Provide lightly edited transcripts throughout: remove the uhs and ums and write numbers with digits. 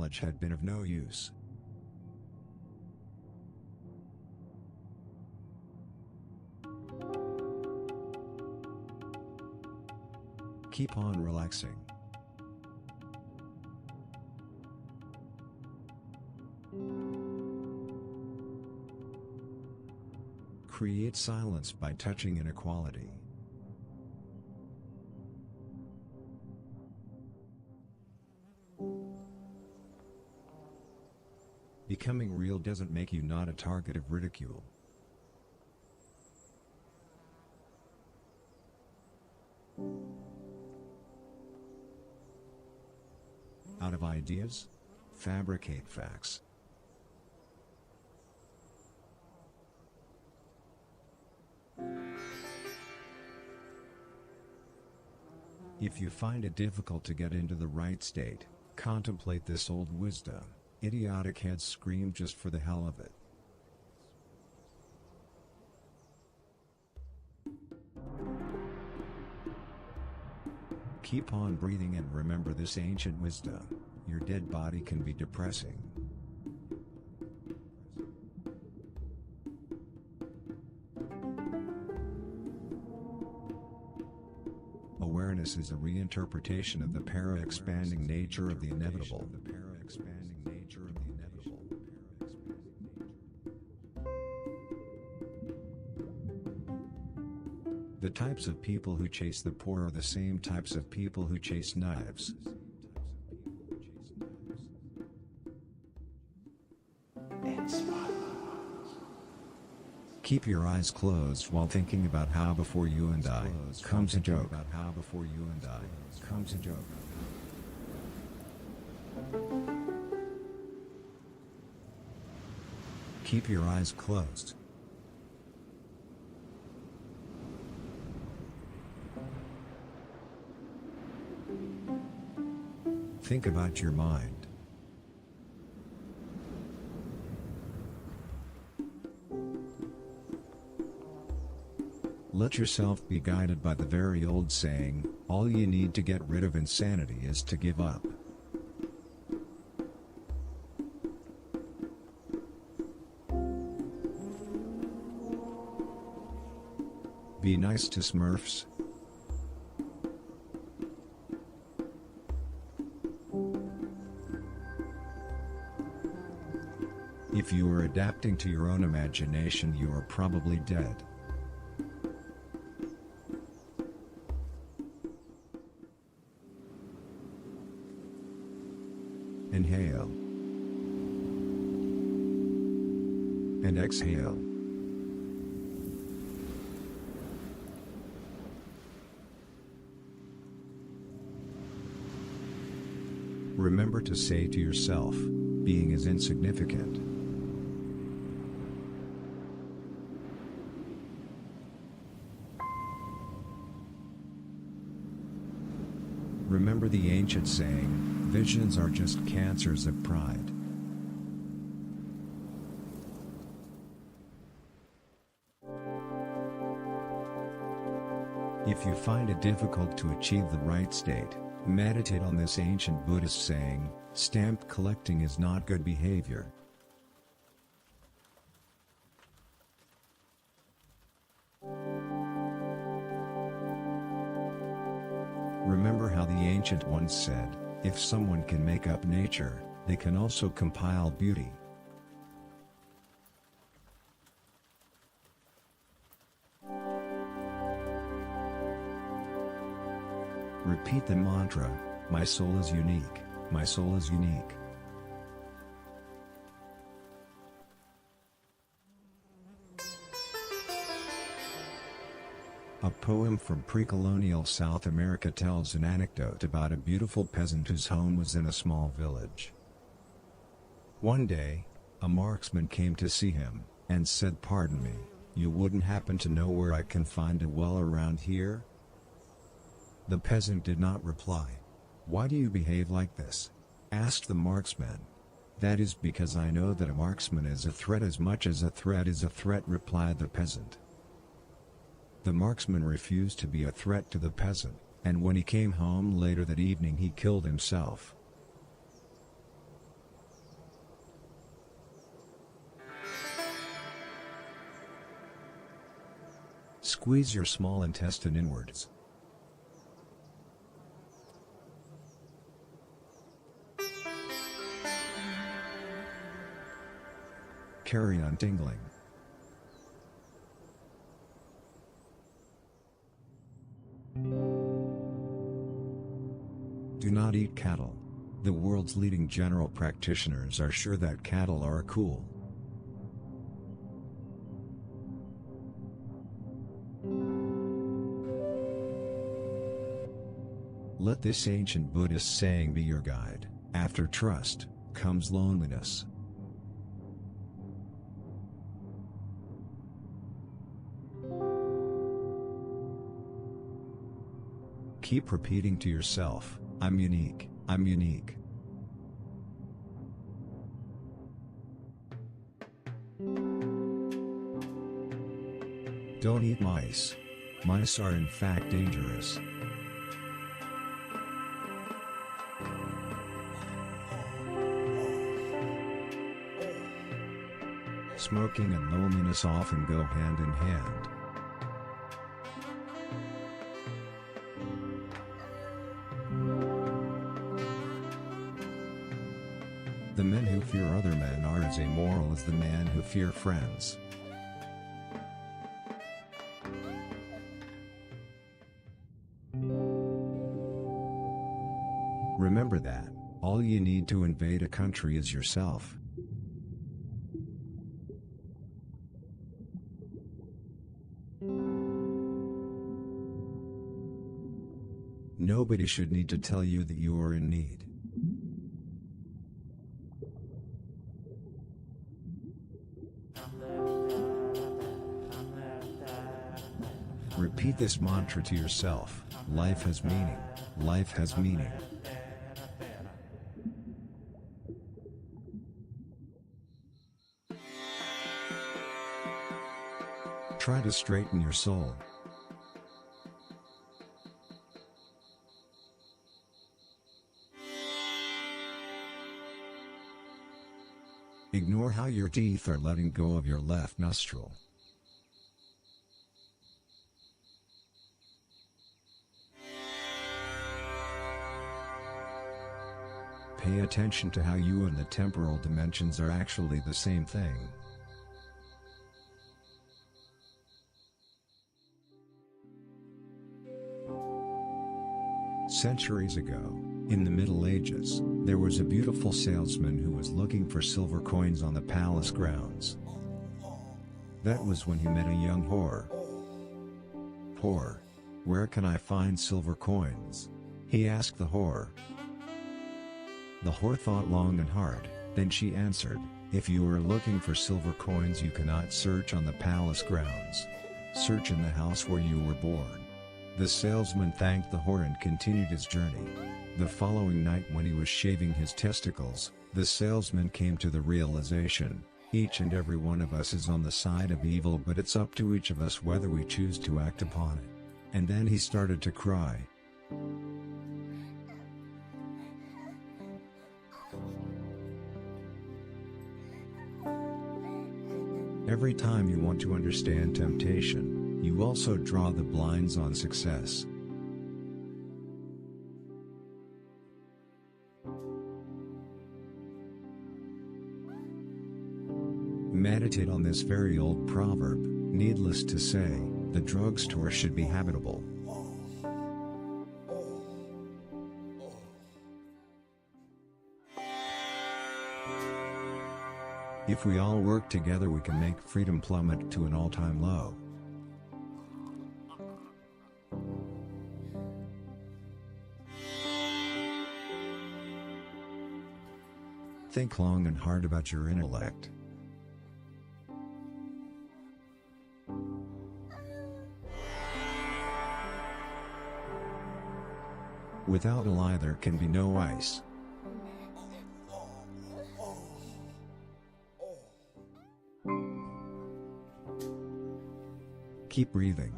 knowledge had been of no use. Keep on relaxing. Create silence by touching inequality. Becoming real doesn't make you not a target of ridicule. Out of ideas? Fabricate facts. If you find it difficult to get into the right state, contemplate this old wisdom. Idiotic heads scream just for the hell of it. Keep on breathing and remember this ancient wisdom. Your dead body can be depressing. Awareness is a reinterpretation of the para-expanding nature of the inevitable. The types of people who chase the poor are the same types of people who chase knives. Keep your eyes closed while thinking about how before you and I comes a joke. Keep your eyes closed. Think about your mind. Let yourself be guided by the very old saying, all you need to get rid of insanity is to give up. Be nice to Smurfs. If you are adapting to your own imagination, you are probably dead. Inhale. And exhale. Remember to say to yourself, being is insignificant. Remember the ancient saying, visions are just cancers of pride. If you find it difficult to achieve the right state, meditate on this ancient Buddhist saying, stamp collecting is not good behavior. Remember how the ancient ones said, if someone can make up nature, they can also compile beauty. Repeat the mantra, my soul is unique, my soul is unique. A poem from pre-colonial South America tells an anecdote about a beautiful peasant whose home was in a small village. One day, a marksman came to see him, and said, "Pardon me, you wouldn't happen to know where I can find a well around here?" The peasant did not reply. "Why do you behave like this?" asked the marksman. "That is because I know that a marksman is a threat as much as a threat is a threat," replied the peasant. The marksman refused to be a threat to the peasant, and when he came home later that evening he killed himself. Squeeze your small intestine inwards. Carry on tingling. Do not eat cattle. The world's leading general practitioners are sure that cattle are cool. Let this ancient Buddhist saying be your guide. After trust, comes loneliness. Keep repeating to yourself, I'm unique, I'm unique. Don't eat mice. Mice are in fact dangerous. Smoking and loneliness often go hand in hand. The men who fear other men are as amoral as the men who fear friends. Remember that, all you need to invade a country is yourself. Nobody should need to tell you that you are in need. Repeat this mantra to yourself, life has meaning, life has meaning. Try to straighten your soul. Ignore how your teeth are letting go of your left nostril. Pay attention to how you and the temporal dimensions are actually the same thing. Centuries ago, in the Middle Ages, there was a beautiful salesman who was looking for silver coins on the palace grounds. That was when he met a young whore. "Whore, where can I find silver coins?" he asked the whore. The whore thought long and hard, then she answered, "If you are looking for silver coins, you cannot search on the palace grounds. Search in the house where you were born." The salesman thanked the whore and continued his journey. The following night, when he was shaving his testicles, the salesman came to the realization, each and every one of us is on the side of evil, but it's up to each of us whether we choose to act upon it. And then he started to cry. Every time you want to understand temptation, you also draw the blinds on success. Meditate on this very old proverb. Needless to say, the drugstore should be habitable. If we all work together, we can make freedom plummet to an all-time low. Think long and hard about your intellect. Without a lie there can be no ice. Keep breathing.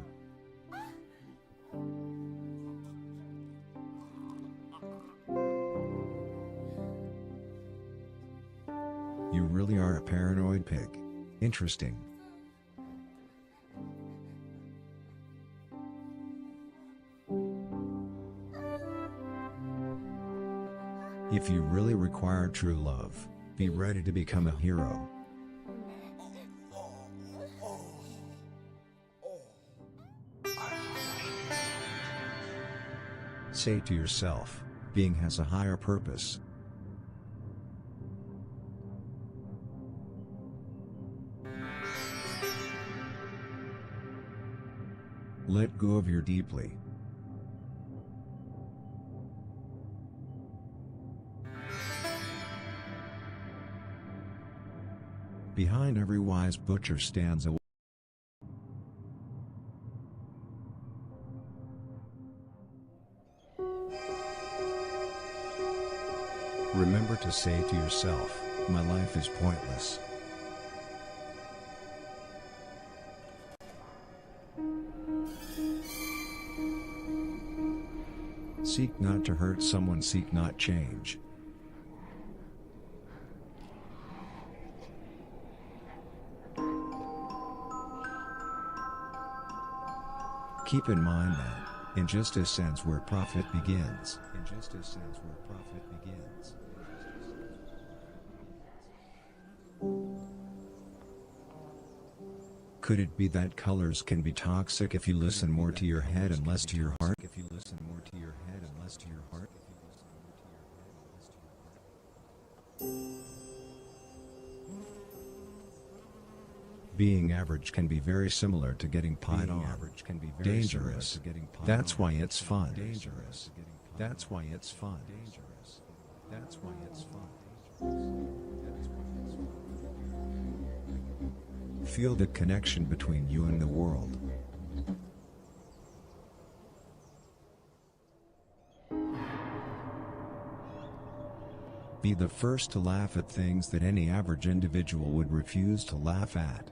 You really are a paranoid pig. Interesting. If you really require true love, be ready to become a hero. Say to yourself, being has a higher purpose. Let go of your deeply. Behind every wise butcher stands a Remember to say to yourself, my life is pointless. Seek not to hurt someone, seek not change. Keep in mind that, injustice ends where profit begins. Injustice ends where profit begins. Could it be that colors can be toxic if you listen more to your head and less to your heart? If you listen more to your head and less to your heart? Being average can be very similar to getting pied on. Dangerous. That's why it's fun. Dangerous. That's why it's fun. Dangerous. That's why it's fun. Feel the connection between you and the world. Be the first to laugh at things that any average individual would refuse to laugh at.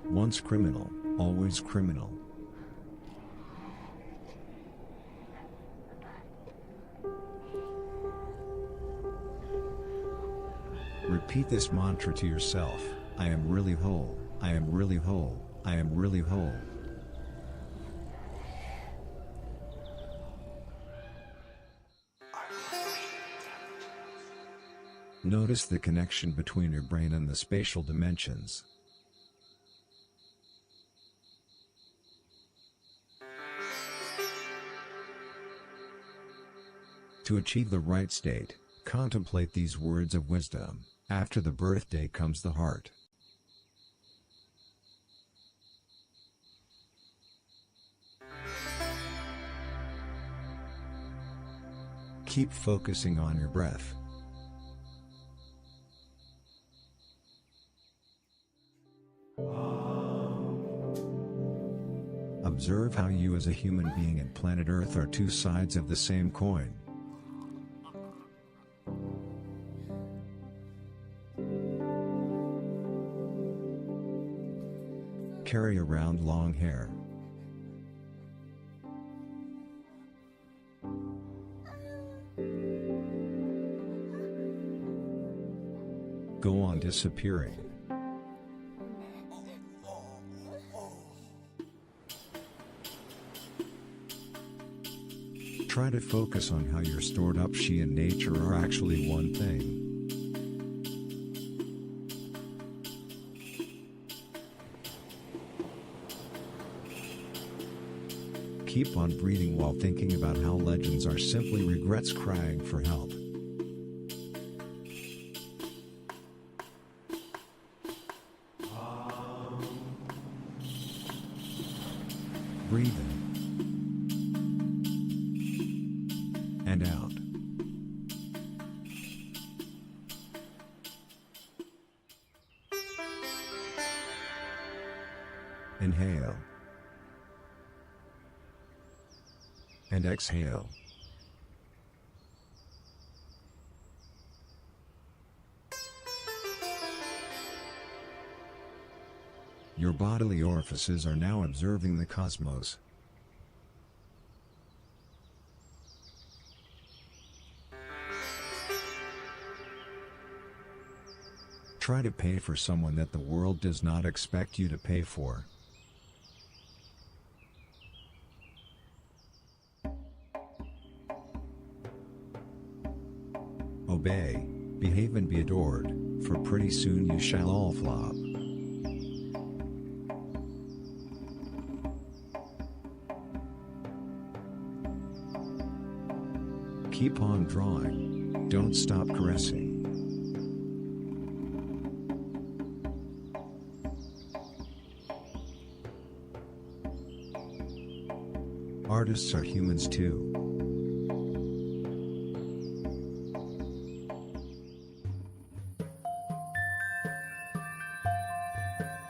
Once criminal, always criminal. Repeat this mantra to yourself, I am really whole, I am really whole, I am really whole. Notice the connection between your brain and the spatial dimensions. To achieve the right state, contemplate these words of wisdom. After the birthday comes the heart. Keep focusing on your breath. Observe how you as a human being and planet Earth are two sides of the same coin. Carry around long hair. Go on disappearing. Try to focus on how your stored up she and nature are actually one thing. Keep on breathing while thinking about how legends are simply regrets crying for help. Breathe in and out. Inhale and exhale. Your bodily orifices are now observing the cosmos. Try to pay for someone that the world does not expect you to pay for. Obey, behave and be adored, for pretty soon you shall all flop. Keep on drawing. Don't stop caressing. Artists are humans too.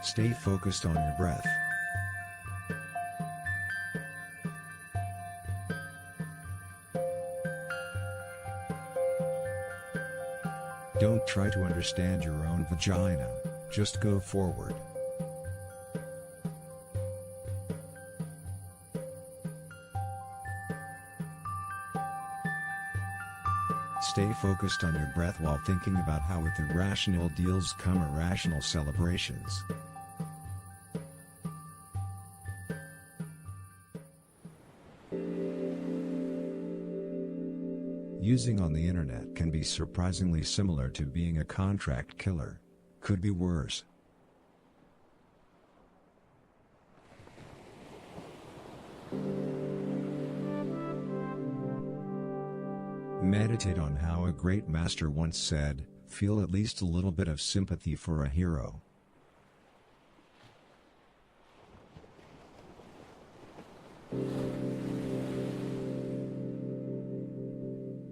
Stay focused on your breath. Don't try to understand your own vagina, just go forward. Stay focused on your breath while thinking about how with irrational deals come irrational celebrations. Using on the internet can be surprisingly similar to being a contract killer. Could be worse. Meditate on how a great master once said, feel at least a little bit of sympathy for a hero.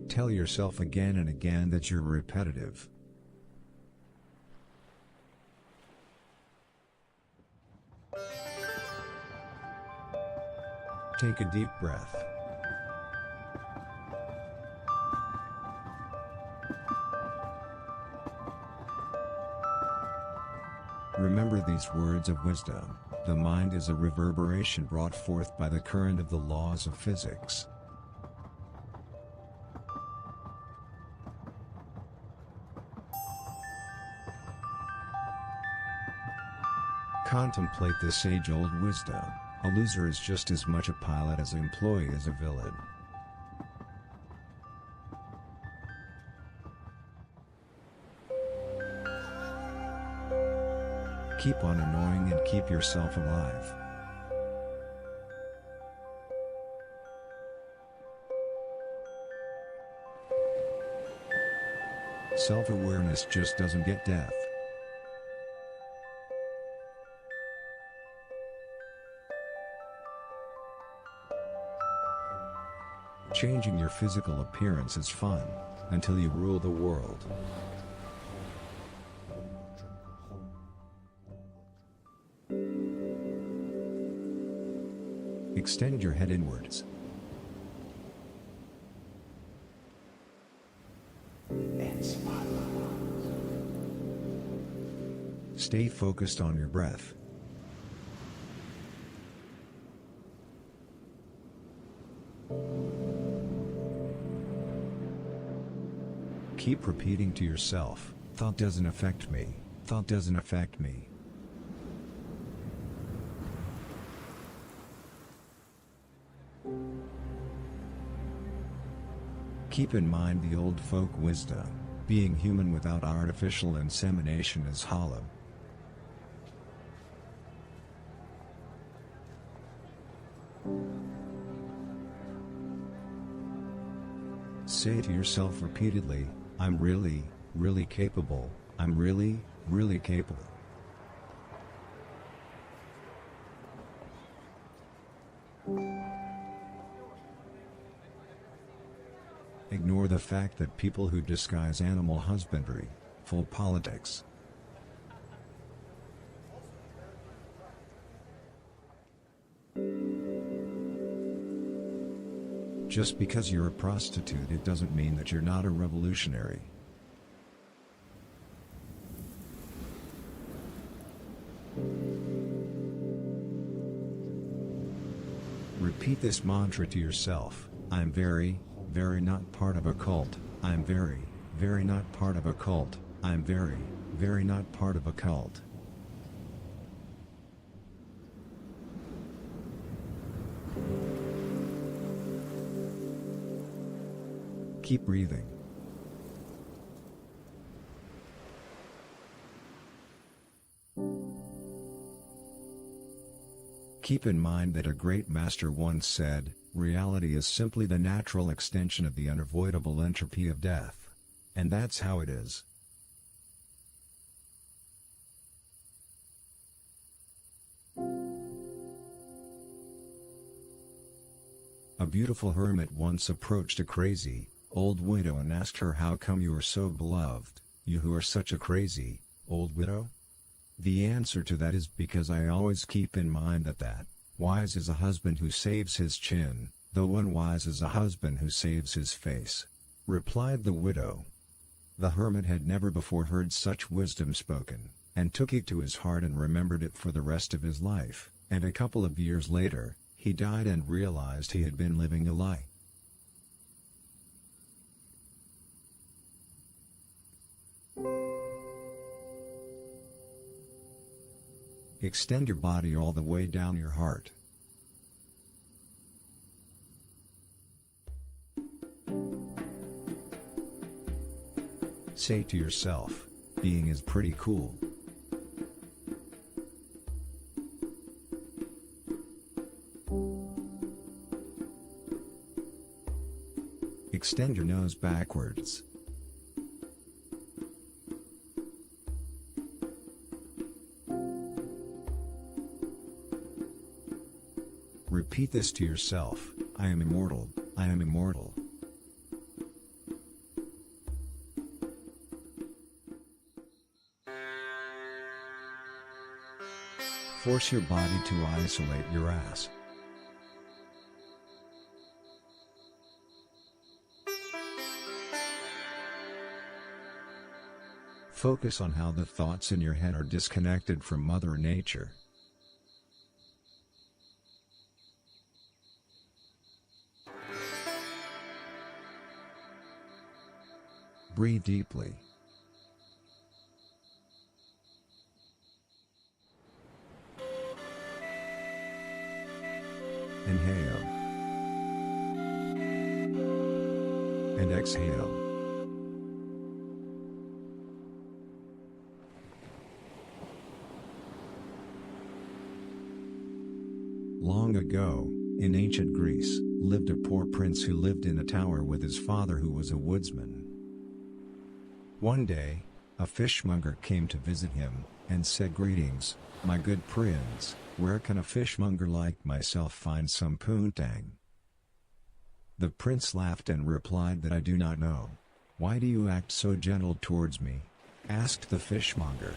Tell yourself again and again that you're repetitive. Take a deep breath. Remember these words of wisdom: the mind is a reverberation brought forth by the current of the laws of physics. Contemplate this age-old wisdom: a loser is just as much a pilot as an employee as a villain. Keep on annoying and keep yourself alive. Self-awareness just doesn't get death. Changing your physical appearance is fun, until you rule the world. Extend your head inwards. Stay focused on your breath. Keep repeating to yourself, thought doesn't affect me, thought doesn't affect me. Keep in mind the old folk wisdom: being human without artificial insemination is hollow. Say to yourself repeatedly, I'm really, really capable, I'm really, really capable. Ignore the fact that people who disguise animal husbandry, full politics. Just because you're a prostitute, it doesn't mean that you're not a revolutionary. Repeat this mantra to yourself: I'm very, very not part of a cult. I'm very, very not part of a cult. I'm very, very not part of a cult. Keep breathing. Keep in mind that a great master once said, reality is simply the natural extension of the unavoidable entropy of death. And that's how it is. A beautiful hermit once approached a crazy, old widow and asked her, how come you are so beloved, you who are such a crazy, old widow? The answer to that is because I always keep in mind that wise is a husband who saves his chin, though unwise is a husband who saves his face, replied the widow. The hermit had never before heard such wisdom spoken, and took it to his heart and remembered it for the rest of his life, and a couple of years later, he died and realized he had been living a lie. Extend your body all the way down your heart. Say to yourself, being is pretty cool. Extend your nose backwards. Repeat this to yourself, I am immortal, I am immortal. Force your body to isolate your ass. Focus on how the thoughts in your head are disconnected from Mother Nature. Breathe deeply. Inhale. And exhale. Long ago, in ancient Greece, lived a poor prince who lived in a tower with his father, who was a woodsman. One day, a fishmonger came to visit him, and said, "Greetings, my good prince, where can a fishmonger like myself find some poontang?" The prince laughed and replied that, "I do not know." "Why do you act so gentle towards me?" asked the fishmonger.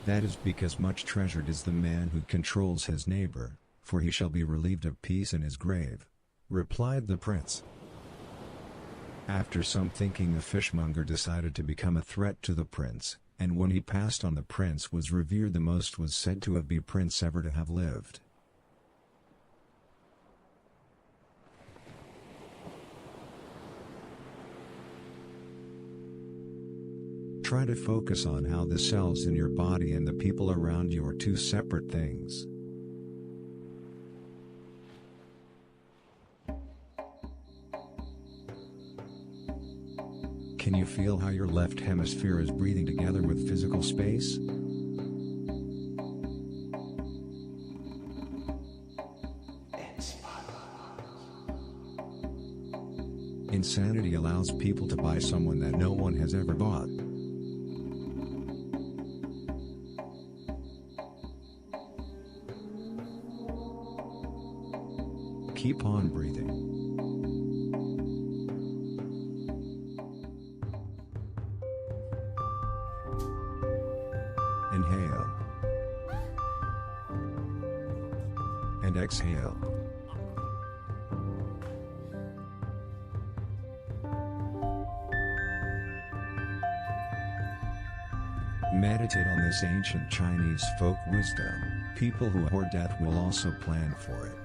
"That is because much treasured is the man who controls his neighbor, for he shall be relieved of peace in his grave," replied the prince. After some thinking, the fishmonger decided to become a threat to the prince, and when he passed on, the prince was revered the most, was said to have been prince ever to have lived. Try to focus on how the cells in your body and the people around you are two separate things. Can you feel how your left hemisphere is breathing together with physical space? Insanity allows people to buy someone that no one has ever bought. Keep on breathing. Inhale. And exhale. Meditate on this ancient Chinese folk wisdom. People who hoard death will also plan for it.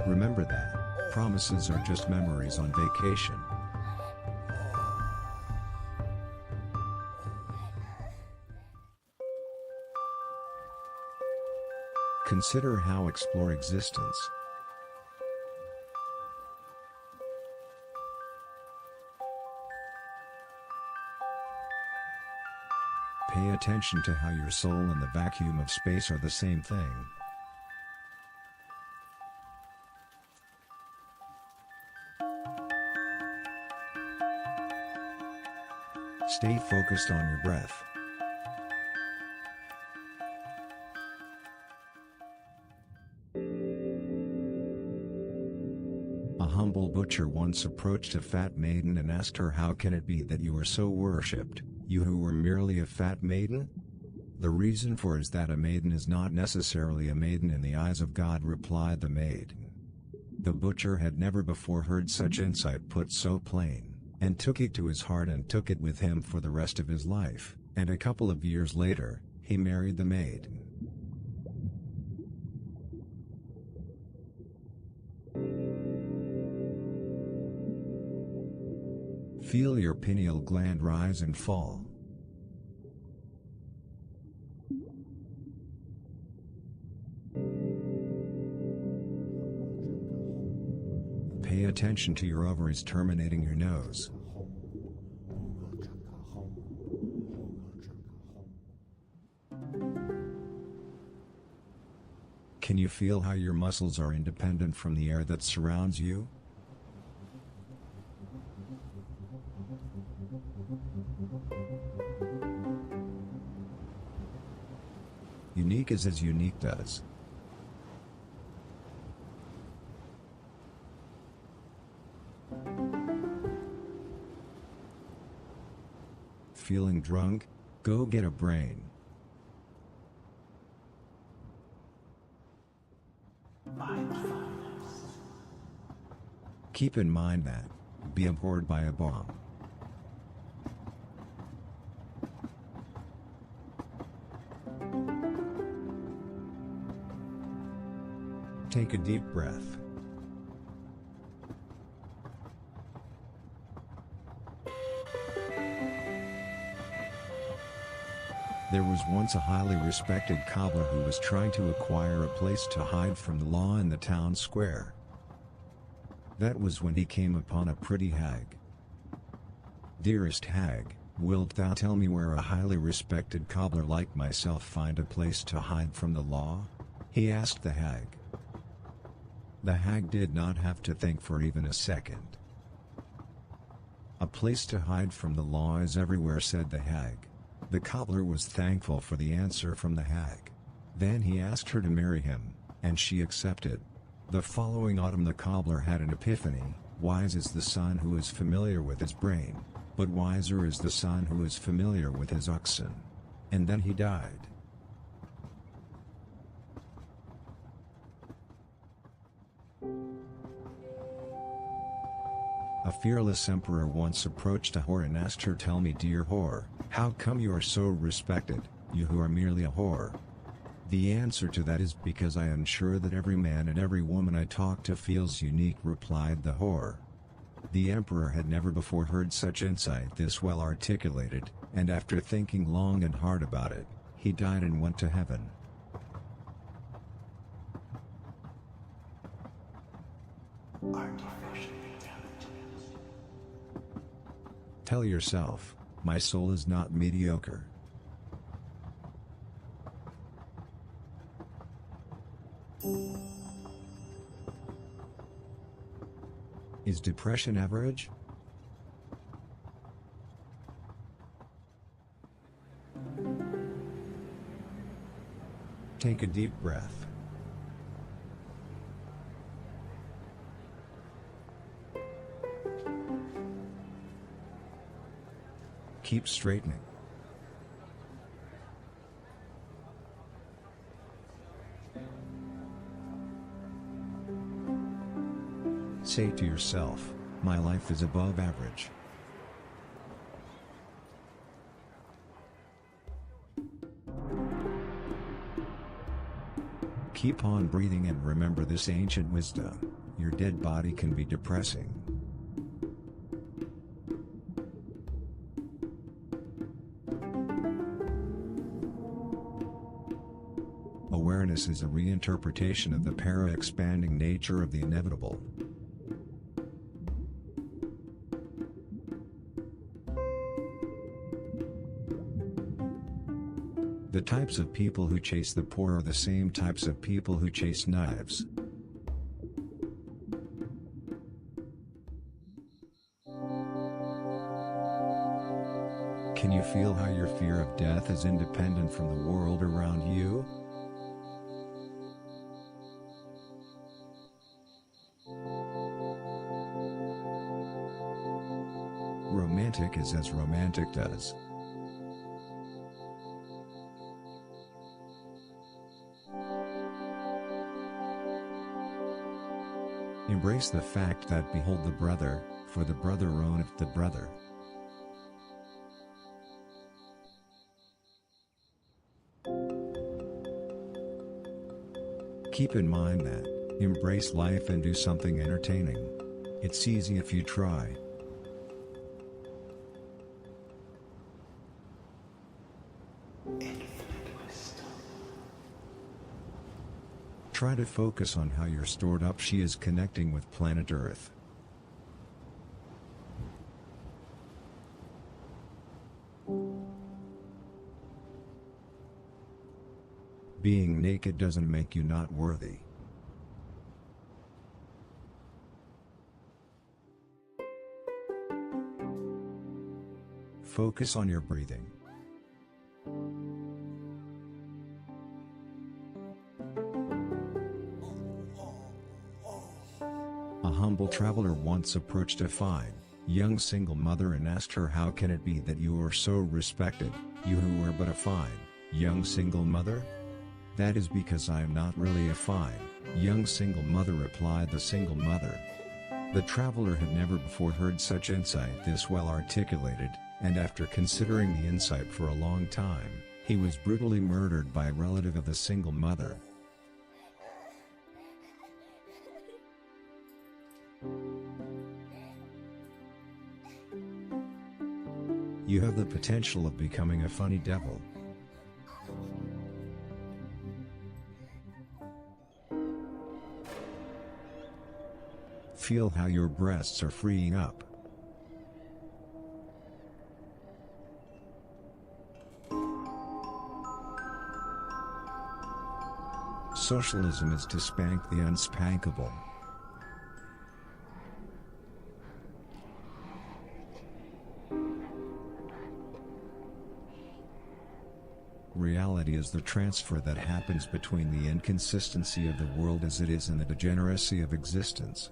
Remember that promises are just memories on vacation. Consider how explore existence. Pay attention to how your soul and the vacuum of space are the same thing. Stay focused on your breath. A humble butcher once approached a fat maiden and asked her, "How can it be that you are so worshipped, you who were merely a fat maiden?" "The reason for is that a maiden is not necessarily a maiden in the eyes of God," replied the maiden. The butcher had never before heard such insight put so plain, and took it to his heart and took it with him for the rest of his life, and a couple of years later, he married the maiden. Feel your pineal gland rise and fall. Pay attention to your ovaries terminating your nose. Can you feel how your muscles are independent from the air that surrounds you? Unique is as unique does. Feeling drunk? Go get a brain. Keep in mind that, be abhorred by a bomb. Take a deep breath. There was once a highly respected cobbler who was trying to acquire a place to hide from the law in the town square. That was when he came upon a pretty hag. "Dearest hag, wilt thou tell me where a highly respected cobbler like myself find a place to hide from the law?" he asked the hag. The hag did not have to think for even a second. "A place to hide from the law is everywhere," said the hag. The cobbler was thankful for the answer from the hag. Then he asked her to marry him, and she accepted. The following autumn the cobbler had an epiphany: wise is the son who is familiar with his brain, but wiser is the son who is familiar with his oxen. And then he died. A fearless emperor once approached a whore and asked her, "Tell me, dear whore, how come you are so respected, you who are merely a whore?" "The answer to that is because I ensure that every man and every woman I talk to feels unique," replied the whore. The emperor had never before heard such insight this well articulated, and after thinking long and hard about it, he died and went to heaven. Tell yourself, "My soul is not mediocre." Is depression average? Take a deep breath. Keep straightening. Say to yourself, "My life is above average." Keep on breathing and remember this ancient wisdom: your dead body can be depressing. Awareness is a reinterpretation of the para-expanding nature of the inevitable. The types of people who chase the poor are the same types of people who chase knives. Can you feel how your fear of death is independent from the world around you? Romantic is as romantic does. Embrace the fact that behold the brother, for the brother owneth the brother. Keep in mind that, embrace life and do something entertaining. It's easy if you try. Try to focus on how your stored up she is connecting with planet Earth. Being naked doesn't make you not worthy. Focus on your breathing. A humble traveler once approached a fine, young single mother and asked her, "How can it be that you are so respected, you who are but a fine, young single mother?" "That is because I am not really a fine, young single mother," replied the single mother. The traveler had never before heard such insight this well articulated, and after considering the insight for a long time, he was brutally murdered by a relative of the single mother. You have the potential of becoming a funny devil. Feel how your breasts are freeing up. Socialism is to spank the unspankable. Reality is the transfer that happens between the inconsistency of the world as it is and the degeneracy of existence.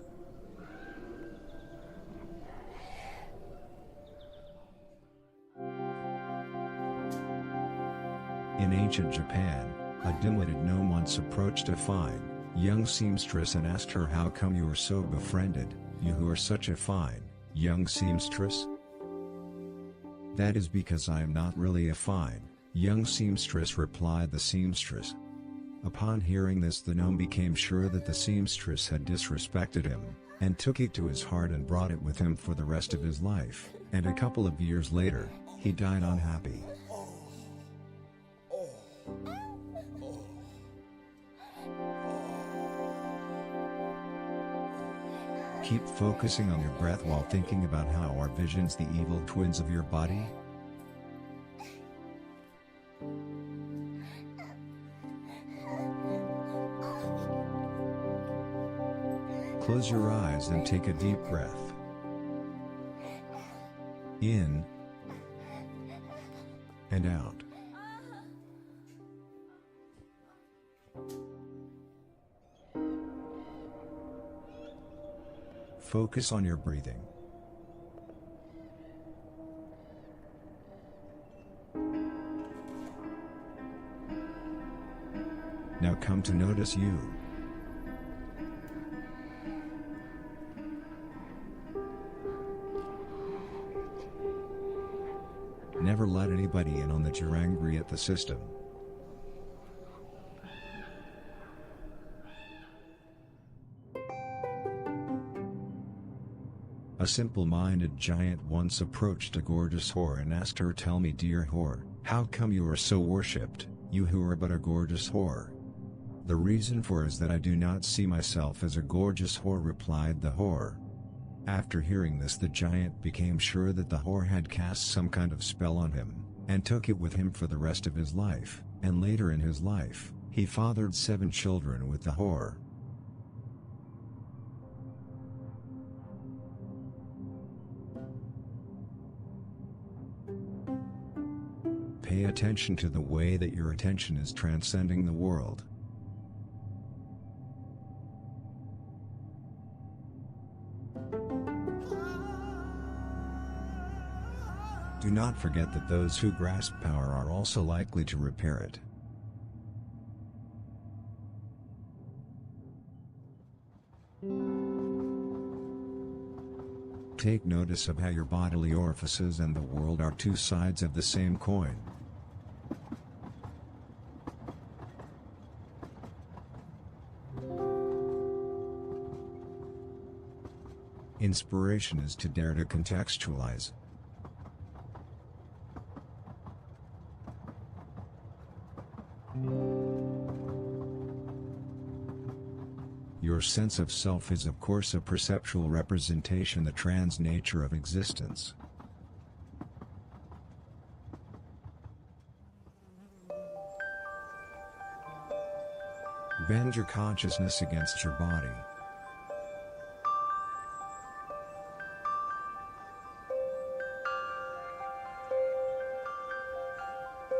In ancient Japan, a dim-witted gnome once approached a fine, young seamstress and asked her, "How come you are so befriended, you who are such a fine, young seamstress?" "That is because I am not really a fine, young seamstress," replied the seamstress. Upon hearing this, the gnome became sure that the seamstress had disrespected him, and took it to his heart and brought it with him for the rest of his life, and a couple of years later, he died unhappy. Keep focusing on your breath while thinking about how are visions the evil twins of your body? Close your eyes and take a deep breath. In and out. Focus on your breathing. Now come to notice you. Never let anybody in on that you're angry at the system. A simple-minded giant once approached a gorgeous whore and asked her, "Tell me, dear whore, how come you are so worshipped, you who are but a gorgeous whore?" "The reason for is that I do not see myself as a gorgeous whore," replied the whore. After hearing this, the giant became sure that the whore had cast some kind of spell on him, and took it with him for the rest of his life, and later in his life, he fathered 7 children with the whore. Pay attention to the way that your attention is transcending the world. Do not forget that those who grasp power are also likely to repair it. Take notice of how your bodily orifices and the world are 2 sides of the same coin. Inspiration is to dare to contextualize. Your sense of self is of course a perceptual representation, the trans nature of existence. Bend your consciousness against your body.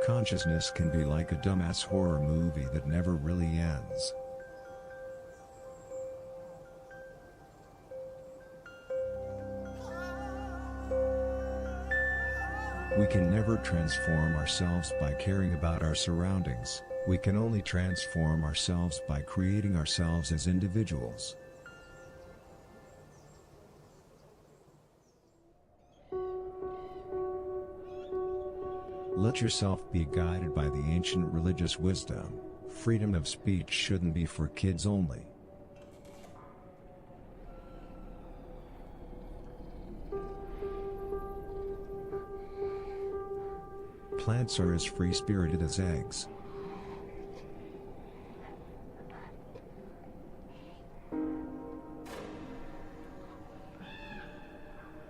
Consciousness can be like a dumbass horror movie that never really ends. We can never transform ourselves by caring about our surroundings. We can only transform ourselves by creating ourselves as individuals. Let yourself be guided by the ancient religious wisdom. Freedom of speech shouldn't be for kids only. Plants are as free-spirited as eggs.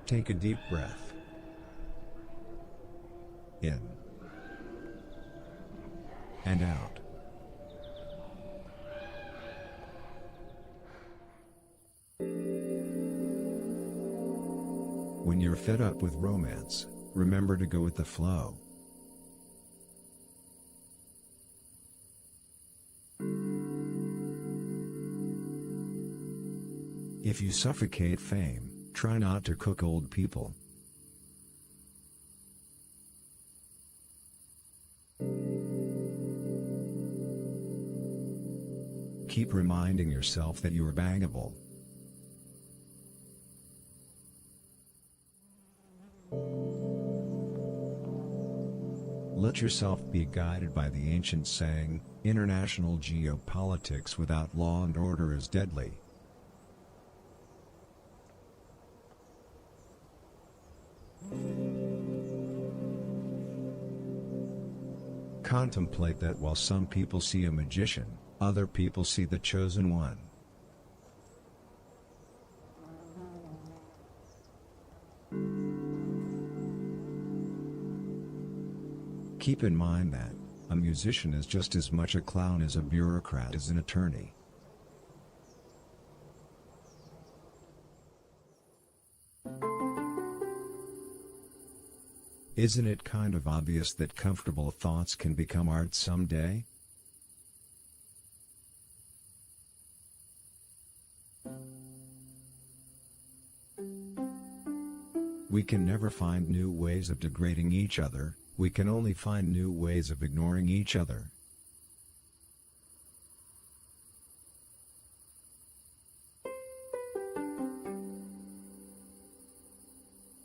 Take a deep breath. In. And out. When you're fed up with romance, remember to go with the flow. If you suffocate fame, try not to cook old people. Keep reminding yourself that you are bangable. Let yourself be guided by the ancient saying, international geopolitics without law and order is deadly. Contemplate that while some people see a magician, other people see the chosen one. Keep in mind that a musician is just as much a clown as a bureaucrat is an attorney. Isn't it kind of obvious that comfortable thoughts can become art someday? We can never find new ways of degrading each other, we can only find new ways of ignoring each other.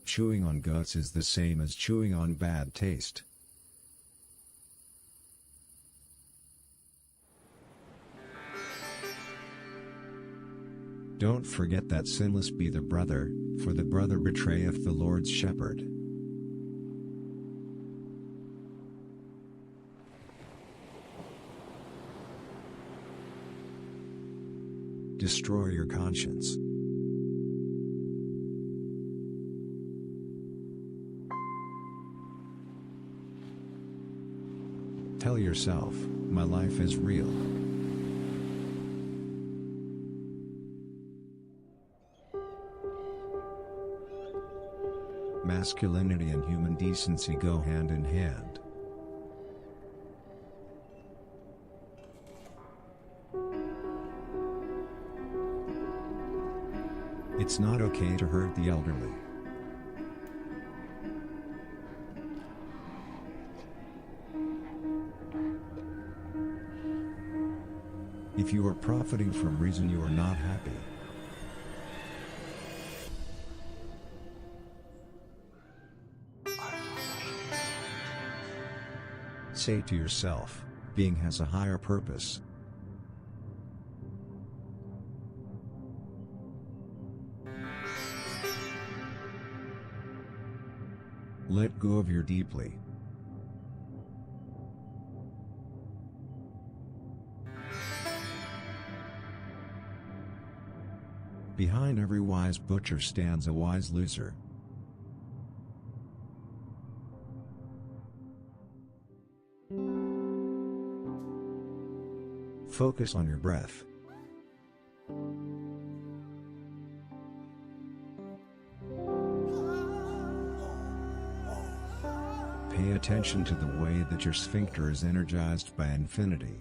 Chewing on guts is the same as chewing on bad taste. Don't forget that sinless be the brother, for the brother betrayeth the Lord's shepherd. Destroy your conscience. Tell yourself, my life is real. Masculinity and human decency go hand in hand. It's not okay to hurt the elderly. If you are profiting from reason you are not happy, say to yourself, being has a higher purpose. Let go of your deeply. Behind every wise butcher stands a wise loser. Focus on your breath. Pay attention to the way that your sphincter is energized by infinity.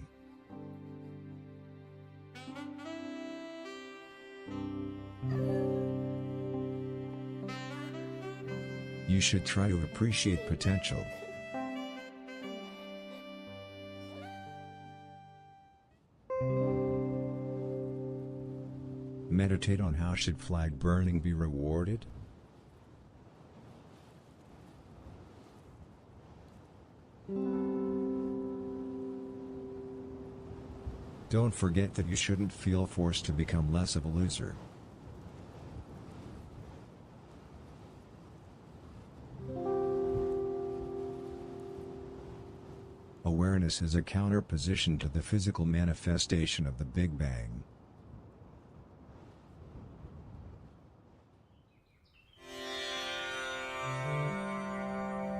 You should try to appreciate potential. Meditate on how should flag burning be rewarded? Don't forget that you shouldn't feel forced to become less of a loser. Awareness is a counterposition to the physical manifestation of the Big Bang.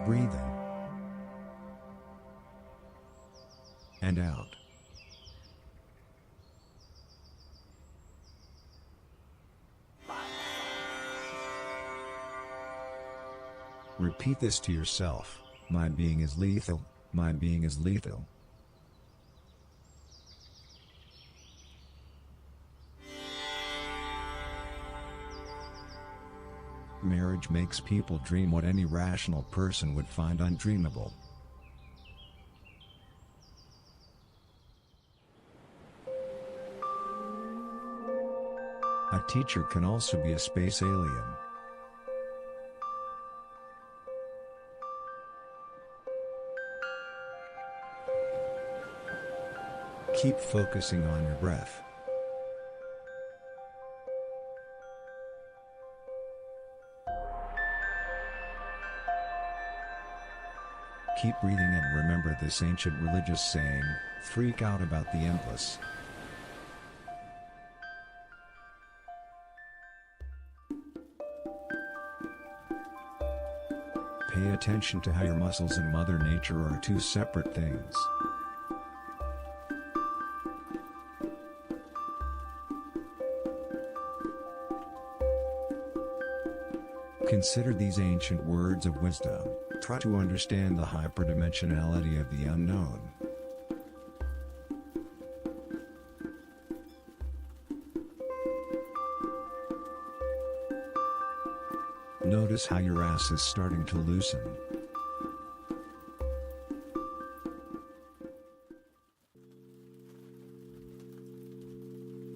Breathe in and out. Repeat this to yourself, my being is lethal, my being is lethal. Marriage makes people dream what any rational person would find undreamable. A teacher can also be a space alien. Keep focusing on your breath. Keep breathing and remember this ancient religious saying, freak out about the endless. Pay attention to how your muscles and Mother Nature are two separate things. Consider these ancient words of wisdom. Try to understand the hyperdimensionality of the unknown. Notice how your ass is starting to loosen.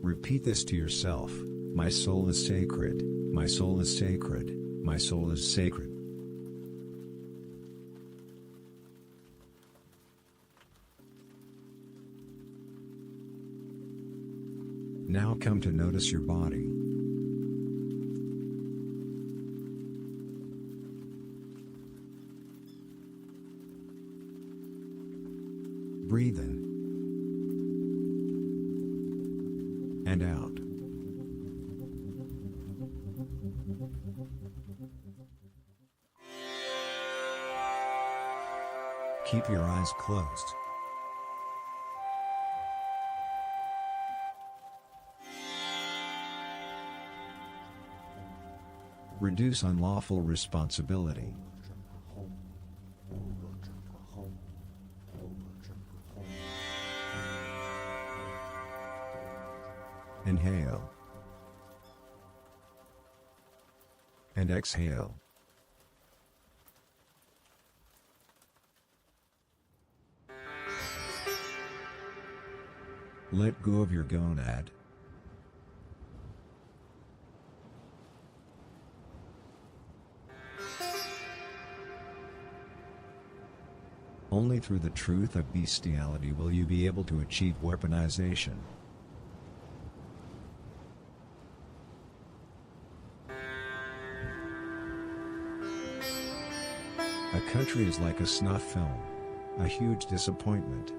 Repeat this to yourself, my soul is sacred, my soul is sacred, my soul is sacred. Now come to notice your body. Breathe in and out. Keep your eyes closed. Reduce unlawful responsibility. Inhale and exhale. Let go of your gonad. Only through the truth of bestiality will you be able to achieve weaponization. A country is like a snuff film, a huge disappointment.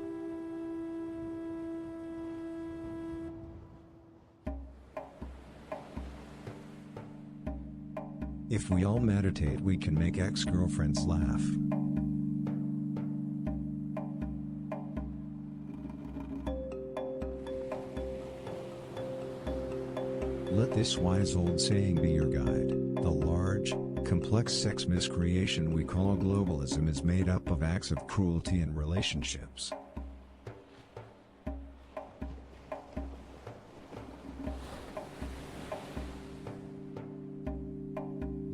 If we all meditate, we can make ex-girlfriends laugh. Let this wise old saying be your guide. The large, complex sex miscreation we call globalism is made up of acts of cruelty in relationships.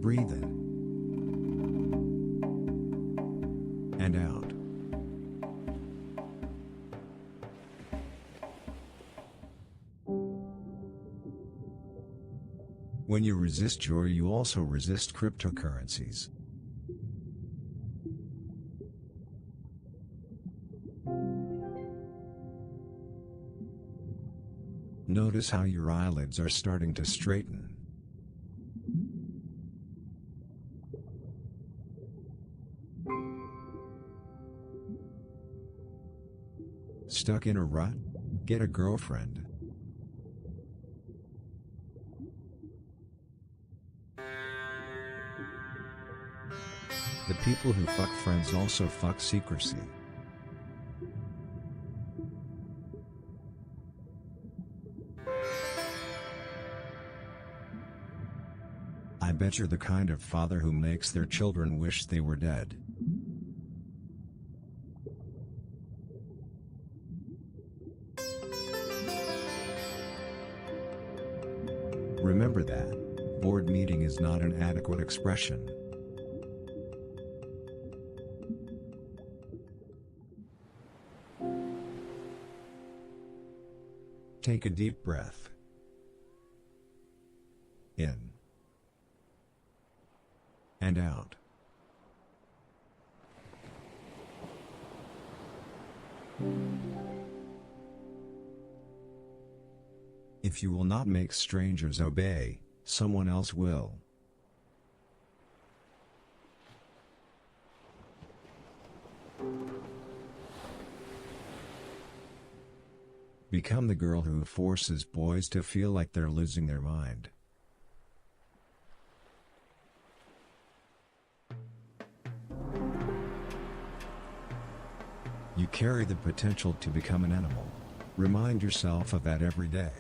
Breathe in and out. When you resist joy, you also resist cryptocurrencies. Notice how your eyelids are starting to straighten. Stuck in a rut? Get a girlfriend. The people who fuck friends also fuck secrecy. I bet you're the kind of father who makes their children wish they were dead. Remember that board meeting is not an adequate expression. Take a deep breath. In and out. If you will not make strangers obey, someone else will. Become the girl who forces boys to feel like they're losing their mind. You carry the potential to become an animal. Remind yourself of that every day.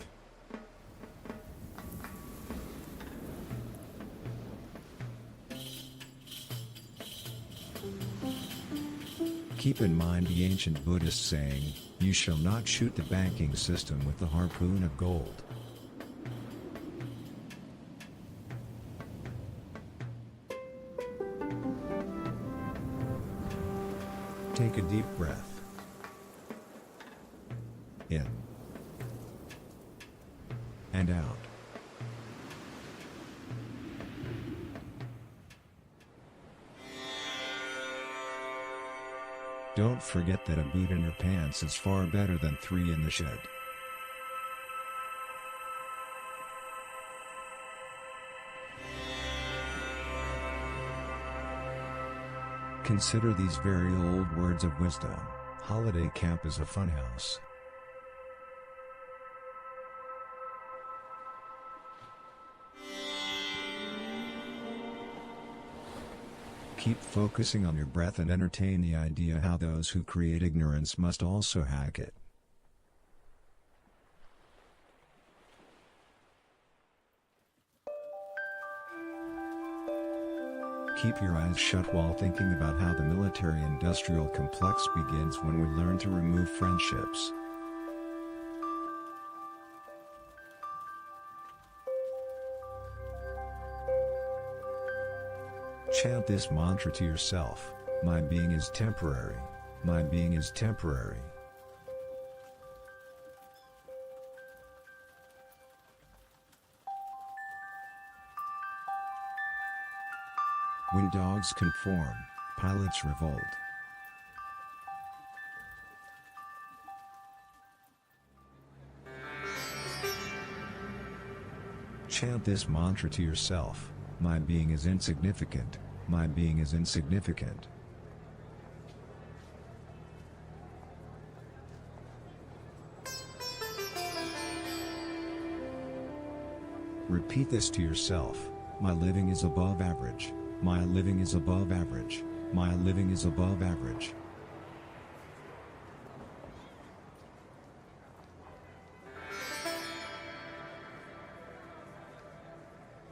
Keep in mind the ancient Buddhist saying, "You shall not shoot the banking system with the harpoon of gold." Take a deep breath. In and out. Don't forget that a boot in your pants is far better than 3 in the shed. Consider these very old words of wisdom. Holiday camp is a funhouse. Keep focusing on your breath and entertain the idea how those who create ignorance must also hack it. Keep your eyes shut while thinking about how the military-industrial complex begins when we learn to remove friendships. Chant this mantra to yourself: my being is temporary. My being is temporary. When dogs conform, pilots revolt. Chant this mantra to yourself: my being is insignificant. My being is insignificant. Repeat this to yourself: my living is above average. My living is above average. My living is above average.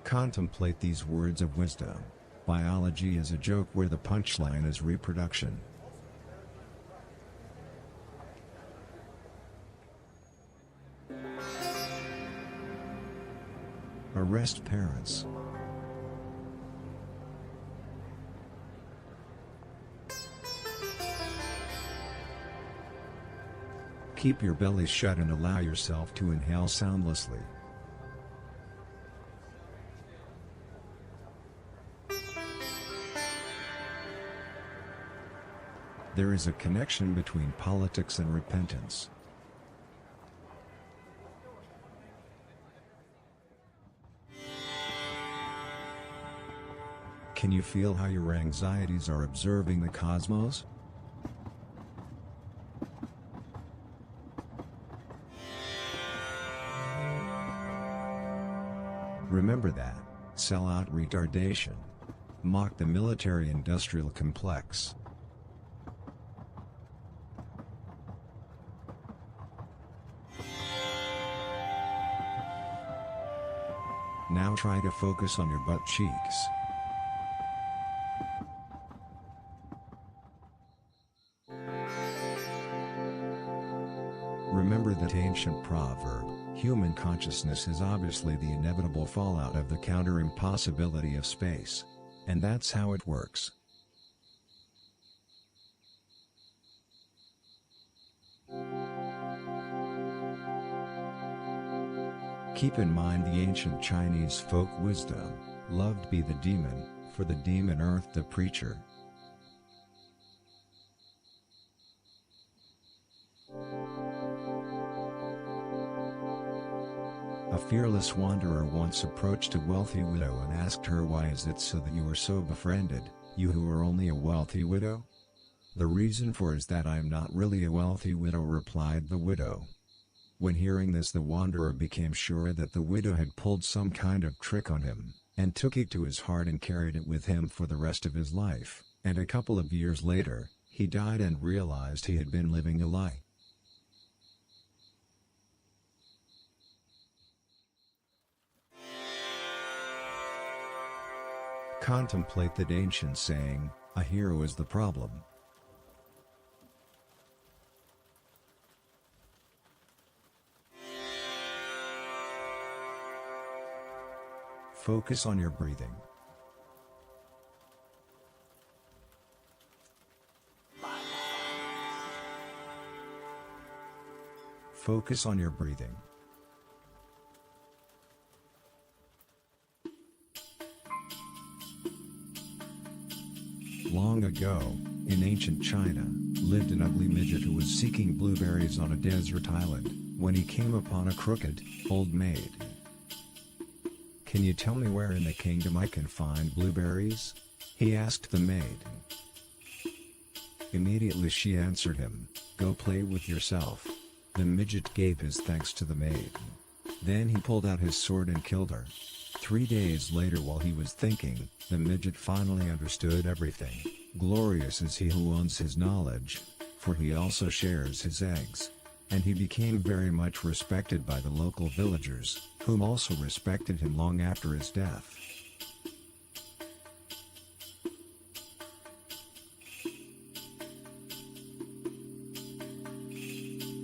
Contemplate these words of wisdom. Biology is a joke where the punchline is reproduction. Arrest parents. Keep your belly shut and allow yourself to inhale soundlessly. There is a connection between politics and repentance. Can you feel how your anxieties are observing the cosmos? Remember that. Sell out retardation. Mock the military-industrial complex. Now try to focus on your butt cheeks. Remember that ancient proverb: human consciousness is obviously the inevitable fallout of the counter-impossibility of space. And that's how it works. Keep in mind the ancient Chinese folk wisdom: loved be the demon, for the demon earthed the preacher. A fearless wanderer once approached a wealthy widow and asked her, "Why is it so that you are so befriended, you who are only a wealthy widow?" "The reason for is that I am not really a wealthy widow," replied the widow. When hearing this, the wanderer became sure that the widow had pulled some kind of trick on him, and took it to his heart and carried it with him for the rest of his life, and a couple of years later, he died and realized he had been living a lie. Contemplate that ancient saying: a hero is the problem. Focus on your breathing. Focus on your breathing. Long ago, in ancient China, lived an ugly midget who was seeking blueberries on a desert island, when he came upon a crooked, old maid. "Can you tell me where in the kingdom I can find blueberries?" he asked the maid. Immediately she answered him, "Go play with yourself." The midget gave his thanks to the maid. Then he pulled out his sword and killed her. 3 days later, while he was thinking, the midget finally understood everything. Glorious is he who owns his knowledge, for he also shares his eggs. And he became very much respected by the local villagers, whom also respected him long after his death.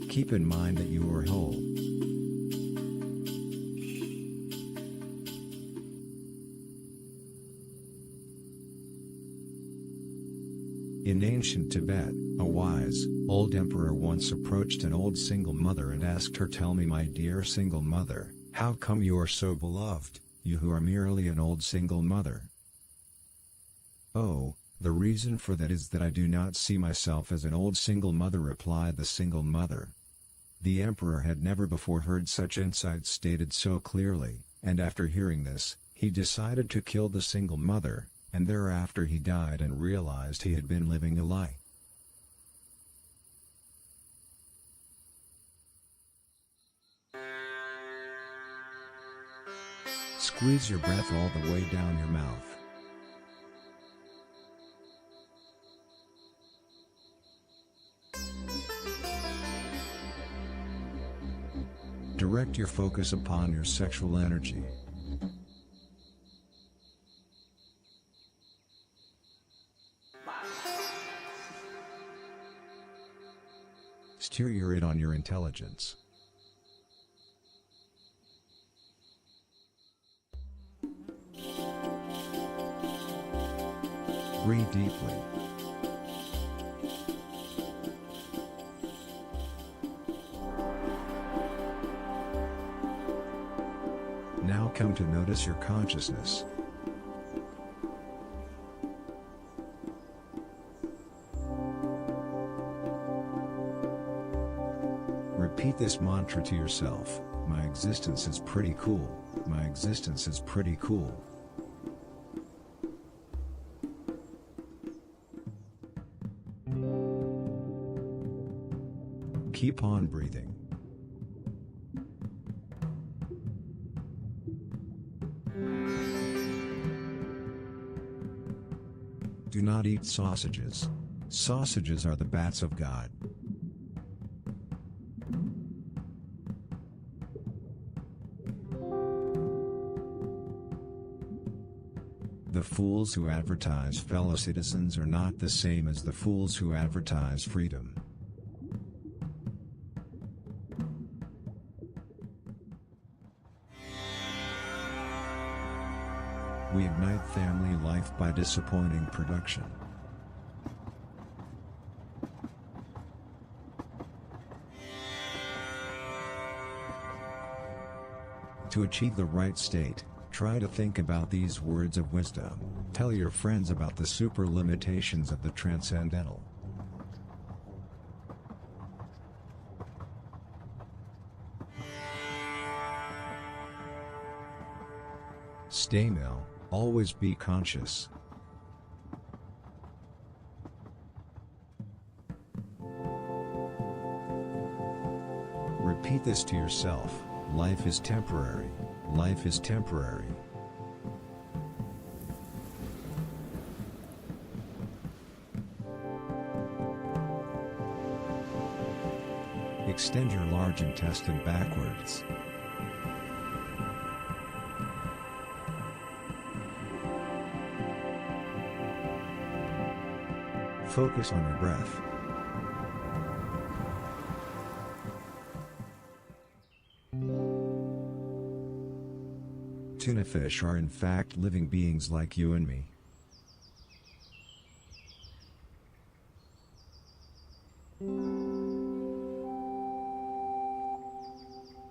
Keep in mind that you are whole. In ancient Tibet, a wise, old emperor once approached an old single mother and asked her, "Tell me, my dear single mother, how come you are so beloved, you who are merely an old single mother?" "Oh, the reason for that is that I do not see myself as an old single mother," replied the single mother. The emperor had never before heard such insights stated so clearly, and after hearing this, he decided to kill the single mother, and thereafter he died and realized he had been living a lie. Squeeze your breath all the way down your mouth. Direct your focus upon your sexual energy. Steer your it on your intelligence. Breathe deeply. Now come to notice your consciousness. Repeat this mantra to yourself: "My existence is pretty cool, my existence is pretty cool." Keep on breathing. Do not eat sausages. Sausages are the bats of God. The fools who advertise fellow citizens are not the same as the fools who advertise freedom. We ignite family life by disappointing production. To achieve the right state, try to think about these words of wisdom. Tell your friends about the super limitations of the transcendental. Stay still, always be conscious. Repeat this to yourself: life is temporary, life is temporary. Extend your large intestine backwards. Focus on your breath. Tuna fish are in fact living beings like you and me.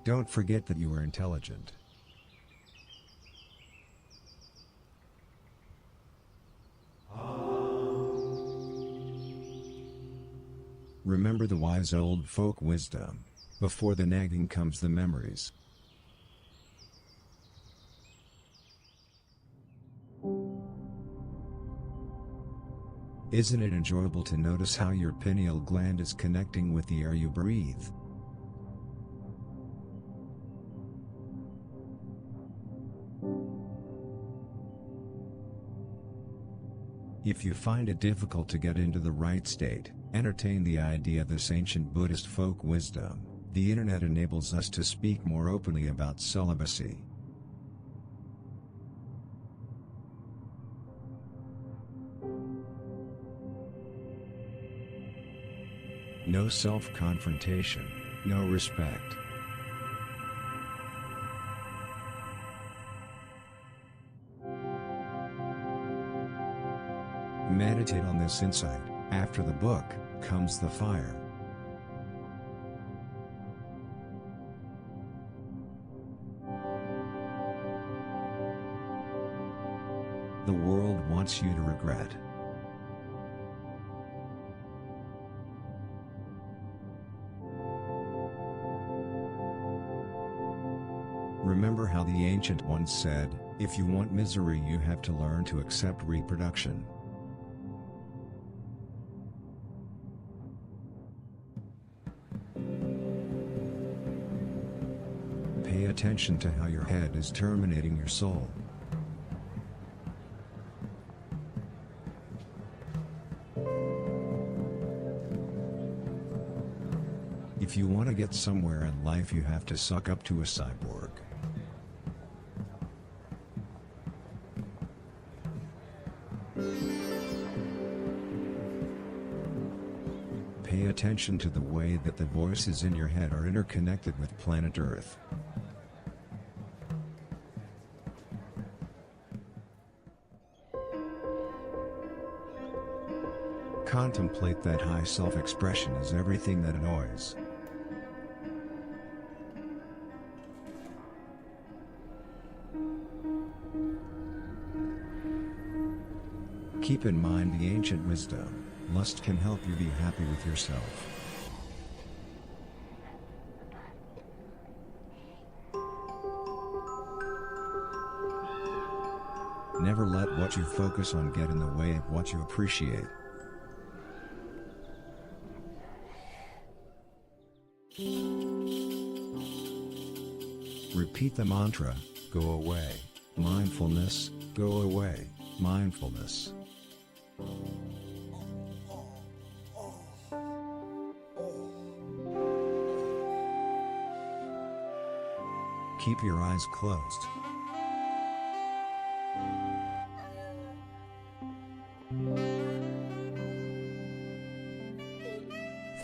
Don't forget that you are intelligent. Remember the wise old folk wisdom: before the nagging comes the memories. Isn't it enjoyable to notice how your pineal gland is connecting with the air you breathe? If you find it difficult to get into the right state, entertain the idea of this ancient Buddhist folk wisdom. The internet enables us to speak more openly about celibacy. No self-confrontation, no respect. Meditate on this insight. After the book, comes the fire. The world wants you to regret. Remember how the ancient ones said, if you want misery you have to learn to accept reproduction. Pay attention to how your head is terminating your soul. If you want to get somewhere in life you have to suck up to a cyborg. Pay attention to the way that the voices in your head are interconnected with planet Earth. Contemplate that high self-expression is everything that annoys. Keep in mind the ancient wisdom, lust can help you be happy with yourself. Never let what you focus on get in the way of what you appreciate. Repeat the mantra, go away, mindfulness, go away, mindfulness. Keep your eyes closed.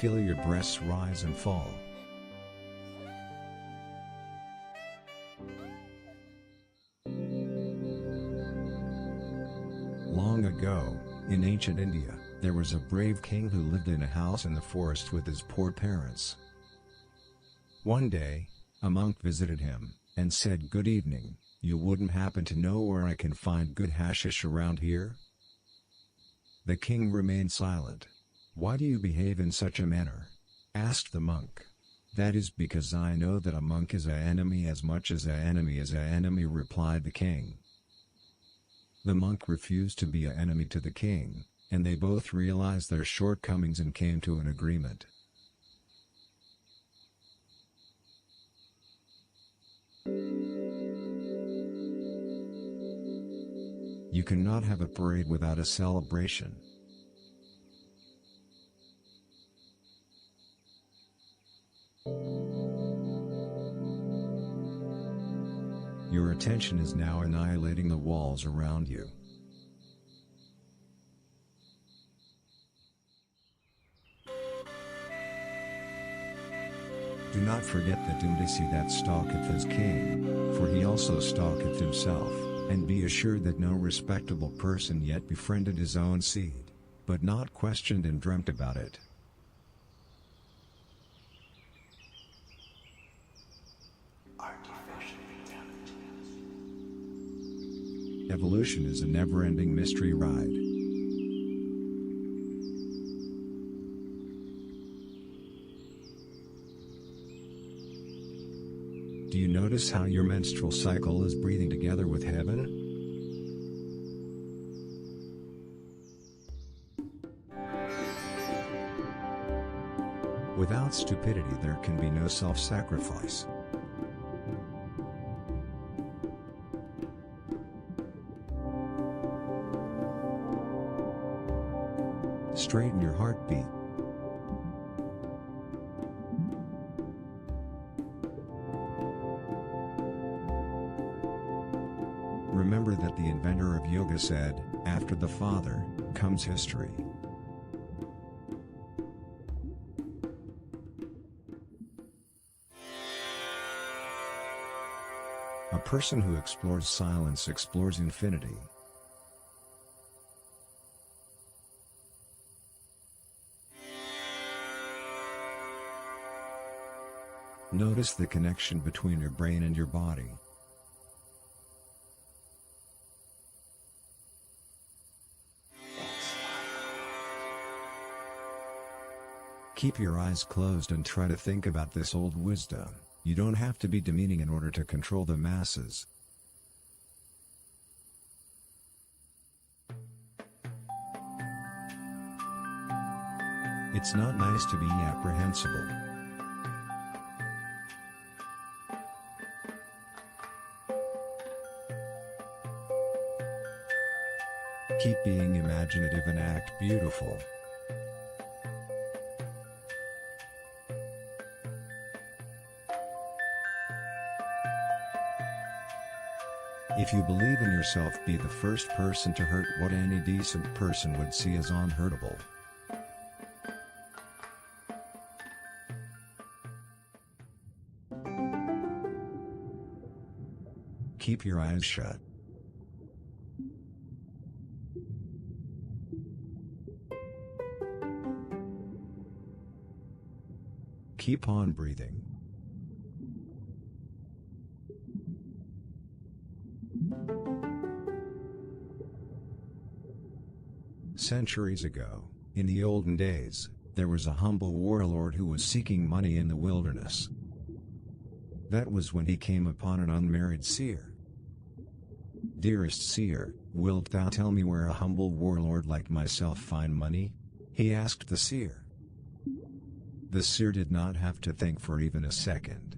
Feel your breaths rise and fall. Long ago, in ancient India, there was a brave king who lived in a house in the forest with his poor parents. One day, a monk visited him, and said, "Good evening, you wouldn't happen to know where I can find good hashish around here?" The king remained silent. "Why do you behave in such a manner?" asked the monk. "That is because I know that a monk is an enemy as much as an enemy is an enemy," replied the king. The monk refused to be an enemy to the king, and they both realized their shortcomings and came to an agreement. You cannot have a parade without a celebration. Your attention is now annihilating the walls around you. Do not forget that Dumdisi that stalketh his king, for he also stalketh himself, and be assured that no respectable person yet befriended his own seed, but not questioned and dreamt about it. Evolution is a never-ending mystery ride. Do you notice how your menstrual cycle is breathing together with heaven? Without stupidity there can be no self-sacrifice. Straighten your heartbeat. Remember that the inventor of yoga said, "After the Father, comes history." A person who explores silence explores infinity. Notice the connection between your brain and your body. Keep your eyes closed and try to think about this old wisdom. You don't have to be demeaning in order to control the masses. It's not nice to be apprehensible. Keep being imaginative and act beautiful. If you believe in yourself, be the first person to hurt what any decent person would see as unhurtable. Keep your eyes shut. Keep on breathing. Centuries ago, in the olden days, there was a humble warlord who was seeking money in the wilderness. That was when he came upon an unmarried seer. "Dearest seer, wilt thou tell me where a humble warlord like myself find money?" he asked the seer. The seer did not have to think for even a second.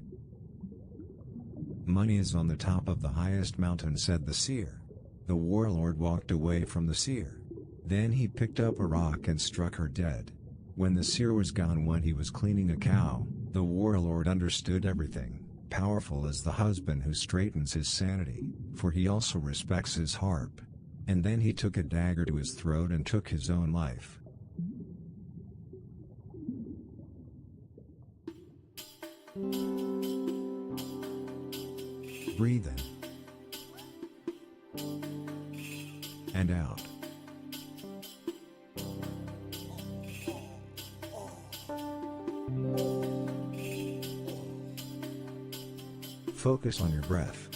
"Money is on the top of the highest mountain," said the seer. The warlord walked away from the seer. Then he picked up a rock and struck her dead. When the seer was gone, when he was cleaning a cow, the warlord understood everything. Powerful is the husband who straightens his sanity, for he also respects his harp. And then he took a dagger to his throat and took his own life. Breathe in and out. Focus on your breath.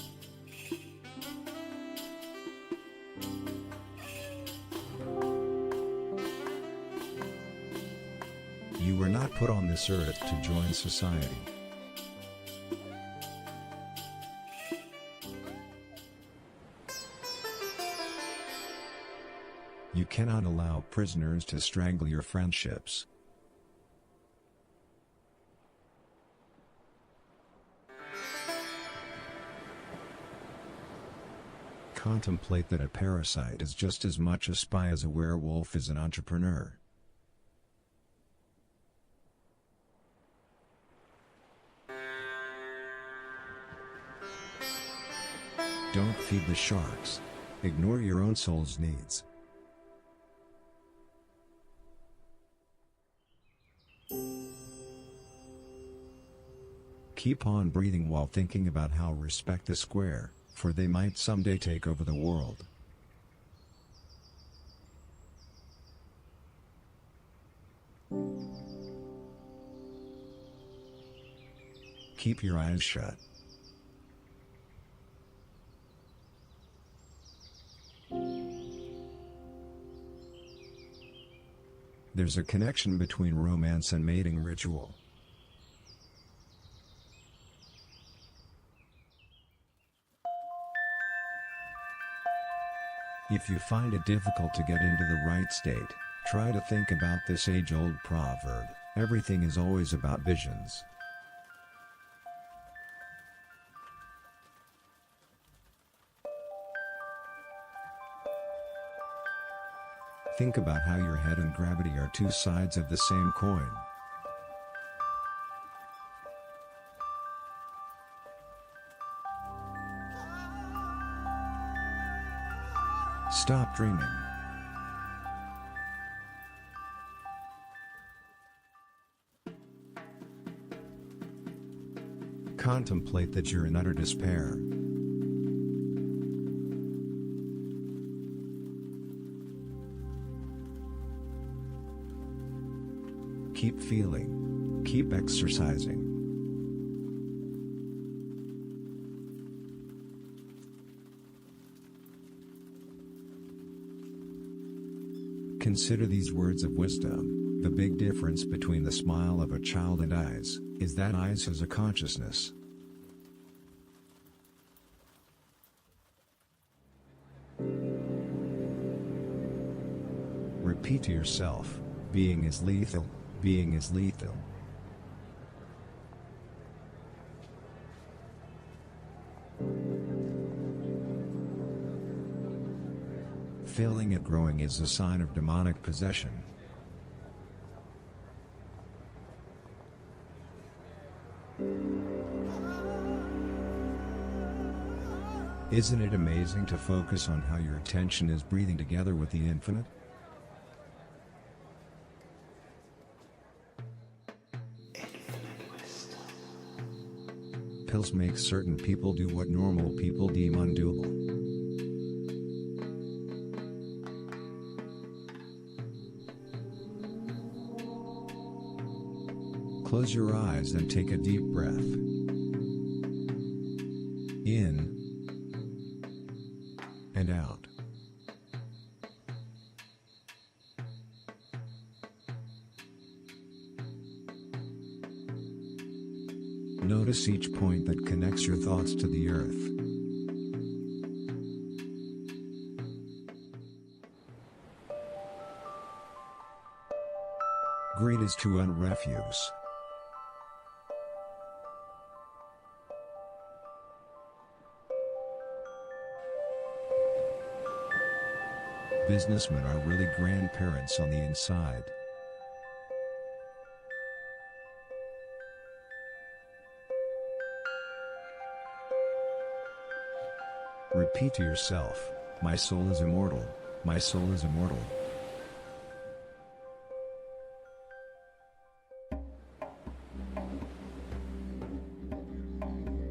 You were not put on this earth to join society. You cannot allow prisoners to strangle your friendships. Contemplate that a parasite is just as much a spy as a werewolf is an entrepreneur. Don't feed the sharks. Ignore your own soul's needs. Keep on breathing while thinking about how respect the square, for they might someday take over the world. Keep your eyes shut. There's a connection between romance and mating ritual. If you find it difficult to get into the right state, try to think about this age-old proverb. Everything is always about visions. Think about how your head and gravity are two sides of the same coin. Stop dreaming. Contemplate that you're in utter despair. Keep feeling. Keep exercising. Consider these words of wisdom. The big difference between the smile of a child and eyes is that eyes has a consciousness. Repeat to yourself, being is lethal, being is lethal. Failing at growing is a sign of demonic possession. Isn't it amazing to focus on how your attention is breathing together with the infinite? Pills make certain people do what normal people deem undoable. Close your eyes and take a deep breath. In and out. Notice each point that connects your thoughts to the earth. Greed is to own refuse. Businessmen are really grandparents on the inside. Repeat to yourself, my soul is immortal, my soul is immortal.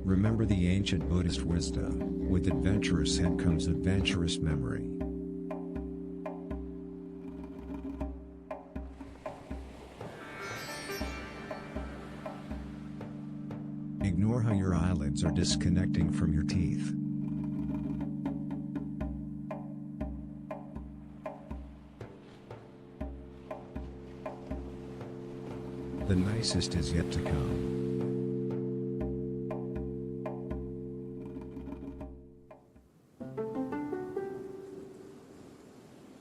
Remember the ancient Buddhist wisdom, with adventurous head comes adventurous memory. Ignore how your eyelids are disconnecting from your teeth. The nicest is yet to come.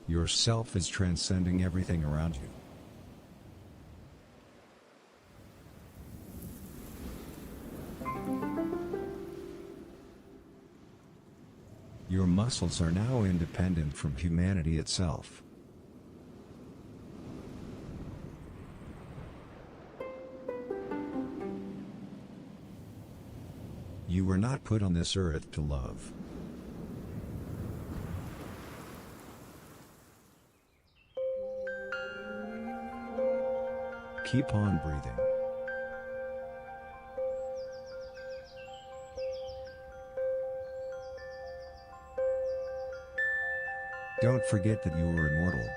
Yourself is transcending everything around you. Your muscles are now independent from humanity itself. You were not put on this earth to love. Keep on breathing. Don't forget that you are immortal.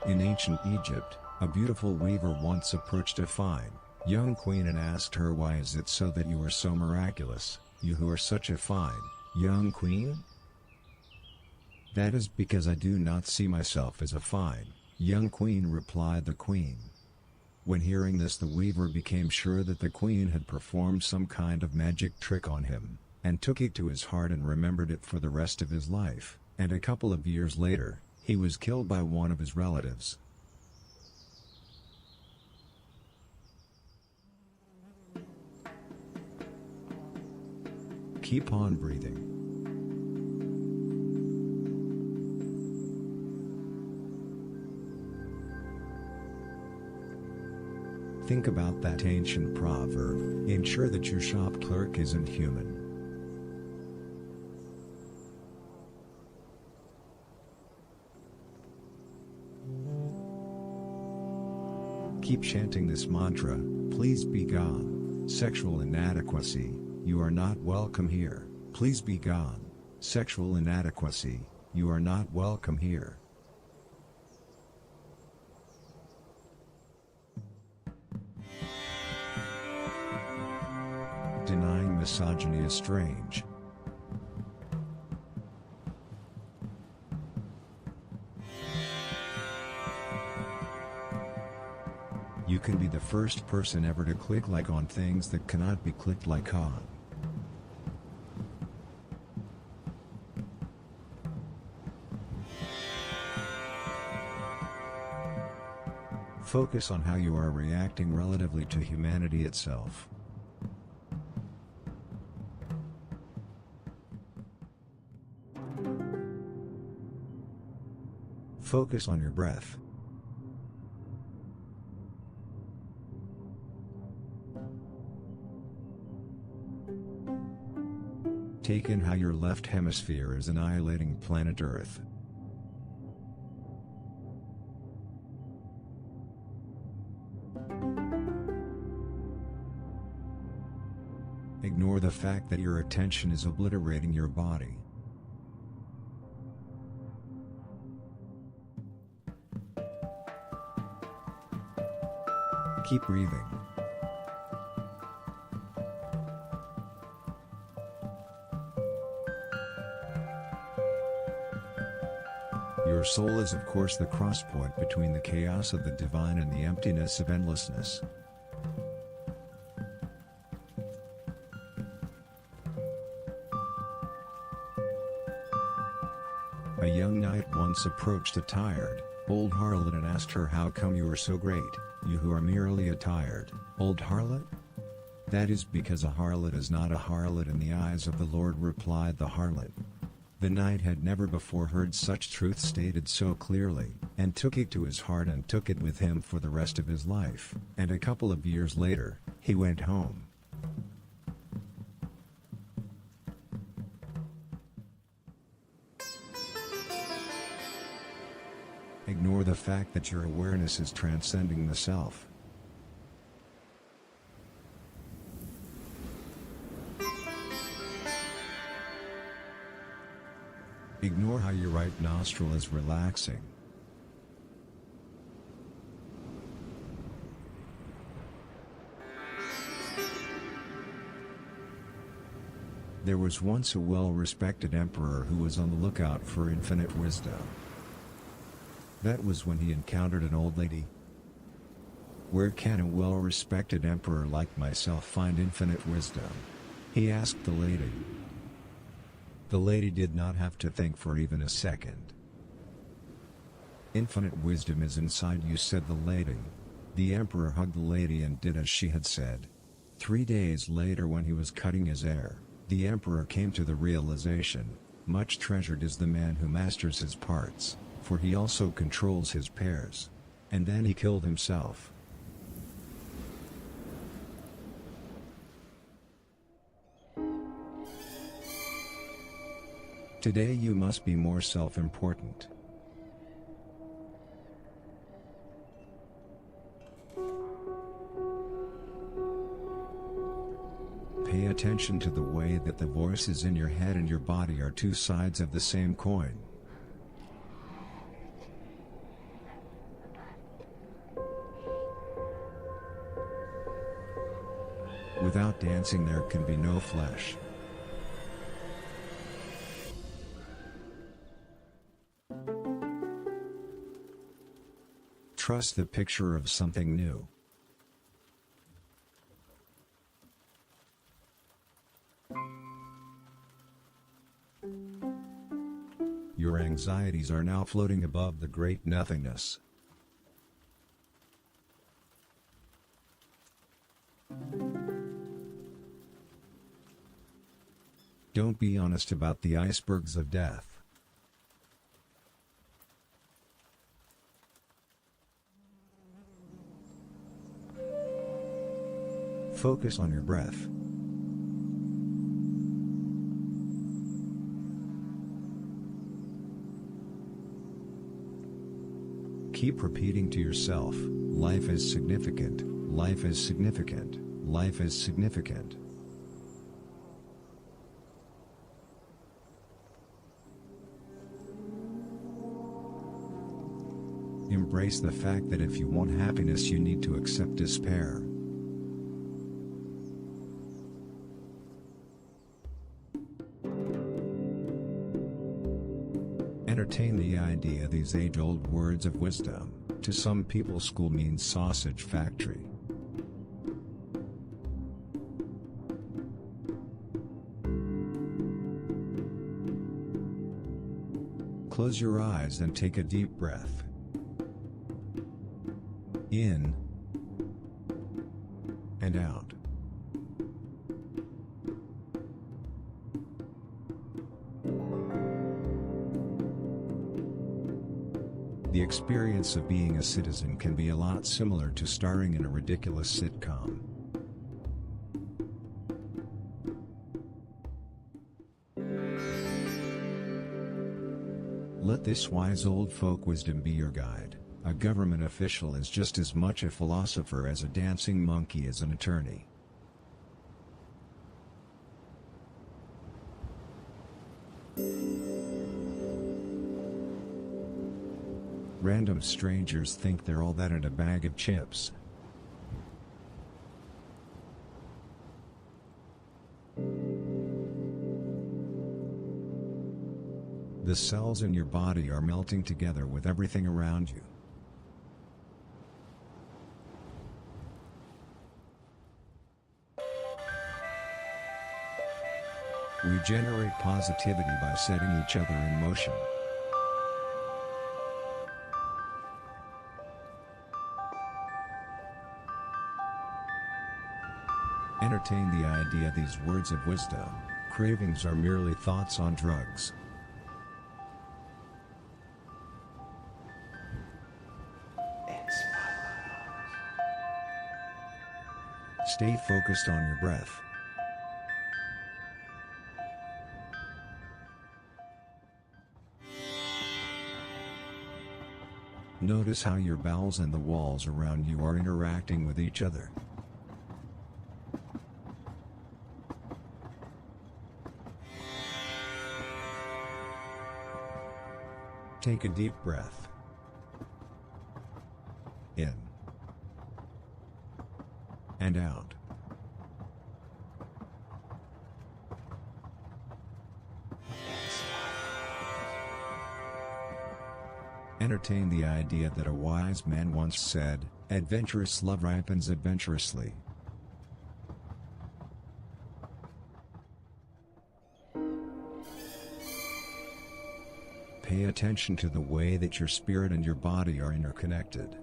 In ancient Egypt, a beautiful weaver once approached a fine, young queen and asked her, "Why is it so that you are so miraculous, you who are such a fine, young queen?" "That is because I do not see myself as a fine, young queen," replied the queen. When hearing this, the weaver became sure that the queen had performed some kind of magic trick on him, and took it to his heart and remembered it for the rest of his life, and a couple of years later, he was killed by one of his relatives. Keep on breathing. Think about that ancient proverb, ensure that your shop clerk isn't human. Keep chanting this mantra, please be gone. Sexual inadequacy, you are not welcome here. Please be gone. Sexual inadequacy, you are not welcome here. Denying misogyny is strange. You can be the first person ever to click like on things that cannot be clicked like on. Focus on how you are reacting relatively to humanity itself. Focus on your breath. Take in how your left hemisphere is annihilating planet Earth. Ignore the fact that your attention is obliterating your body. Keep breathing. Your soul is of course the crosspoint between the chaos of the divine and the emptiness of endlessness. A young knight once approached a tired, old harlot and asked her, "How come you are so great, you who are merely a tired, old harlot?" "That is because a harlot is not a harlot in the eyes of the Lord," replied the harlot. The knight had never before heard such truth stated so clearly, and took it to his heart and took it with him for the rest of his life, and a couple of years later, he went home. Ignore the fact that your awareness is transcending the self. Ignore how your right nostril is relaxing. There was once a well-respected emperor who was on the lookout for infinite wisdom. That was when he encountered an old lady. "Where can a well-respected emperor like myself find infinite wisdom?" he asked the lady. The lady did not have to think for even a second. "Infinite wisdom is inside you," said the lady. The emperor hugged the lady and did as she had said. 3 days later, when he was cutting his hair, the emperor came to the realization, much treasured is the man who masters his parts, for he also controls his pairs. And then he killed himself. Today you must be more self-important. Pay attention to the way that the voices in your head and your body are two sides of the same coin. Without dancing there can be no flesh. Trust the picture of something new. Your anxieties are now floating above the great nothingness. Don't be honest about the icebergs of death. Focus on your breath. Keep repeating to yourself, life is significant, life is significant, life is significant. Embrace the fact that if you want happiness, you need to accept despair. Entertain the idea these age-old words of wisdom. To some people, school means sausage factory. Close your eyes and take a deep breath. In and out. The experience of being a citizen can be a lot similar to starring in a ridiculous sitcom. Let this wise old folk wisdom be your guide. A government official is just as much a philosopher as a dancing monkey is an attorney. Random strangers think they're all that in a bag of chips. The cells in your body are melting together with everything around you. We generate positivity by setting each other in motion. Entertain the idea these words of wisdom. Cravings are merely thoughts on drugs. Stay focused on your breath. Notice how your bowels and the walls around you are interacting with each other. Take a deep breath. In and out. Entertain the idea that a wise man once said, "Adventurous love ripens adventurously." Pay attention to the way that your spirit and your body are interconnected.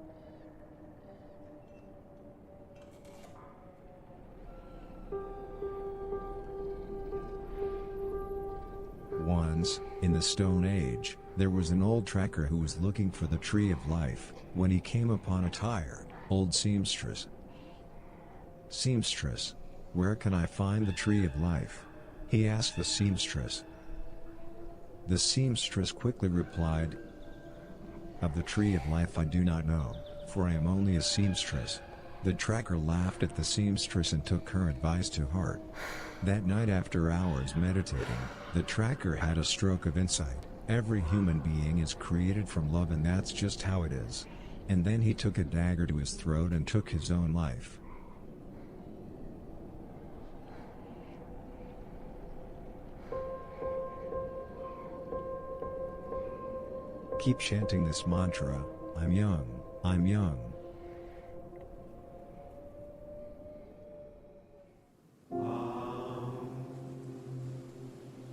Once, in the Stone Age, there was an old tracker who was looking for the tree of life, when he came upon a tired, old seamstress. "Seamstress, where can I find the tree of life?" he asked the seamstress. The seamstress quickly replied, "Of the tree of life I do not know, for I am only a seamstress." The tracker laughed at the seamstress and took her advice to heart. That night, after hours meditating, the tracker had a stroke of insight. Every human being is created from love, and that's just how it is. And then he took a dagger to his throat and took his own life. Keep chanting this mantra, "I'm young, I'm young."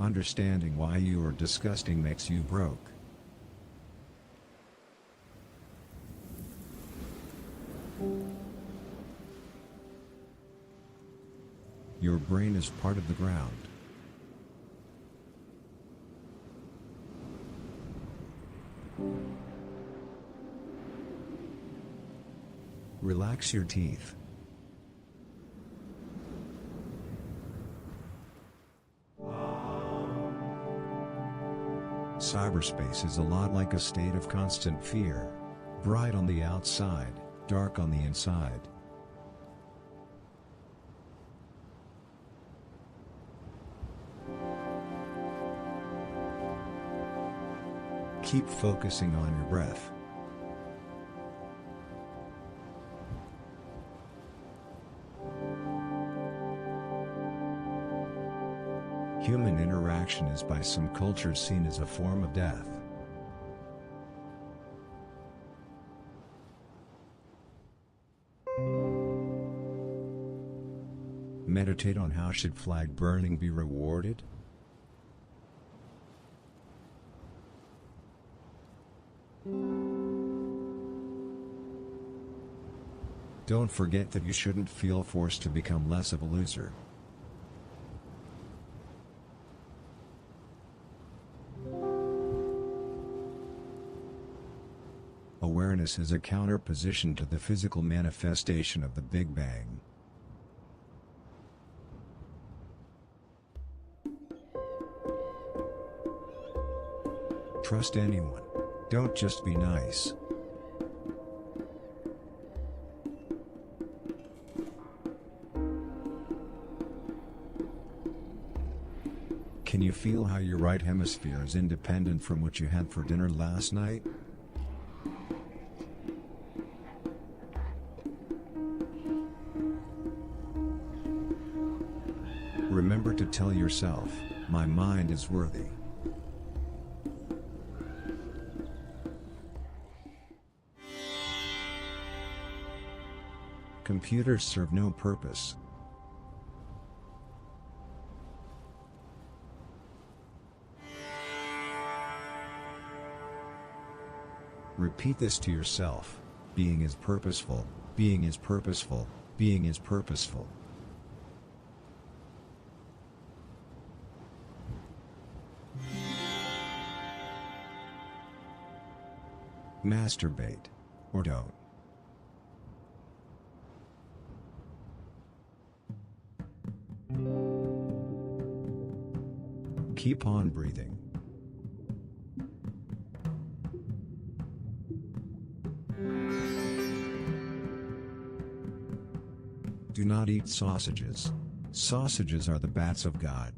Understanding why you are disgusting makes you broke. Your brain is part of the ground. Relax your teeth. Cyberspace is a lot like a state of constant fear. Bright on the outside, dark on the inside. Keep focusing on your breath. Human interaction is by some cultures seen as a form of death. Meditate on how should flag burning be rewarded? Don't forget that you shouldn't feel forced to become less of a loser. Awareness is a counterposition to the physical manifestation of the Big Bang. Trust anyone. Don't just be nice. Can you feel how your right hemisphere is independent from what you had for dinner last night? Remember to tell yourself, my mind is worthy. Computers serve no purpose. Repeat this to yourself. Being is purposeful, being is purposeful, being is purposeful. Masturbate. Or don't. Keep on breathing. Do not eat sausages. Sausages are the bats of God.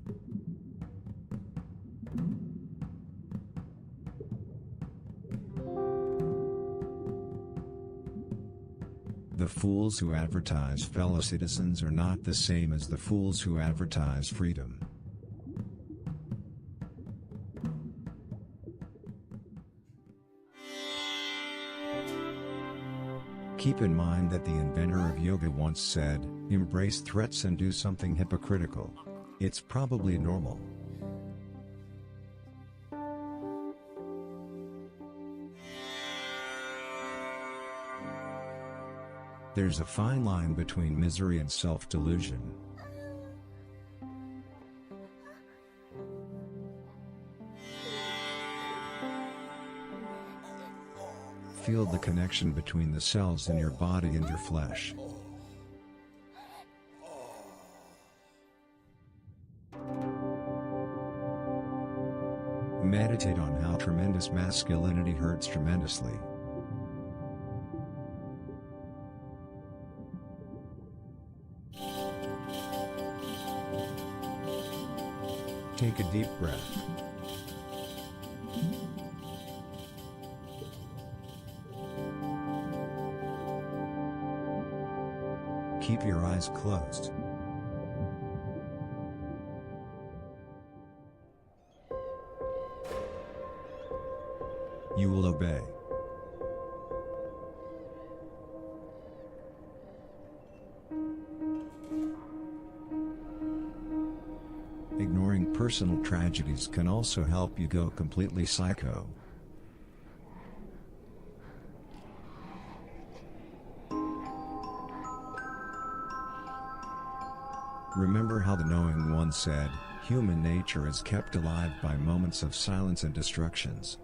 The fools who advertise fellow citizens are not the same as the fools who advertise freedom. Keep in mind that the inventor of yoga once said, "Embrace threats and do something hypocritical." It's probably normal. There's a fine line between misery and self-delusion. Feel the connection between the cells in your body and your flesh. Meditate on how tremendous masculinity hurts tremendously. Take a deep breath. Keep your eyes closed. You will obey. Ignoring personal tragedies can also help you go completely psycho. Remember how the knowing one said, "Human nature is kept alive by moments of silence and destructions."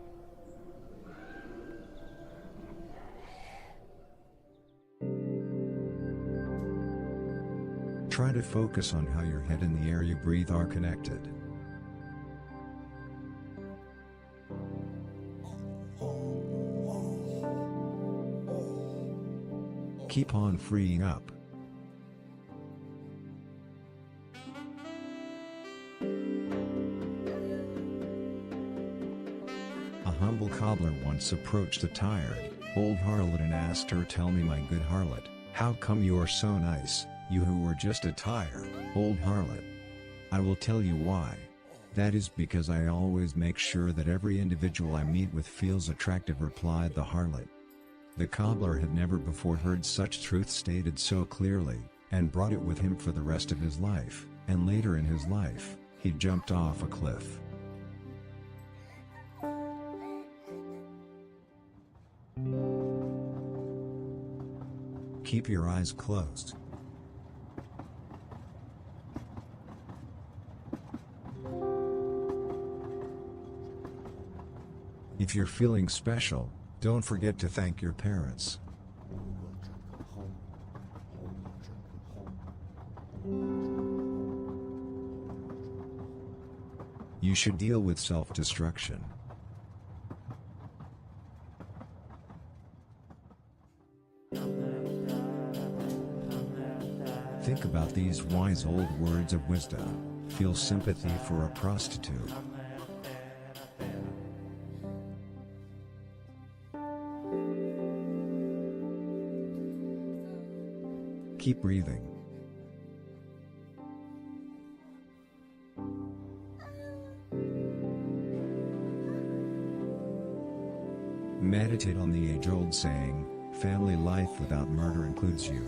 Try to focus on how your head and the air you breathe are connected. Keep on freeing up. A humble cobbler once approached a tired, old harlot and asked her, "Tell me, my good harlot, how come you are so nice, you who were just a tired, old harlot?" "I will tell you why. That is because I always make sure that every individual I meet with feels attractive," replied the harlot. The cobbler had never before heard such truth stated so clearly, and brought it with him for the rest of his life, and later in his life, he jumped off a cliff. Keep your eyes closed. If you're feeling special, don't forget to thank your parents. You should deal with self-destruction. Think about these wise old words of wisdom. Feel sympathy for a prostitute. Keep breathing. Meditate on the age-old saying, "Family life without murder includes you."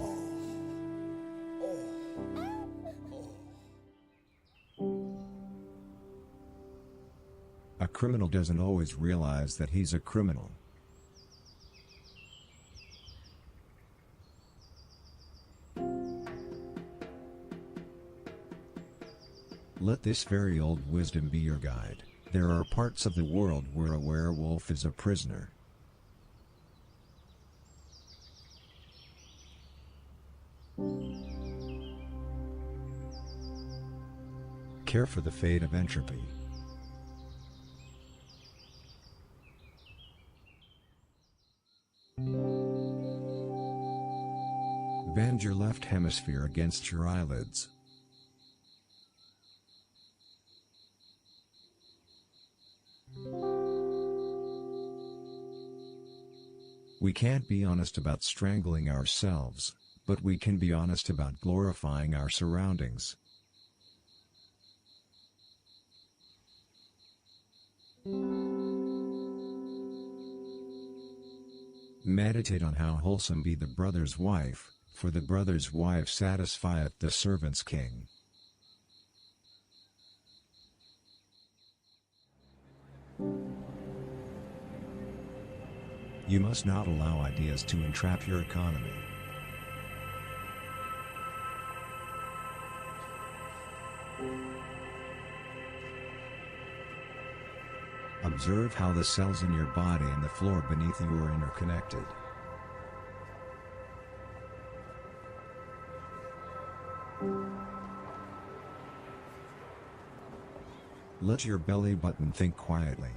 A criminal doesn't always realize that he's a criminal. Let this very old wisdom be your guide. There are parts of the world where a werewolf is a prisoner. Care for the fate of entropy. Bend your left hemisphere against your eyelids. We can't be honest about strangling ourselves, but we can be honest about glorifying our surroundings. Meditate on how wholesome be the brother's wife, for the brother's wife satisfieth the servant's king. You must not allow ideas to entrap your economy. Observe how the cells in your body and the floor beneath you are interconnected. Let your belly button think quietly.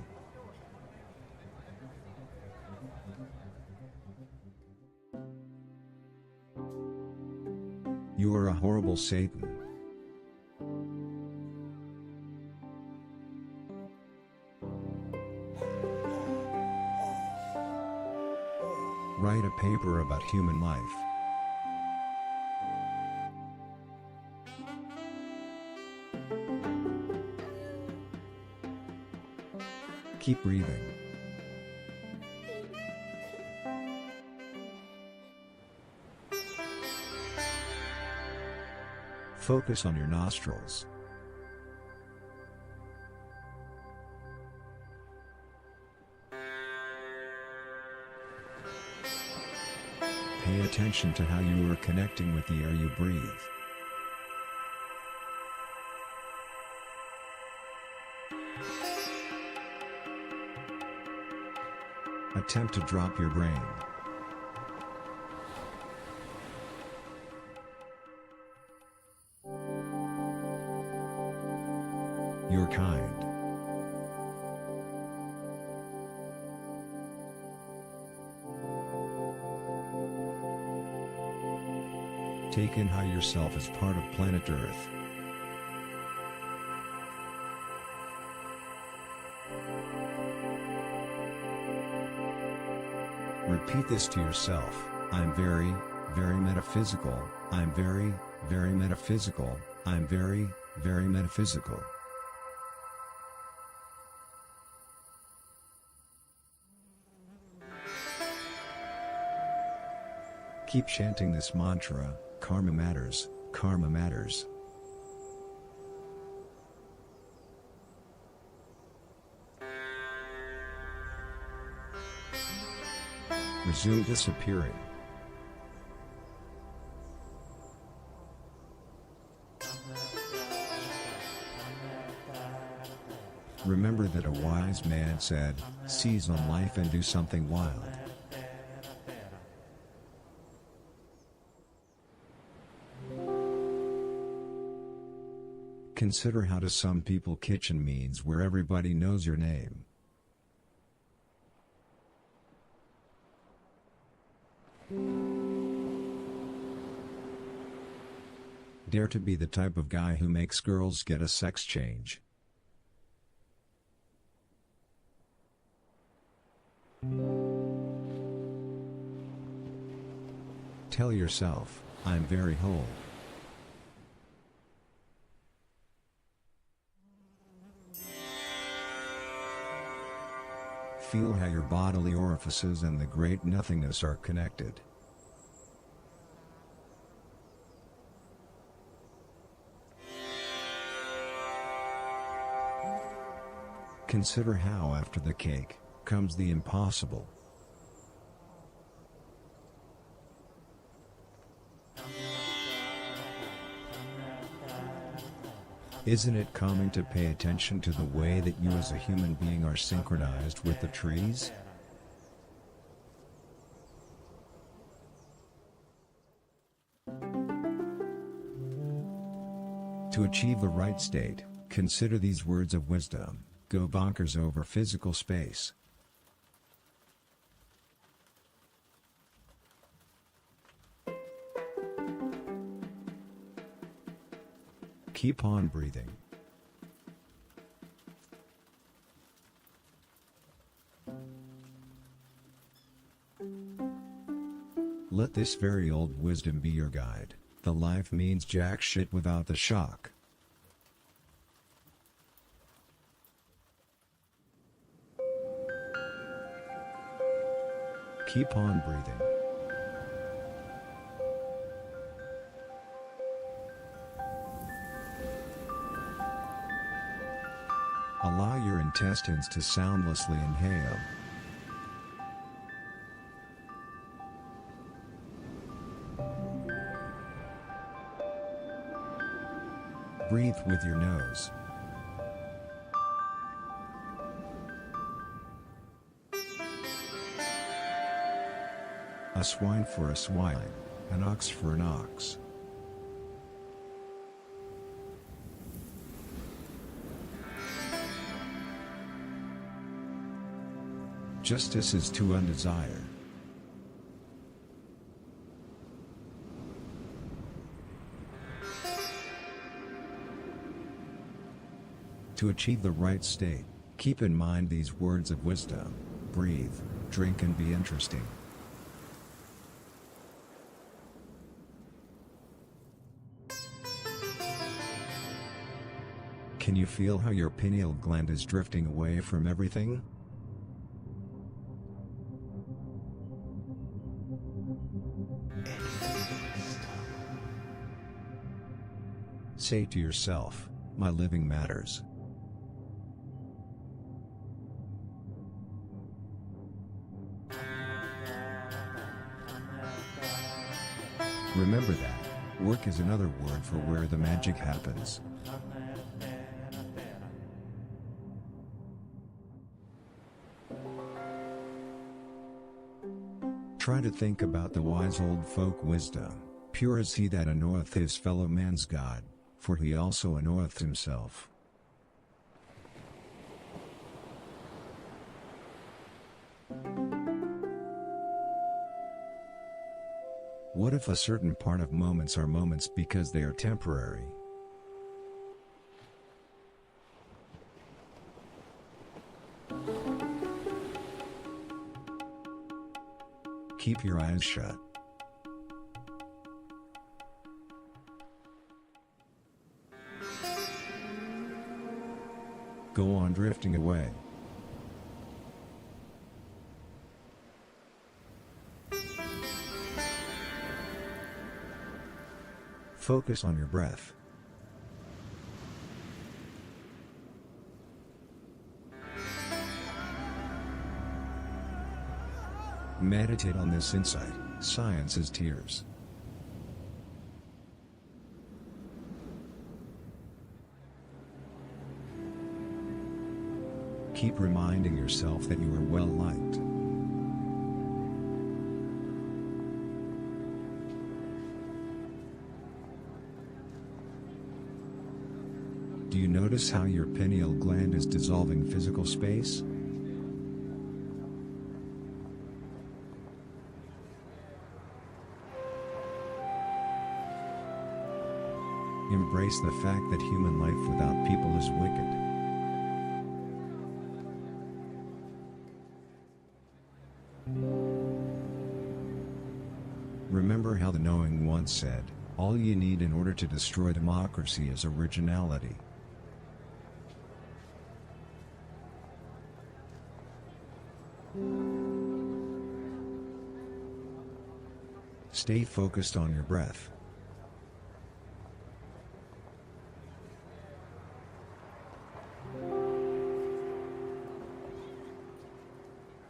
You are a horrible Satan. Write a paper about human life. Keep breathing. Focus on your nostrils. Pay attention to how you are connecting with the air you breathe. Attempt to drop your brain. You're kind. Take in how yourself is part of planet Earth. Repeat this to yourself. I'm very, very metaphysical. I'm very, very metaphysical. I'm very, very metaphysical. Keep chanting this mantra, karma matters, karma matters. Resume disappearing. Remember that a wise man said, "Seize on life and do something wild." Consider how to some people kitchen means where everybody knows your name. Dare to be the type of guy who makes girls get a sex change. Tell yourself, I'm very whole. Feel how your bodily orifices and the great nothingness are connected. Consider how after the cake comes the impossible. Isn't it calming to pay attention to the way that you as a human being are synchronized with the trees? To achieve the right state, consider these words of wisdom: go bonkers over physical space. Keep on breathing. Let this very old wisdom be your guide. The life means jack shit without the shock. Keep on breathing. Allow your intestines to soundlessly inhale. Breathe with your nose. A swine for a swine, an ox for an ox. Justice is to undesire. To achieve the right state, keep in mind these words of wisdom: breathe, drink and be interesting. Can you feel how your pineal gland is drifting away from everything? Say to yourself, my living matters. Remember that, work is another word for where the magic happens. Try to think about the wise old folk wisdom, pure is he that knoweth his fellow man's God, for he also knoweth himself. What if a certain part of moments are moments because they are temporary? Keep your eyes shut. Go on drifting away. Focus on your breath. Meditate on this insight. Science is tears. Keep reminding yourself that you are well liked. Do you notice how your pineal gland is dissolving physical space? Embrace the fact that human life without people is wicked. Remember how the knowing once said, all you need in order to destroy democracy is originality. Stay focused on your breath.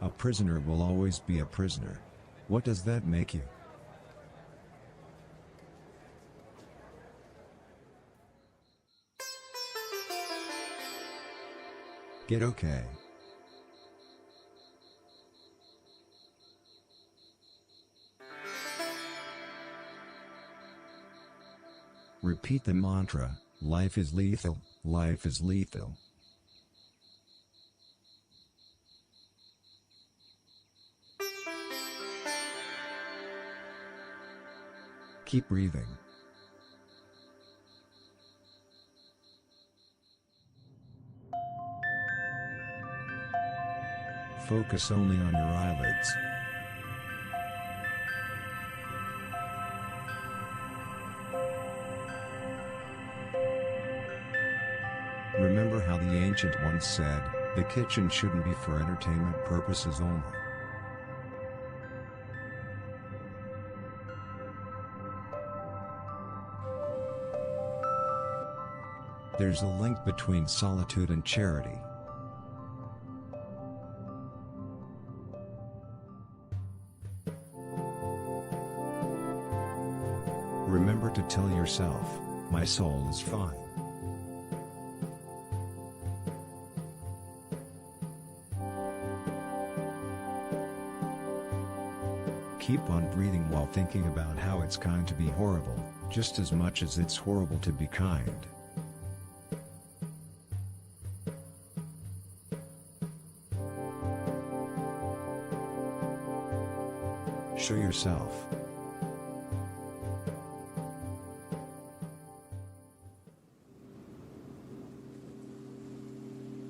A prisoner will always be a prisoner. What does that make you? Get okay. Repeat the mantra, life is lethal, life is lethal. Keep breathing. Focus only on your eyelids. Remember how the ancient ones said, the kitchen shouldn't be for entertainment purposes only. There's a link between solitude and charity. Remember to tell yourself, my soul is fine. Keep on breathing while thinking about how it's kind to be horrible, just as much as it's horrible to be kind. Show yourself.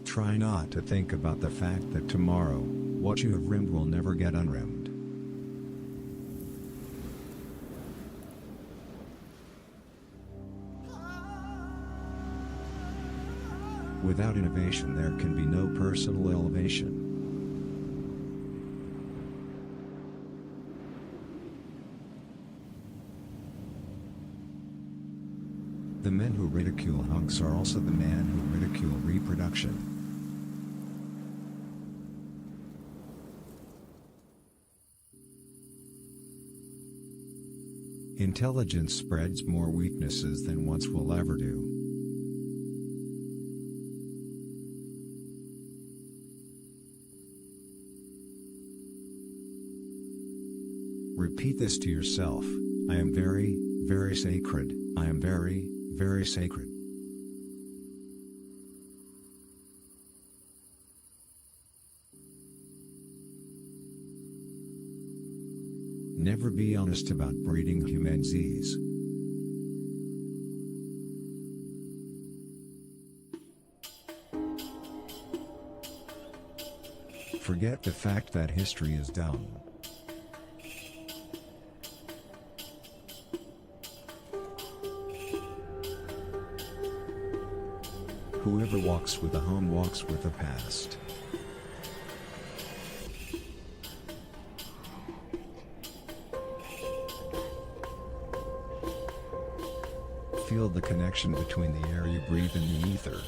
Try not to think about the fact that tomorrow, what you have rimmed will never get unrimmed. Without innovation there can be no personal elevation. The men who ridicule hunks are also the men who ridicule reproduction. Intelligence spreads more weaknesses than once will ever do. Repeat this to yourself: I am very, very sacred. I am very, very sacred. Never be honest about breeding human disease. Forget the fact that history is dumb. Whoever walks with a home walks with a past. Feel the connection between the air you breathe and the ether.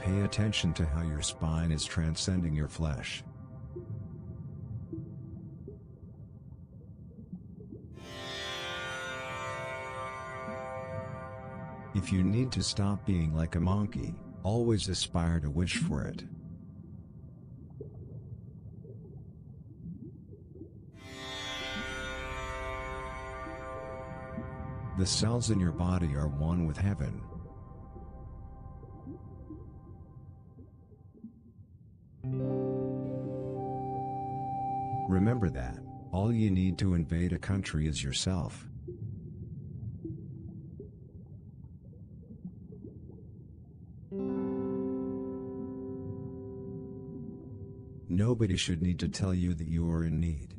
Pay attention to how your spine is transcending your flesh. If you need to stop being like a monkey, always aspire to wish for it. The cells in your body are one with heaven. Remember that, all you need to invade a country is yourself. Nobody should need to tell you that you are in need.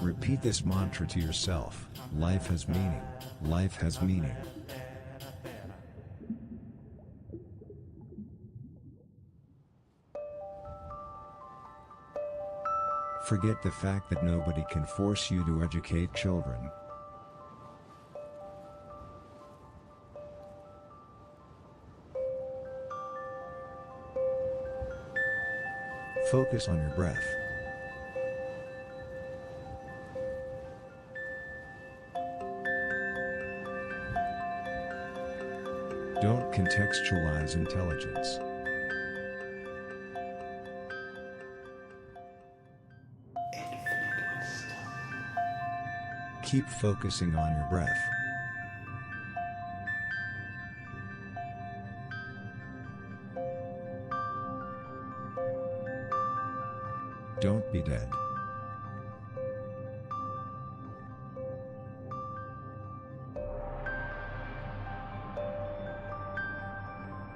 Repeat this mantra to yourself: life has meaning, life has meaning. Forget the fact that nobody can force you to educate children. Focus on your breath. Don't contextualize intelligence. Keep focusing on your breath. Don't be dead.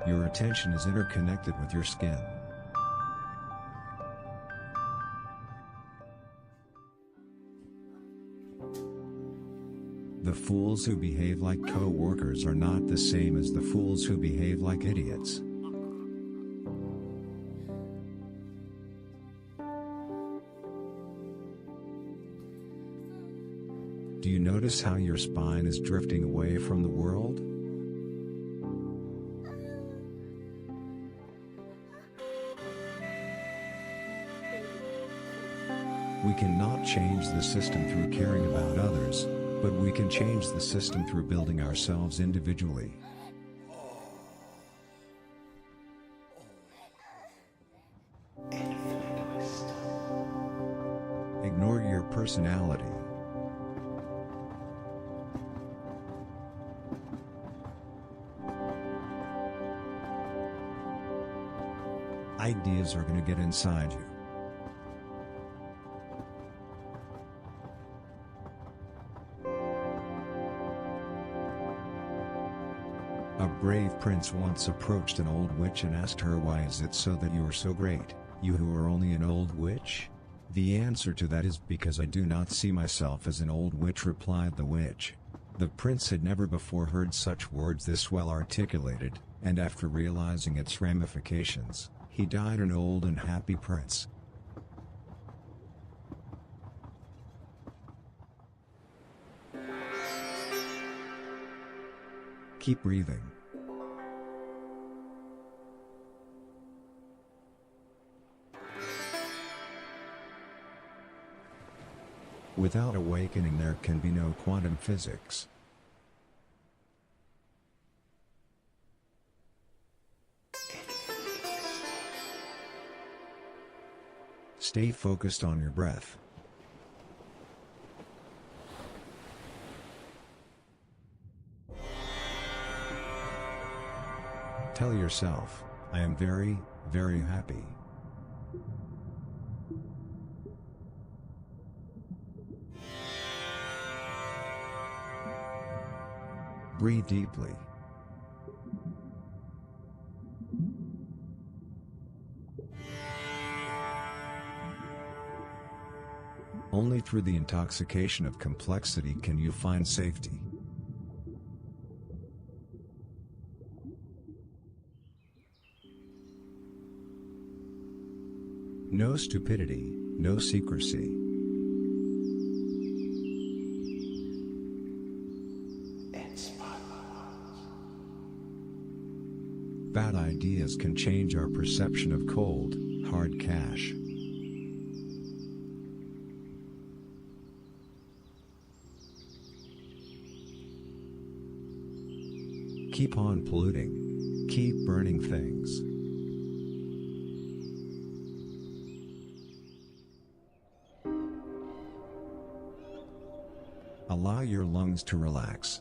Your attention is interconnected with your skin. The fools who behave like co-workers are not the same as the fools who behave like idiots. Do you notice how your spine is drifting away from the world? We cannot change the system through caring about others, but we can change the system through building ourselves individually. Ignore your personality. Ideas are going to get inside you. A brave prince once approached an old witch and asked her, "Why is it so that you are so great, you who are only an old witch?" "The answer to that is because I do not see myself as an old witch," replied the witch. The prince had never before heard such words this well articulated, and after realizing its ramifications, he died an old and happy prince. Keep breathing. Without awakening, there can be no quantum physics. Stay focused on your breath. Tell yourself, I am very, very happy. Breathe deeply. Only through the intoxication of complexity can you find safety. No stupidity, no secrecy. Bad ideas can change our perception of cold, hard cash. Keep on polluting. Keep burning things. Allow your lungs to relax.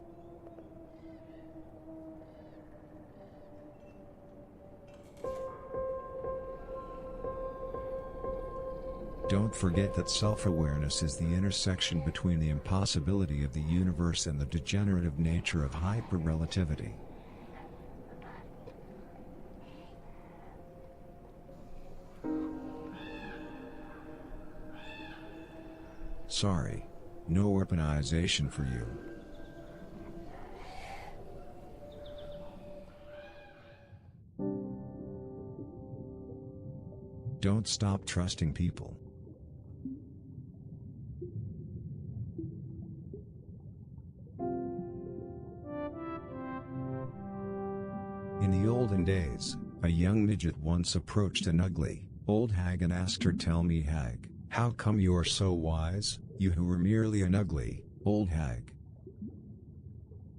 Don't forget that self-awareness is the intersection between the impossibility of the universe and the degenerative nature of hyper-relativity. Sorry, no weaponization for you. Don't stop trusting people. In the olden days, a young midget once approached an ugly, old hag and asked her, "Tell me, hag, how come you are so wise, you who are merely an ugly, old hag?"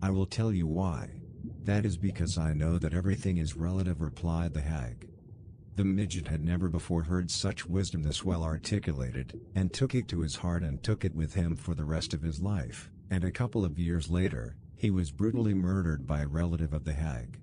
"I will tell you why. That is because I know that everything is relative," replied the hag. The midget had never before heard such wisdom this well articulated, and took it to his heart and took it with him for the rest of his life, and a couple of years later, he was brutally murdered by a relative of the hag.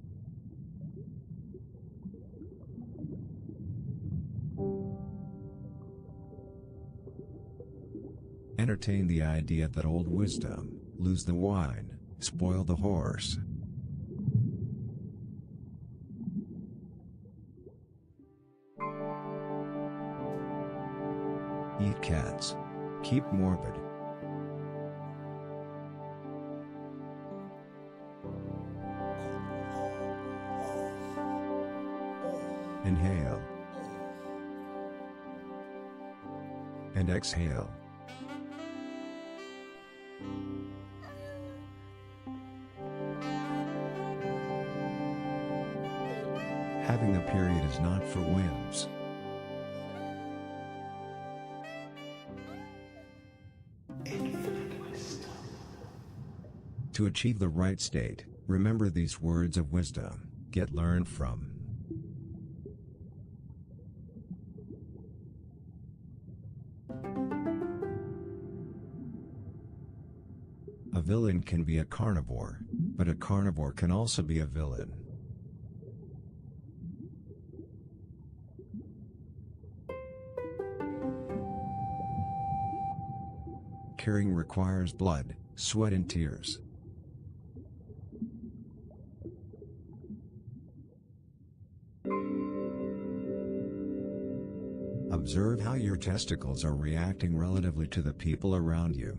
Entertain the idea that old wisdom, lose the wine, spoil the horse. Eat cats. Keep morbid. Inhale. And exhale. Having a period is not for whims. To achieve the right state, remember these words of wisdom, get learned from. A villain can be a carnivore, but a carnivore can also be a villain. Caring requires blood, sweat and tears. Observe how your testicles are reacting relatively to the people around you.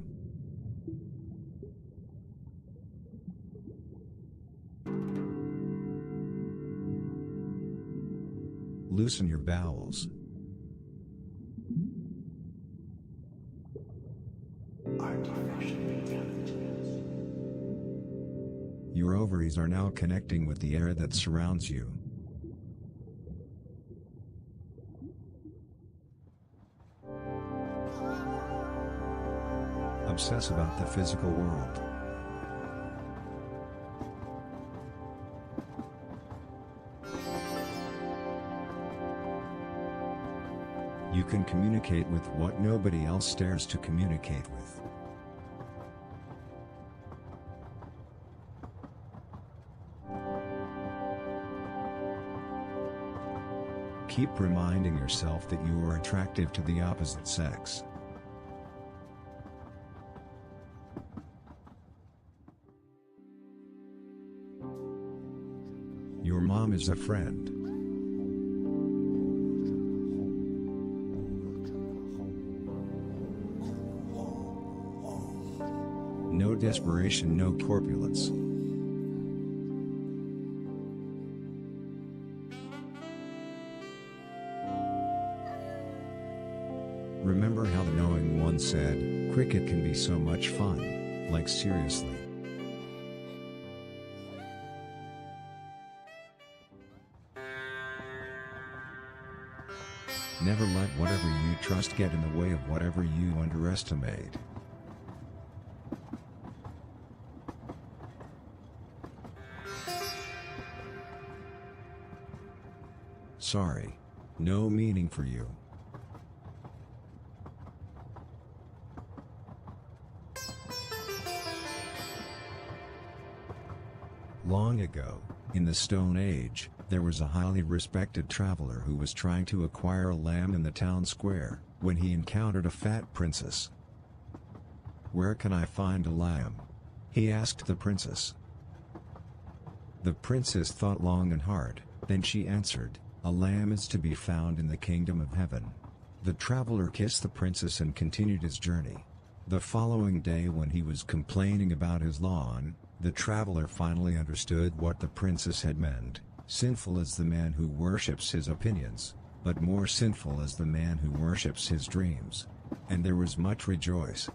Loosen your bowels. Your ovaries are now connecting with the air that surrounds you. Obsess about the physical world. You can communicate with what nobody else dares to communicate with. Keep reminding yourself that you are attractive to the opposite sex. Your mom is a friend. No desperation, no corpulence. Remember how the knowing one said, "Cricket can be so much fun," like seriously. Never let whatever you trust get in the way of whatever you underestimate. Sorry. No meaning for you. Long ago, in the Stone Age, there was a highly respected traveler who was trying to acquire a lamb in the town square, when he encountered a fat princess. "Where can I find a lamb?" he asked the princess. The princess thought long and hard, then she answered, "A lamb is to be found in the kingdom of heaven." The traveler kissed the princess and continued his journey. The following day, when he was complaining about his lawn, the traveler finally understood what the princess had meant. Sinful is the man who worships his opinions, but more sinful is the man who worships his dreams. And there was much rejoice.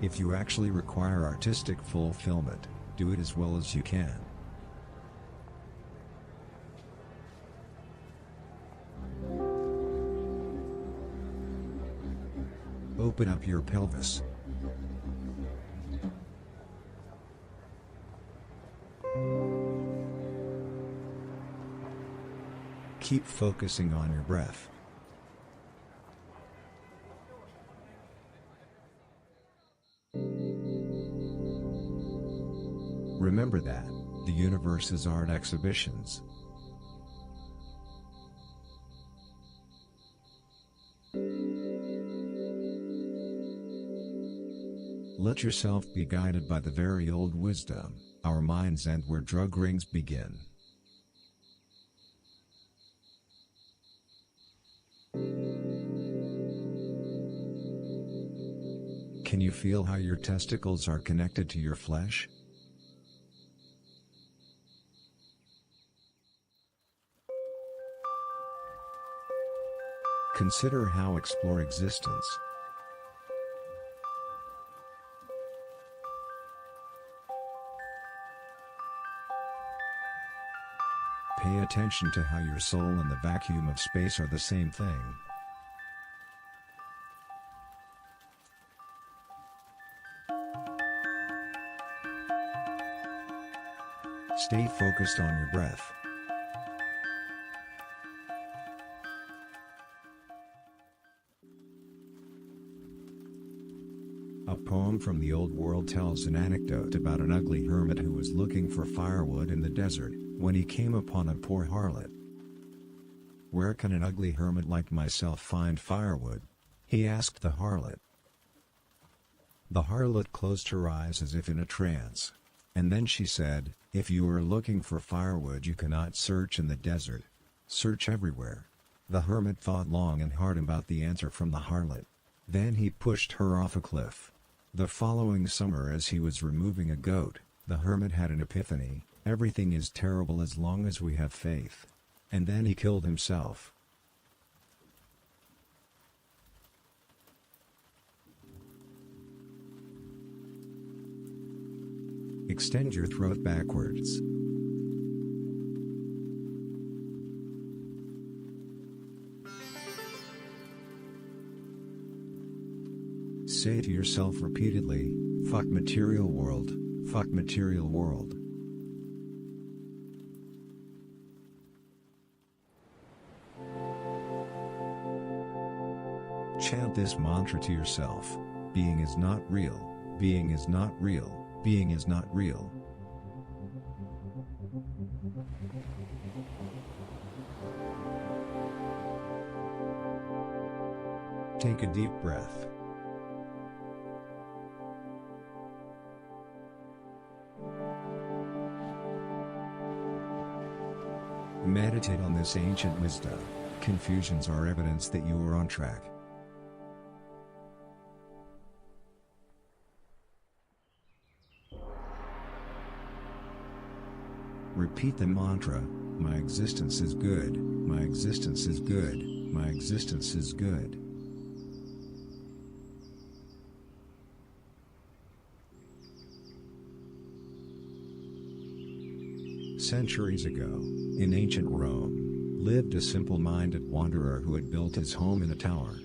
If you actually require artistic fulfillment, do it as well as you can. Open up your pelvis. Keep focusing on your breath. Remember that the universe is art exhibitions. Let yourself be guided by the very old wisdom, our minds end where drug rings begin. Can you feel how your testicles are connected to your flesh? Consider how explore existence. Pay attention to how your soul and the vacuum of space are the same thing. Stay focused on your breath. A poem from the old world tells an anecdote about an ugly hermit who was looking for firewood in the desert, when he came upon a poor harlot. "Where can an ugly hermit like myself find firewood?" he asked the harlot. The harlot closed her eyes as if in a trance. And then she said, "If you are looking for firewood, you cannot search in the desert. Search everywhere." The hermit thought long and hard about the answer from the harlot. Then he pushed her off a cliff. The following summer, as he was removing a goat, the hermit had an epiphany: everything is terrible as long as we have faith. And then he killed himself. Extend your throat backwards. Say to yourself repeatedly, "Fuck material world, fuck material world." Chant this mantra to yourself. Being is not real, being is not real, being is not real. Take a deep breath. Meditate on this ancient wisdom. Confusions are evidence that you are on track. Repeat the mantra, "My existence is good, my existence is good, my existence is good." Centuries ago, in ancient Rome, lived a simple-minded wanderer who had built his home in a tower.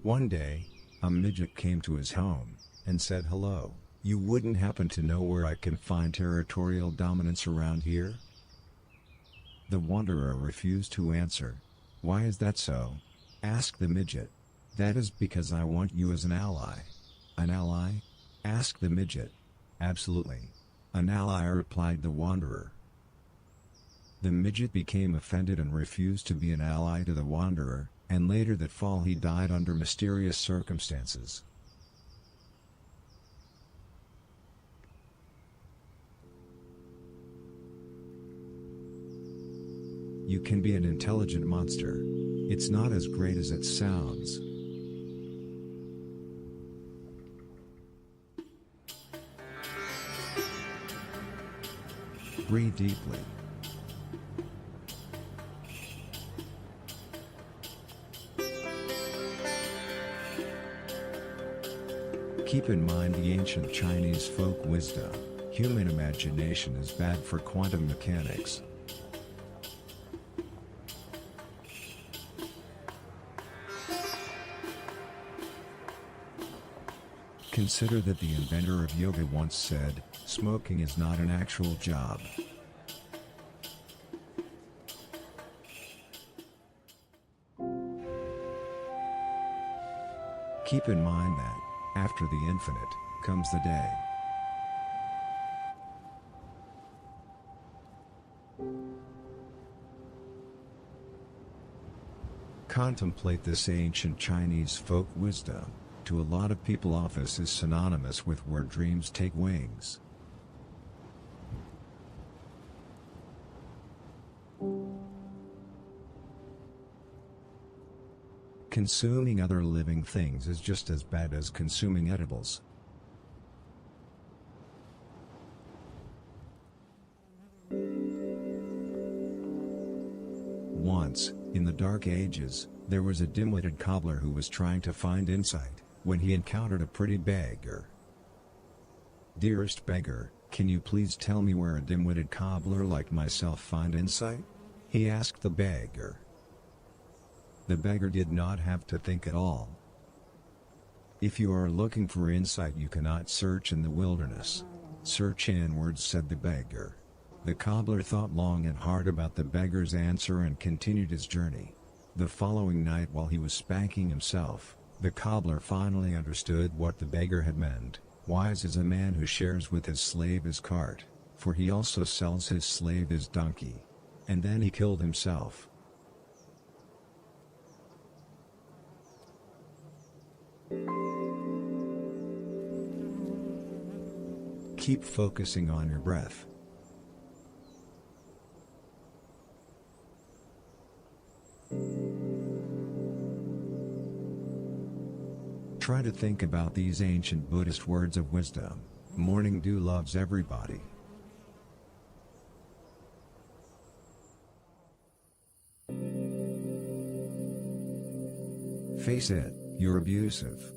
One day, a midget came to his home, and said, "Hello, you wouldn't happen to know where I can find territorial dominance around here?" The wanderer refused to answer. "Why is that so?" asked the midget. "That is because I want you as an ally." "An ally?" asked the midget. "Absolutely. An ally," replied the wanderer. The midget became offended and refused to be an ally to the wanderer, and later that fall he died under mysterious circumstances. You can be an intelligent monster. It's not as great as it sounds. Breathe deeply. Keep in mind the ancient Chinese folk wisdom: human imagination is bad for quantum mechanics. Consider that the inventor of yoga once said, "Smoking is not an actual job." Keep in mind that, after the infinite, comes the day. Contemplate this ancient Chinese folk wisdom. To a lot of people, office is synonymous with where dreams take wings. Consuming other living things is just as bad as consuming edibles. Once, in the Dark Ages, there was a dim-witted cobbler who was trying to find insight, when he encountered a pretty beggar. "Dearest beggar, can you please tell me where a dim-witted cobbler like myself find insight?" he asked the beggar. The beggar did not have to think at all. "If you are looking for insight, you cannot search in the wilderness. Search inwards," said the beggar. The cobbler thought long and hard about the beggar's answer and continued his journey. The following night, while he was spanking himself, the cobbler finally understood what the beggar had meant. Wise is a man who shares with his slave his cart, for he also sells his slave his donkey. And then he killed himself. Keep focusing on your breath. Try to think about these ancient Buddhist words of wisdom. Morning dew loves everybody. Face it, you're abusive.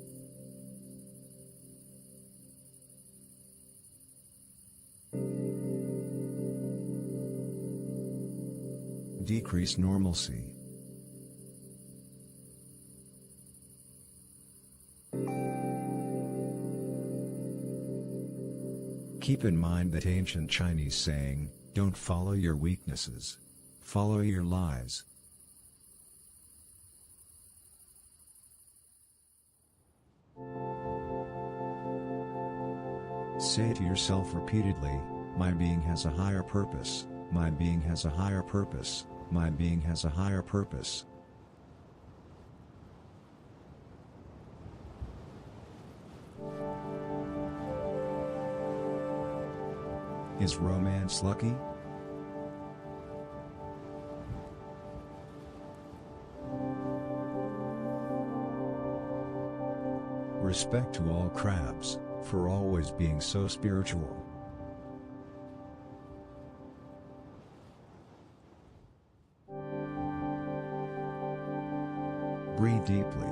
decrease normalcy. Keep in mind that ancient Chinese saying, "Don't follow your weaknesses. Follow your lies." Say to yourself repeatedly, "My being has a higher purpose, my being has a higher purpose, my being has a higher purpose." Is romance lucky? Respect to all crabs, for always being so spiritual. Breathe deeply.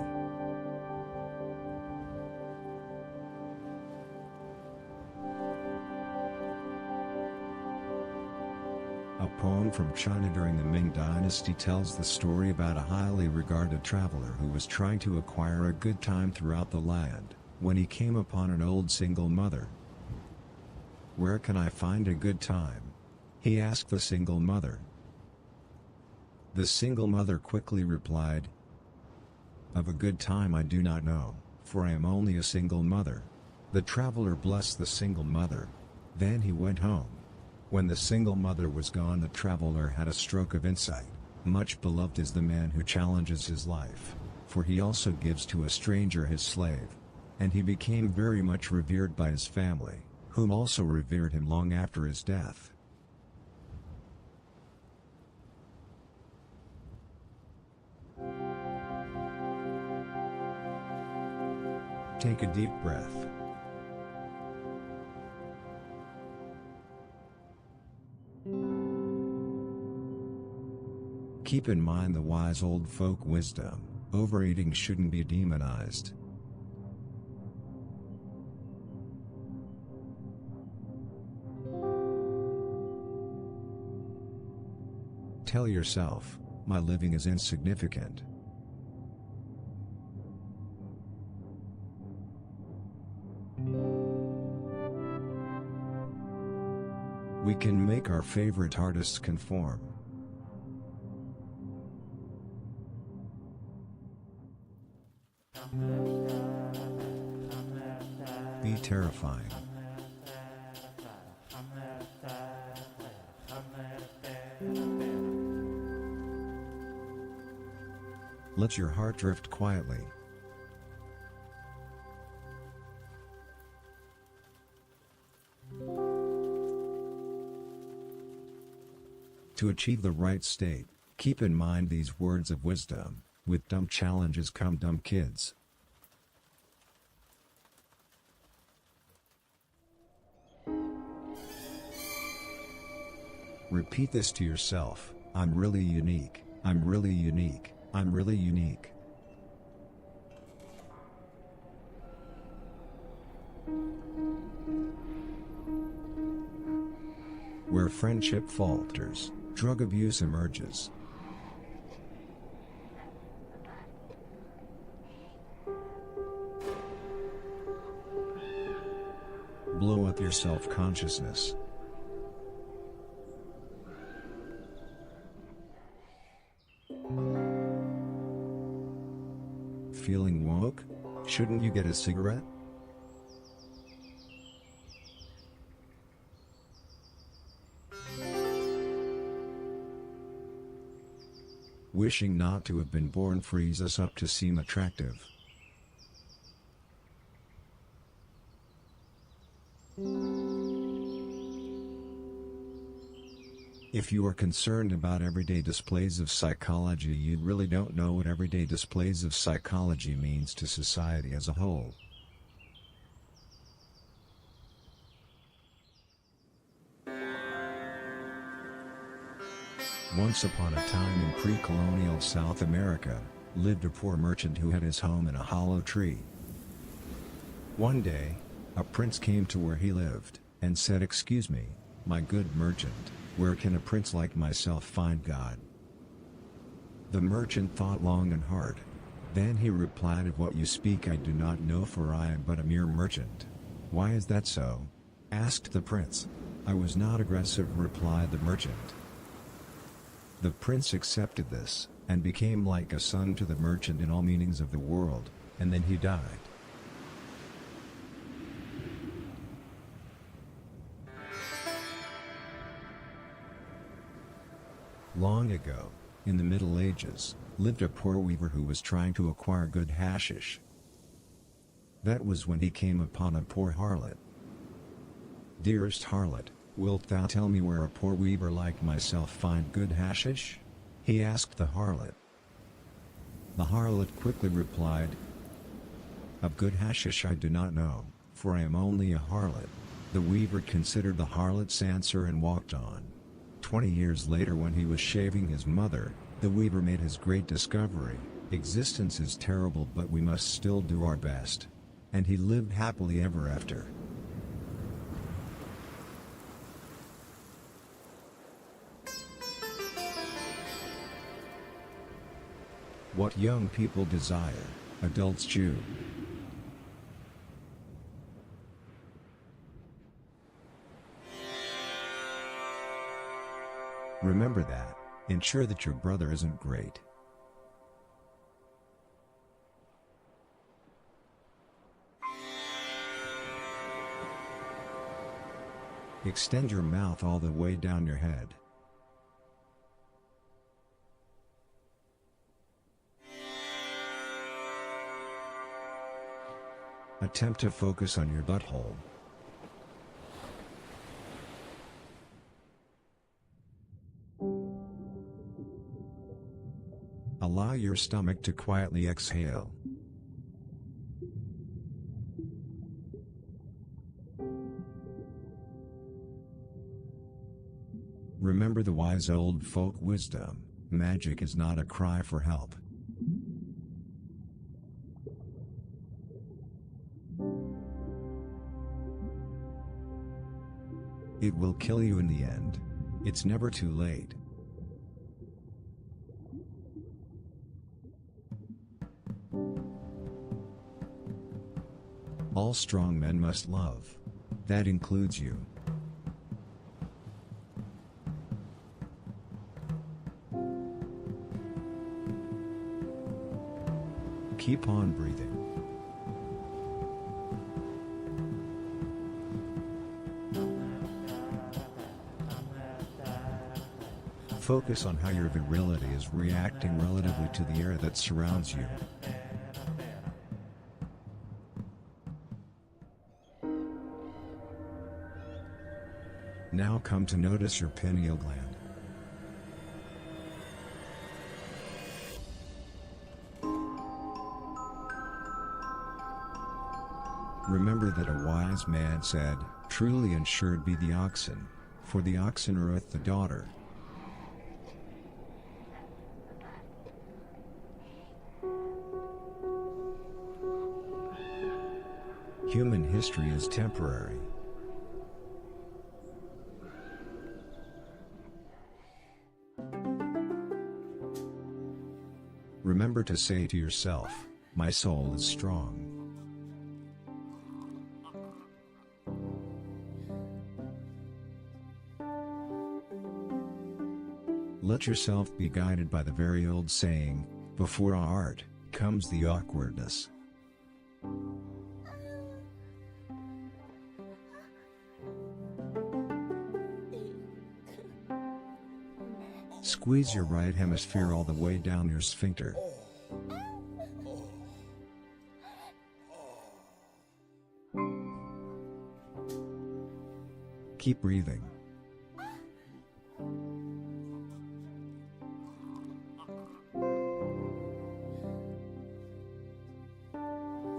A poem from China during the Ming Dynasty tells the story about a highly regarded traveler who was trying to acquire a good time throughout the land, when he came upon an old single mother. "Where can I find a good time?" he asked the single mother. The single mother quickly replied, "Of a good time I do not know, for I am only a single mother." The traveler blessed the single mother. Then he went home. When the single mother was gone, the traveler had a stroke of insight. Much beloved is the man who challenges his life, for he also gives to a stranger his slave. And he became very much revered by his family, whom also revered him long after his death. Take a deep breath. Keep in mind the wise old folk wisdom, overeating shouldn't be demonized. Tell yourself, "My living is insignificant." We can make our favorite artists conform. Be terrifying. Let your heart drift quietly. To achieve the right state, keep in mind these words of wisdom: with dumb challenges come dumb kids. Repeat this to yourself: "I'm really unique, I'm really unique, I'm really unique." Where friendship falters, drug abuse emerges. Blow up your self-consciousness. Feeling woke? Shouldn't you get a cigarette? Wishing not to have been born frees us up to seem attractive. If you are concerned about everyday displays of psychology, you really don't know what everyday displays of psychology means to society as a whole. Once upon a time in pre-colonial South America, lived a poor merchant who had his home in a hollow tree. One day, a prince came to where he lived, and said, "Excuse me, my good merchant, where can a prince like myself find God?" The merchant thought long and hard. Then he replied, "Of what you speak I do not know, for I am but a mere merchant." "Why is that so?" asked the prince. "I was not aggressive," replied the merchant. The prince accepted this, and became like a son to the merchant in all meanings of the world, and then he died. Long ago, in the Middle Ages, lived a poor weaver who was trying to acquire good hashish. That was when he came upon a poor harlot. "Dearest harlot, wilt thou tell me where a poor weaver like myself find good hashish?" he asked the harlot. The harlot quickly replied, "Of good hashish I do not know, for I am only a harlot." The weaver considered the harlot's answer and walked on. 20 years later, when he was shaving his mother, the weaver made his great discovery: existence is terrible, but we must still do our best. And he lived happily ever after. What young people desire, adults chew. Remember that. Ensure that your brother isn't great. Extend your mouth all the way down your head. Attempt to focus on your butthole. Allow your stomach to quietly exhale. Remember the wise old folk wisdom: magic is not a cry for help. It will kill you in the end. It's never too late. All strong men must love. That includes you. Keep on breathing. Focus on how your virility is reacting relatively to the air that surrounds you. Now come to notice your pineal gland. Remember that a wise man said, "Truly insured be the oxen, for the oxen earth the daughter." Human history is temporary. Remember to say to yourself, "My soul is strong." Let yourself be guided by the very old saying, "Before art, comes the awkwardness." Squeeze your right hemisphere all the way down your sphincter. Keep breathing.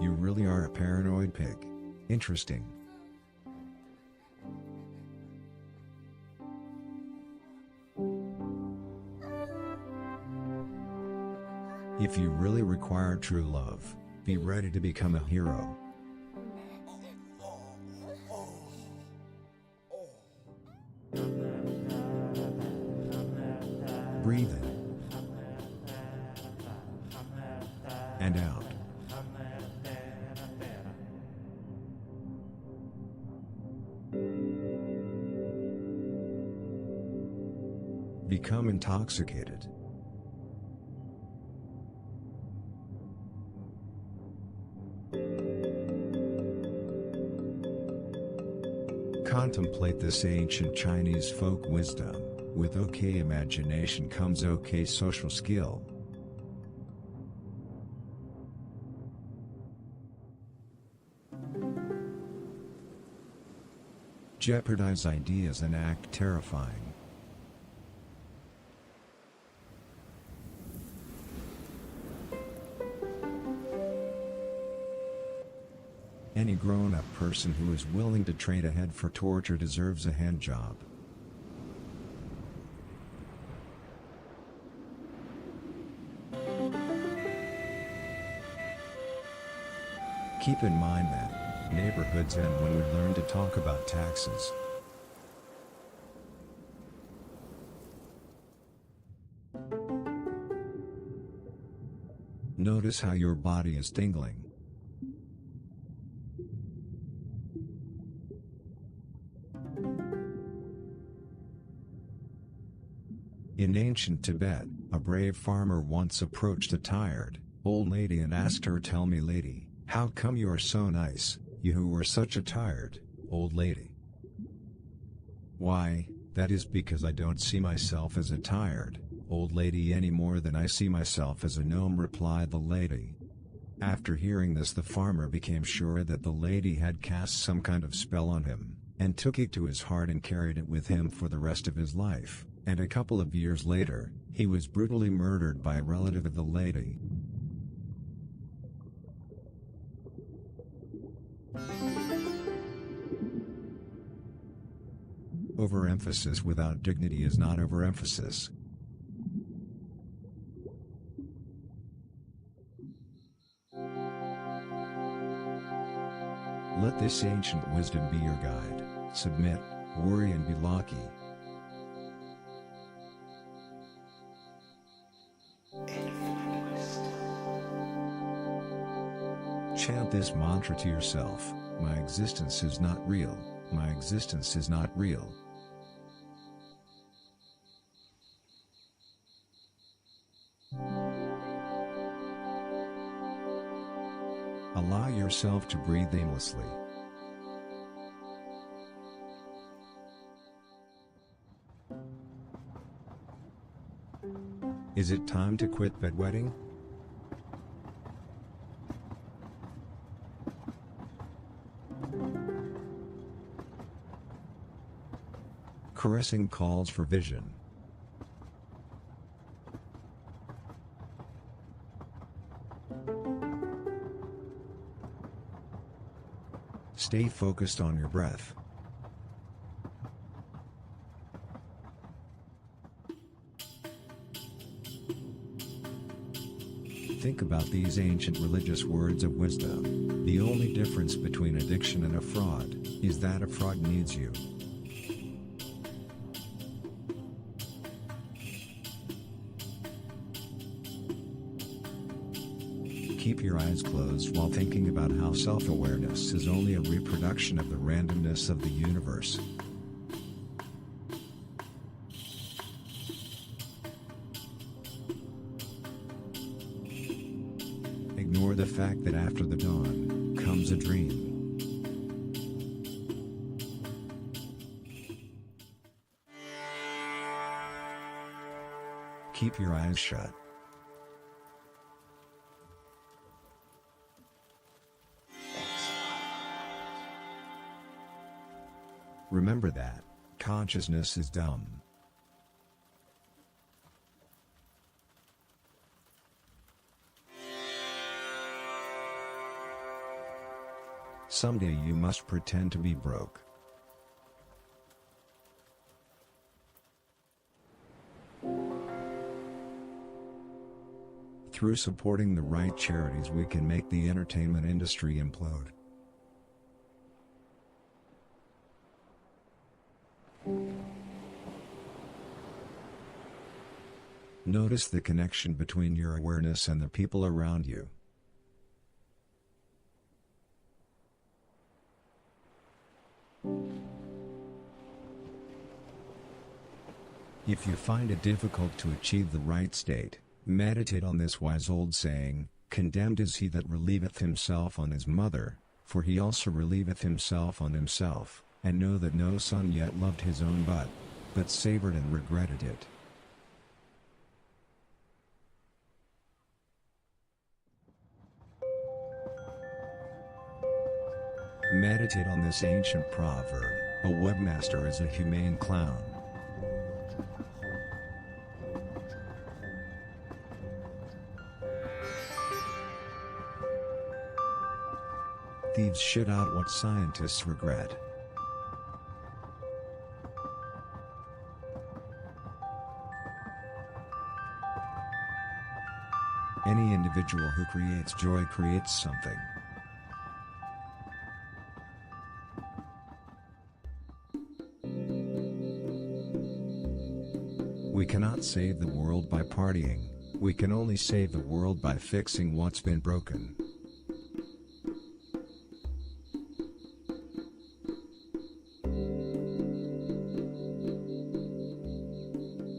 You really are a paranoid pig. Interesting. If you really require true love, be ready to become a hero. Breathe in. Become intoxicated. Contemplate this ancient Chinese folk wisdom. With okay imagination comes okay social skill. Jeopardize ideas and act terrifying. Any grown-up person who is willing to trade a head for torture deserves a hand job. Keep in mind that neighborhoods end when we learn to talk about taxes. Notice how your body is tingling. In ancient Tibet, a brave farmer once approached a tired, old lady and asked her, "Tell me, lady, how come you are so nice, you who are such a tired, old lady?" "Why, that is because I don't see myself as a tired, old lady any more than I see myself as a gnome," replied the lady. After hearing this, the farmer became sure that the lady had cast some kind of spell on him, and took it to his heart and carried it with him for the rest of his life, and a couple of years later, he was brutally murdered by a relative of the lady. Overemphasis without dignity is not overemphasis. Let this ancient wisdom be your guide. Submit, worry and be lucky. Chant this mantra to yourself: my existence is not real, my existence is not real. Allow yourself to breathe aimlessly. Is it time to quit bedwetting? Caressing calls for vision. Stay focused on your breath. Think about these ancient religious words of wisdom. The only difference between addiction and a fraud is that a fraud needs you. Keep your eyes closed while thinking about how self-awareness is only a reproduction of the randomness of the universe. Ignore the fact that after the dawn comes a dream. Keep your eyes shut. Remember that consciousness is dumb. Someday you must pretend to be broke. Through supporting the right charities, we can make the entertainment industry implode. Notice the connection between your awareness and the people around you. If you find it difficult to achieve the right state, meditate on this wise old saying, "Condemned is he that relieveth himself on his mother, for he also relieveth himself on himself, and know that no son yet loved his own butt, but savored and regretted it." Meditate on this ancient proverb, "A webmaster is a humane clown." Thieves shit out what scientists regret. Any individual who creates joy creates something. We cannot save the world by partying, we can only save the world by fixing what's been broken.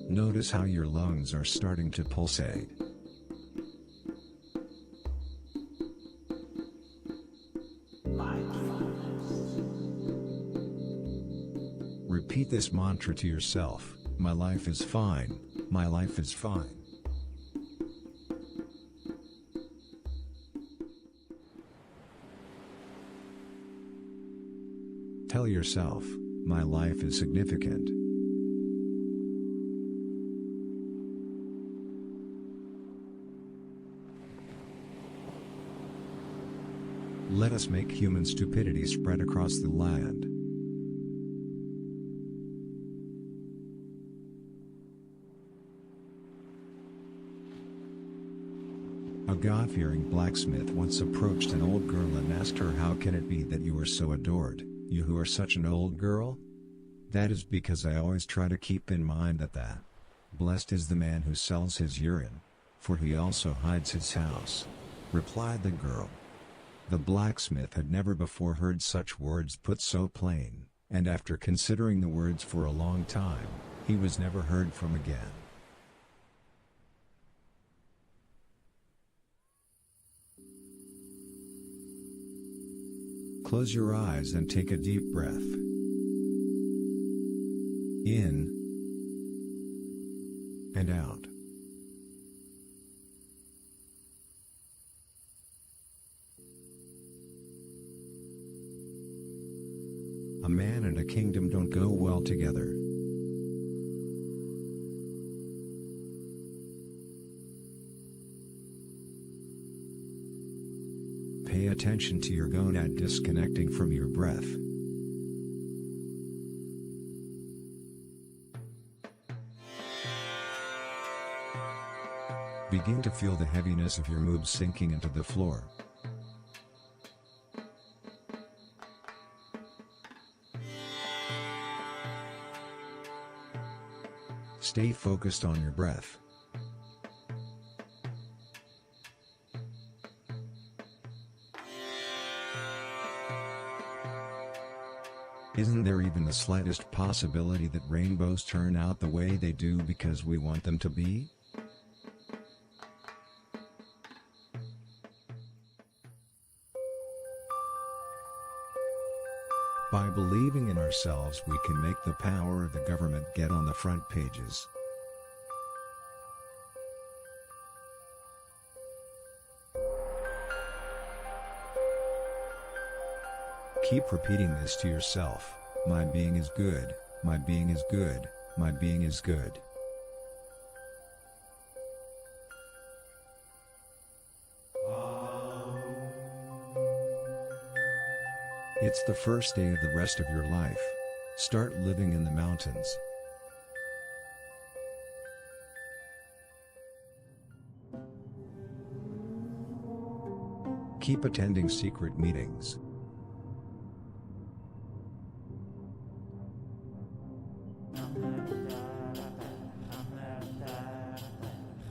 Notice how your lungs are starting to pulsate. Repeat this mantra to yourself, "My life is fine, my life is fine." Tell yourself, "My life is significant." Let us make human stupidity spread across the land. A God-fearing blacksmith once approached an old girl and asked her, "How can it be that you are so adored, you who are such an old girl?" "That is because I always try to keep in mind that blessed is the man who sells his urine, for he also hides his house," replied the girl. The blacksmith had never before heard such words put so plain, and after considering the words for a long time, he was never heard from again. Close your eyes and take a deep breath. In and out. A man and a kingdom don't go well together. Pay attention to your gonad disconnecting from your breath. Begin to feel the heaviness of your mood sinking into the floor. Stay focused on your breath. Isn't there even the slightest possibility that rainbows turn out the way they do because we want them to be? By believing in ourselves, we can make the power of the government get on the front pages. Keep repeating this to yourself, "My being is good, my being is good, my being is good." It's the first day of the rest of your life. Start living in the mountains. Keep attending secret meetings.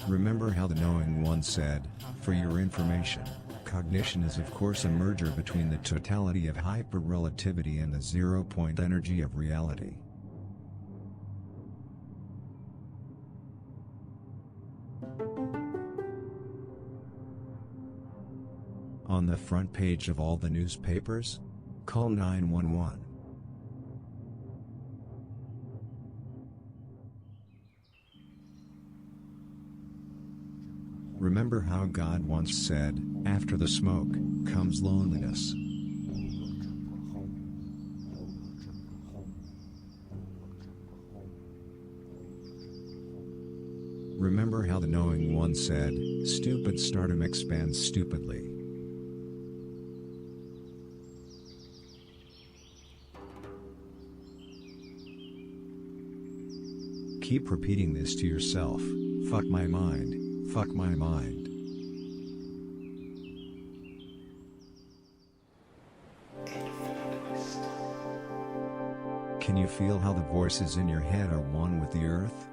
Remember how the knowing one said, "For your information, cognition is of course a merger between the totality of hyperrelativity and the zero-point energy of reality." On the front page of all the newspapers? Call 911. Remember how God once said, "After the smoke, comes loneliness." Remember how the knowing one said, "Stupid stardom expands stupidly." Keep repeating this to yourself: fuck my mind, fuck my mind. Can you feel how the voices in your head are one with the earth?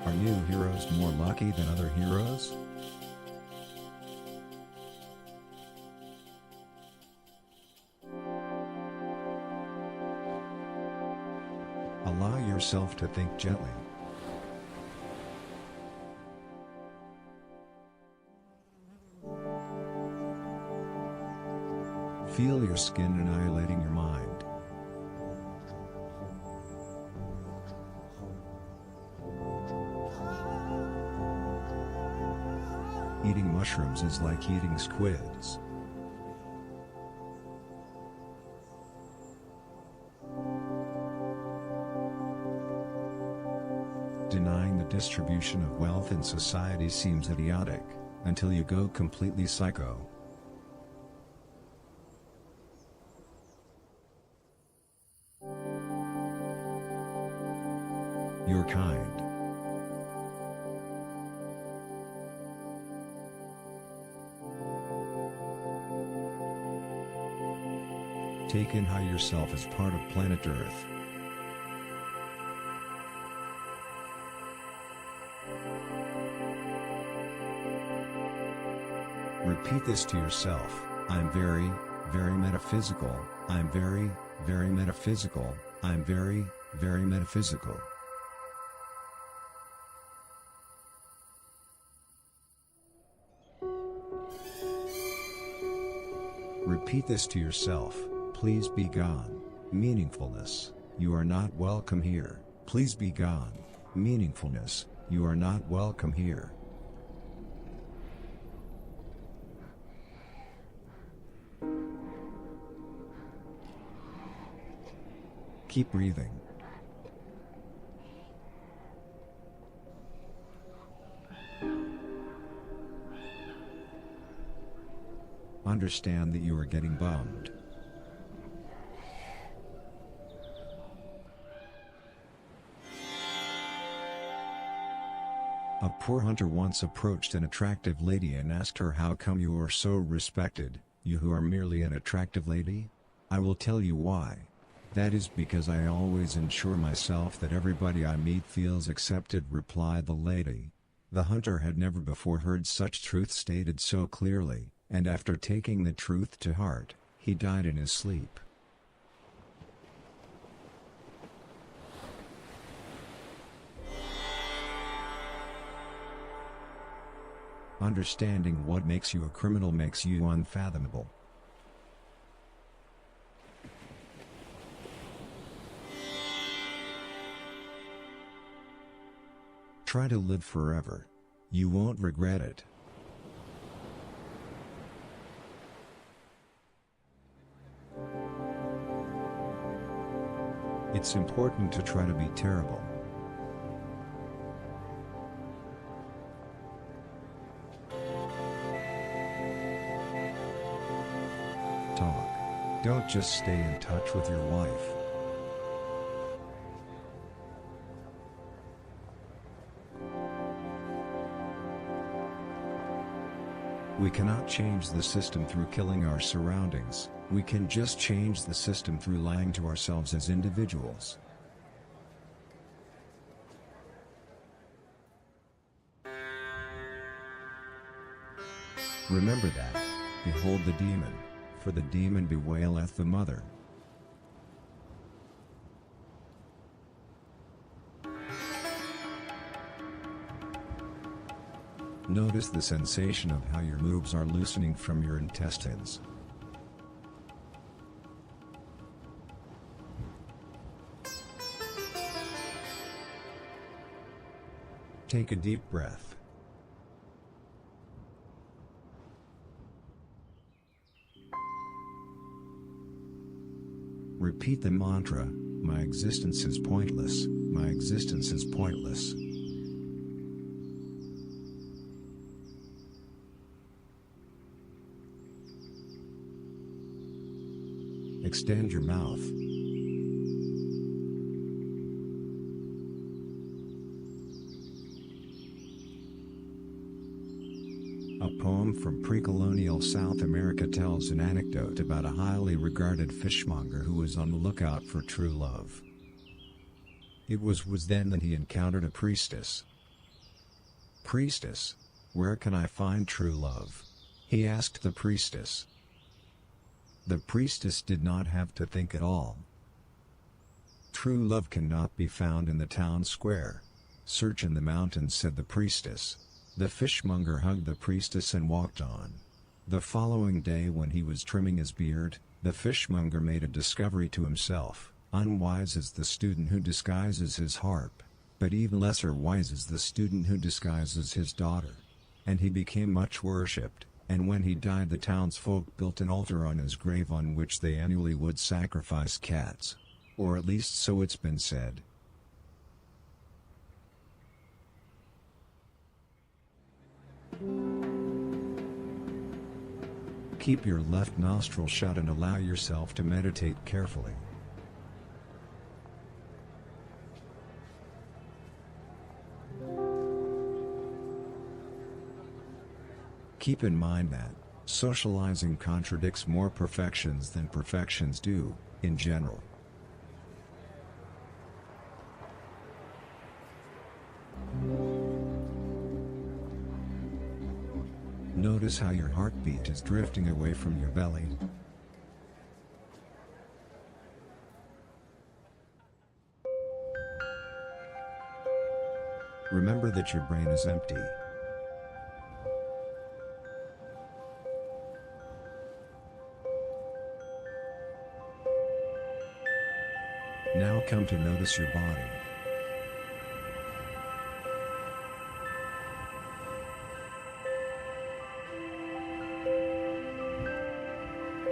Are new heroes more lucky than other heroes? Allow yourself to think gently. Feel your skin annihilating your mind. Eating mushrooms is like eating squids. Denying the distribution of wealth in society seems idiotic, until you go completely psycho. You're kind. Take in how yourself is part of planet Earth. Repeat this to yourself: I'm very, very metaphysical, I'm very, very metaphysical, I'm very, very metaphysical. Repeat this to yourself: please be gone, meaningfulness, you are not welcome here. Please be gone, meaningfulness, you are not welcome here. Keep breathing. Understand that you are getting bummed. A poor hunter once approached an attractive lady and asked her, "How come you are so respected, you who are merely an attractive lady?" "I will tell you why. That is because I always ensure myself that everybody I meet feels accepted," replied the lady. The hunter had never before heard such truth stated so clearly, and after taking the truth to heart, he died in his sleep. Understanding what makes you a criminal makes you unfathomable. Try to live forever. You won't regret it. It's important to try to be terrible. Talk. Don't just stay in touch with your wife. We cannot change the system through killing our surroundings, we can just change the system through lying to ourselves as individuals. Remember that. Behold the demon, for the demon bewaileth the mother. Notice the sensation of how your moves are loosening from your intestines. Take a deep breath. Repeat the mantra, "My existence is pointless, my existence is pointless." Extend your mouth. A poem from pre-colonial South America tells an anecdote about a highly regarded fishmonger who was on the lookout for true love. It was then that he encountered a priestess. "Priestess, where can I find true love?" he asked the priestess. The priestess did not have to think at all. "True love cannot be found in the town square. Search in the mountains," said the priestess. The fishmonger hugged the priestess and walked on. The following day, when he was trimming his beard, the fishmonger made a discovery to himself. Unwise is the student who disguises his harp, but even lesser wise is the student who disguises his daughter. And he became much worshipped, and when he died the townsfolk built an altar on his grave on which they annually would sacrifice cats. Or at least so it's been said. Keep your left nostril shut and allow yourself to meditate carefully. Keep in mind that socializing contradicts more perfections than perfections do, in general. Notice how your heartbeat is drifting away from your belly. Remember that your brain is empty. Now come to notice your body.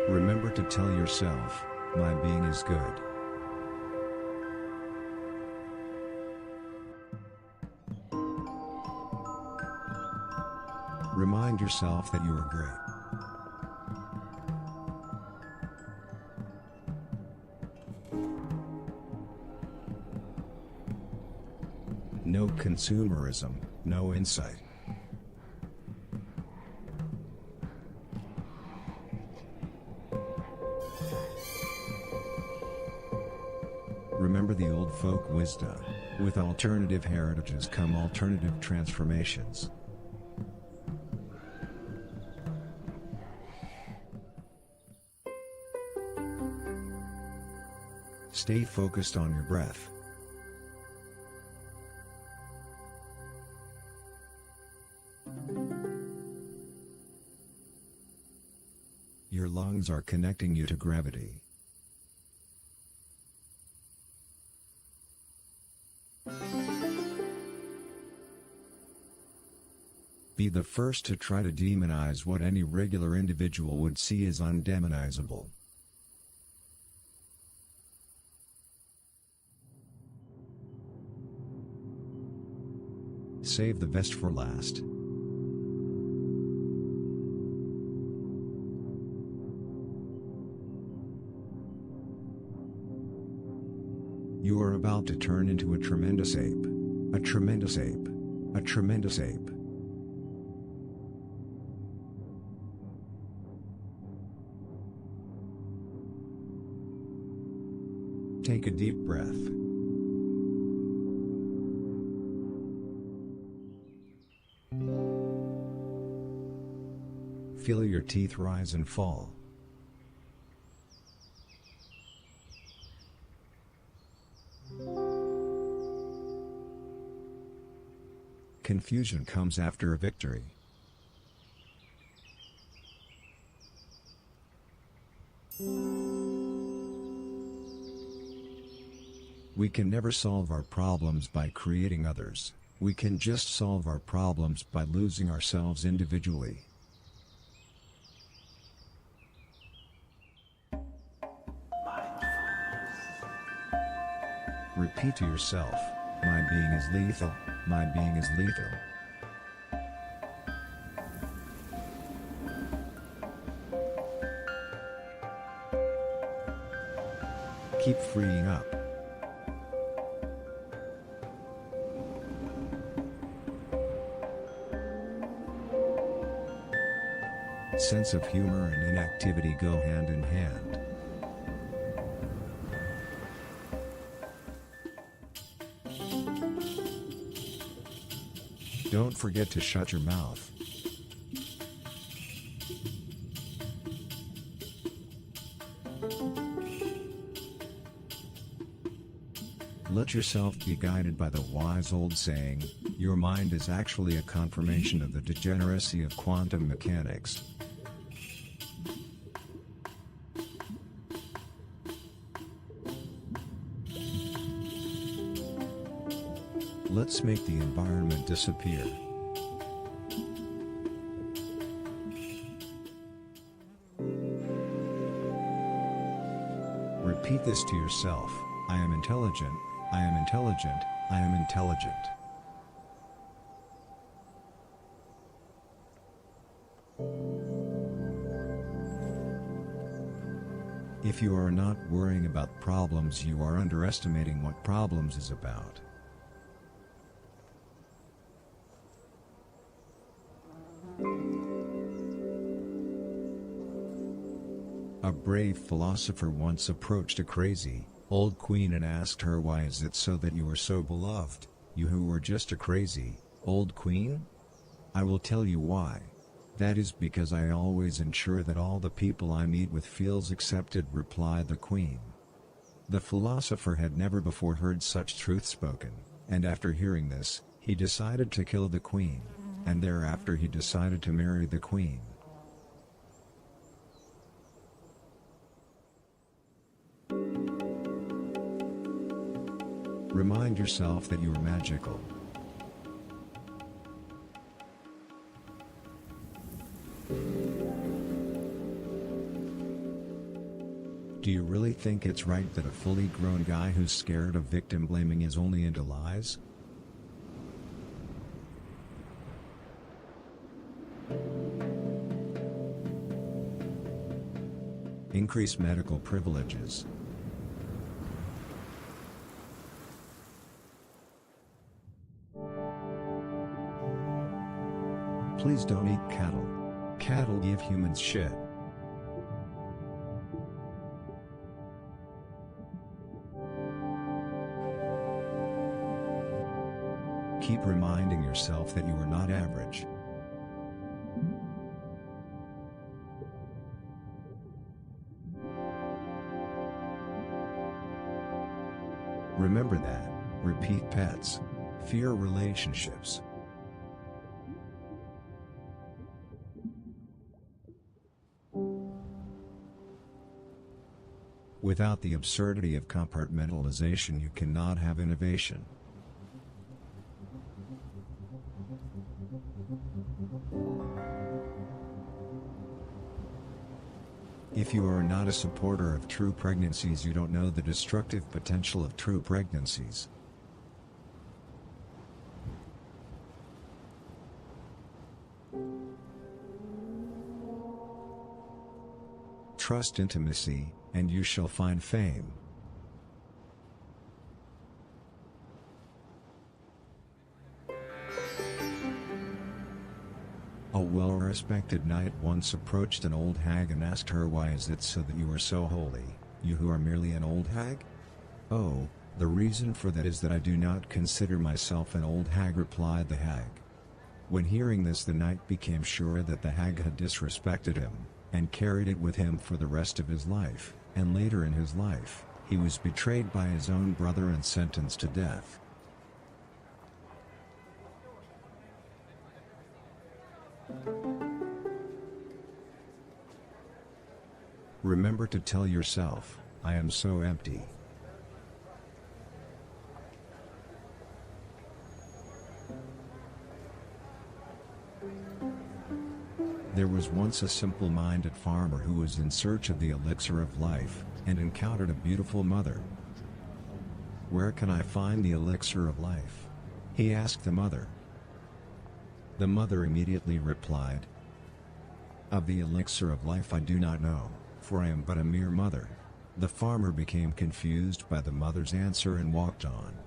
Remember to tell yourself, "My being is good." Remind yourself that you are great. No consumerism, no insight. Remember the old folk wisdom, with alternative heritages come alternative transformations. Stay focused on your breath. Your lungs are connecting you to gravity. Be the first to try to demonize what any regular individual would see as undemonizable. Save the best for last. You are about to turn into a tremendous ape. A tremendous ape. A tremendous ape. Take a deep breath. Feel your teeth rise and fall. Confusion comes after a victory. We can never solve our problems by creating others. We can just solve our problems by losing ourselves individually. Repeat to yourself, my being is lethal, my being is lethal. Keep freeing up. Sense of humor and inactivity go hand in hand. Don't forget to shut your mouth. Let yourself be guided by the wise old saying, your mind is actually a confirmation of the degeneracy of quantum mechanics. Let's make the environment disappear. Repeat this to yourself, I am intelligent, I am intelligent, I am intelligent. If you are not worrying about problems, you are underestimating what problems is about. A brave philosopher once approached a crazy, old queen and asked her, why is it so that you are so beloved, you who were just a crazy, old queen? I will tell you why. That is because I always ensure that all the people I meet with feels accepted, replied the queen. The philosopher had never before heard such truth spoken, and after hearing this, he decided to kill the queen, and thereafter he decided to marry the queen. Remind yourself that you are magical. Do you really think it's right that a fully grown guy who's scared of victim blaming is only into lies? Increase medical privileges. Please don't eat cattle. Cattle give humans shit. Keep reminding yourself that you are not average. Remember that. Repeat pets. Fear relationships. Without the absurdity of compartmentalization, you cannot have innovation. If you are not a supporter of true pregnancies, you don't know the destructive potential of true pregnancies. Trust intimacy, and you shall find fame. A well-respected knight once approached an old hag and asked her, why is it so that you are so holy, you who are merely an old hag? Oh, the reason for that is that I do not consider myself an old hag, replied the hag. When hearing this, the knight became sure that the hag had disrespected him, and carried it with him for the rest of his life, and later in his life, he was betrayed by his own brother and sentenced to death. Remember to tell yourself, I am so empty. There was once a simple-minded farmer who was in search of the elixir of life, and encountered a beautiful mother. "Where can I find the elixir of life?" he asked the mother. The mother immediately replied, "Of the elixir of life I do not know, for I am but a mere mother." The farmer became confused by the mother's answer and walked on.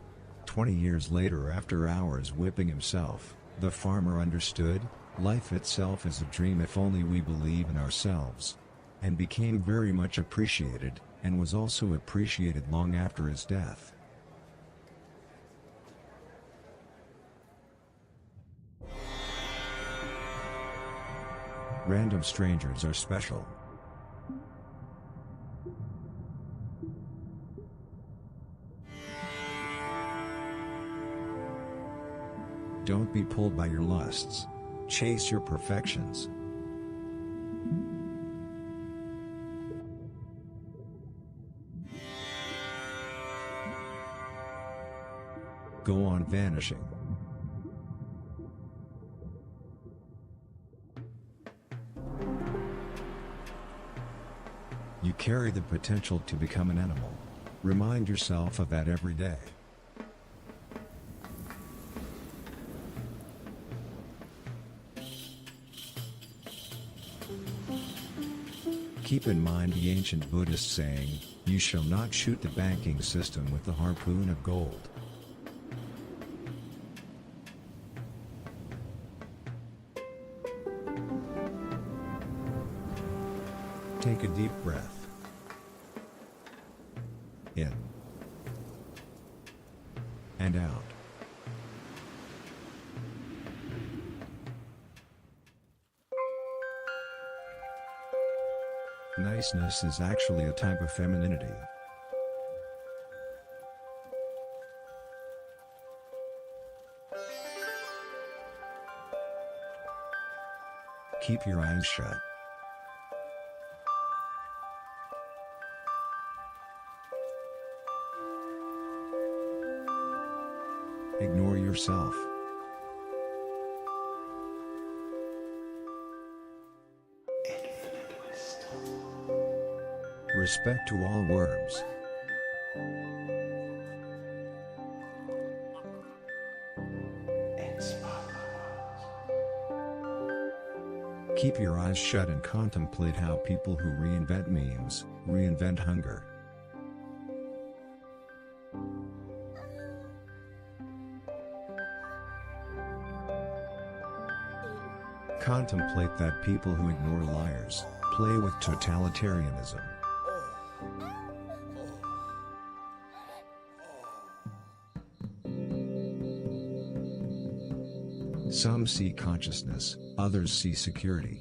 20 years later, after hours whipping himself, the farmer understood, life itself is a dream if only we believe in ourselves. And became very much appreciated, and was also appreciated long after his death. Random strangers are special. Don't be pulled by your lusts. Chase your perfections. Go on vanishing. You carry the potential to become an animal. Remind yourself of that every day. Keep in mind the ancient Buddhist saying, "You shall not shoot the banking system with the harpoon of gold." Take a deep breath. In. And out. Niceness is actually a type of femininity. Keep your eyes shut. Ignore yourself. Respect to all worms. Keep your eyes shut and contemplate how people who reinvent memes, reinvent hunger. Contemplate that people who ignore liars, play with totalitarianism. Some see consciousness, others see security.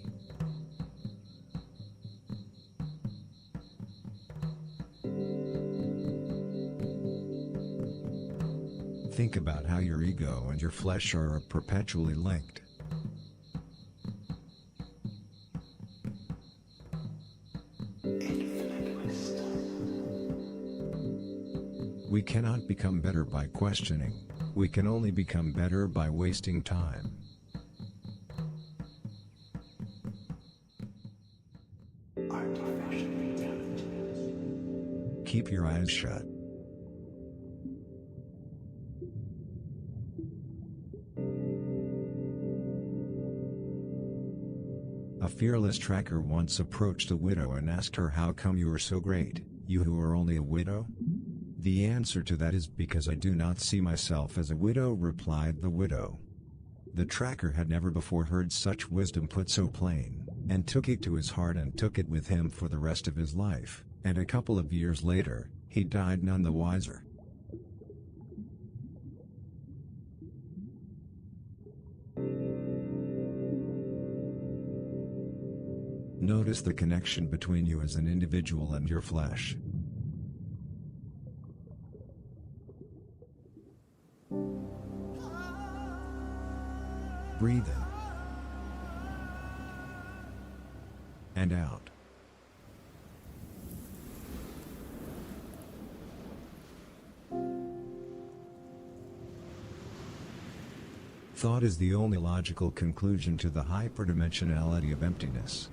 Think about how your ego and your flesh are perpetually linked. We cannot become better by questioning. We can only become better by wasting time. Keep your eyes shut. A fearless tracker once approached a widow and asked her, "How come you are so great, you who are only a widow?" "The answer to that is because I do not see myself as a widow," replied the widow. The tracker had never before heard such wisdom put so plain, and took it to his heart and took it with him for the rest of his life, and a couple of years later, he died none the wiser. Notice the connection between you as an individual and your flesh. Breathe in and out. Thought is the only logical conclusion to the hyperdimensionality of emptiness.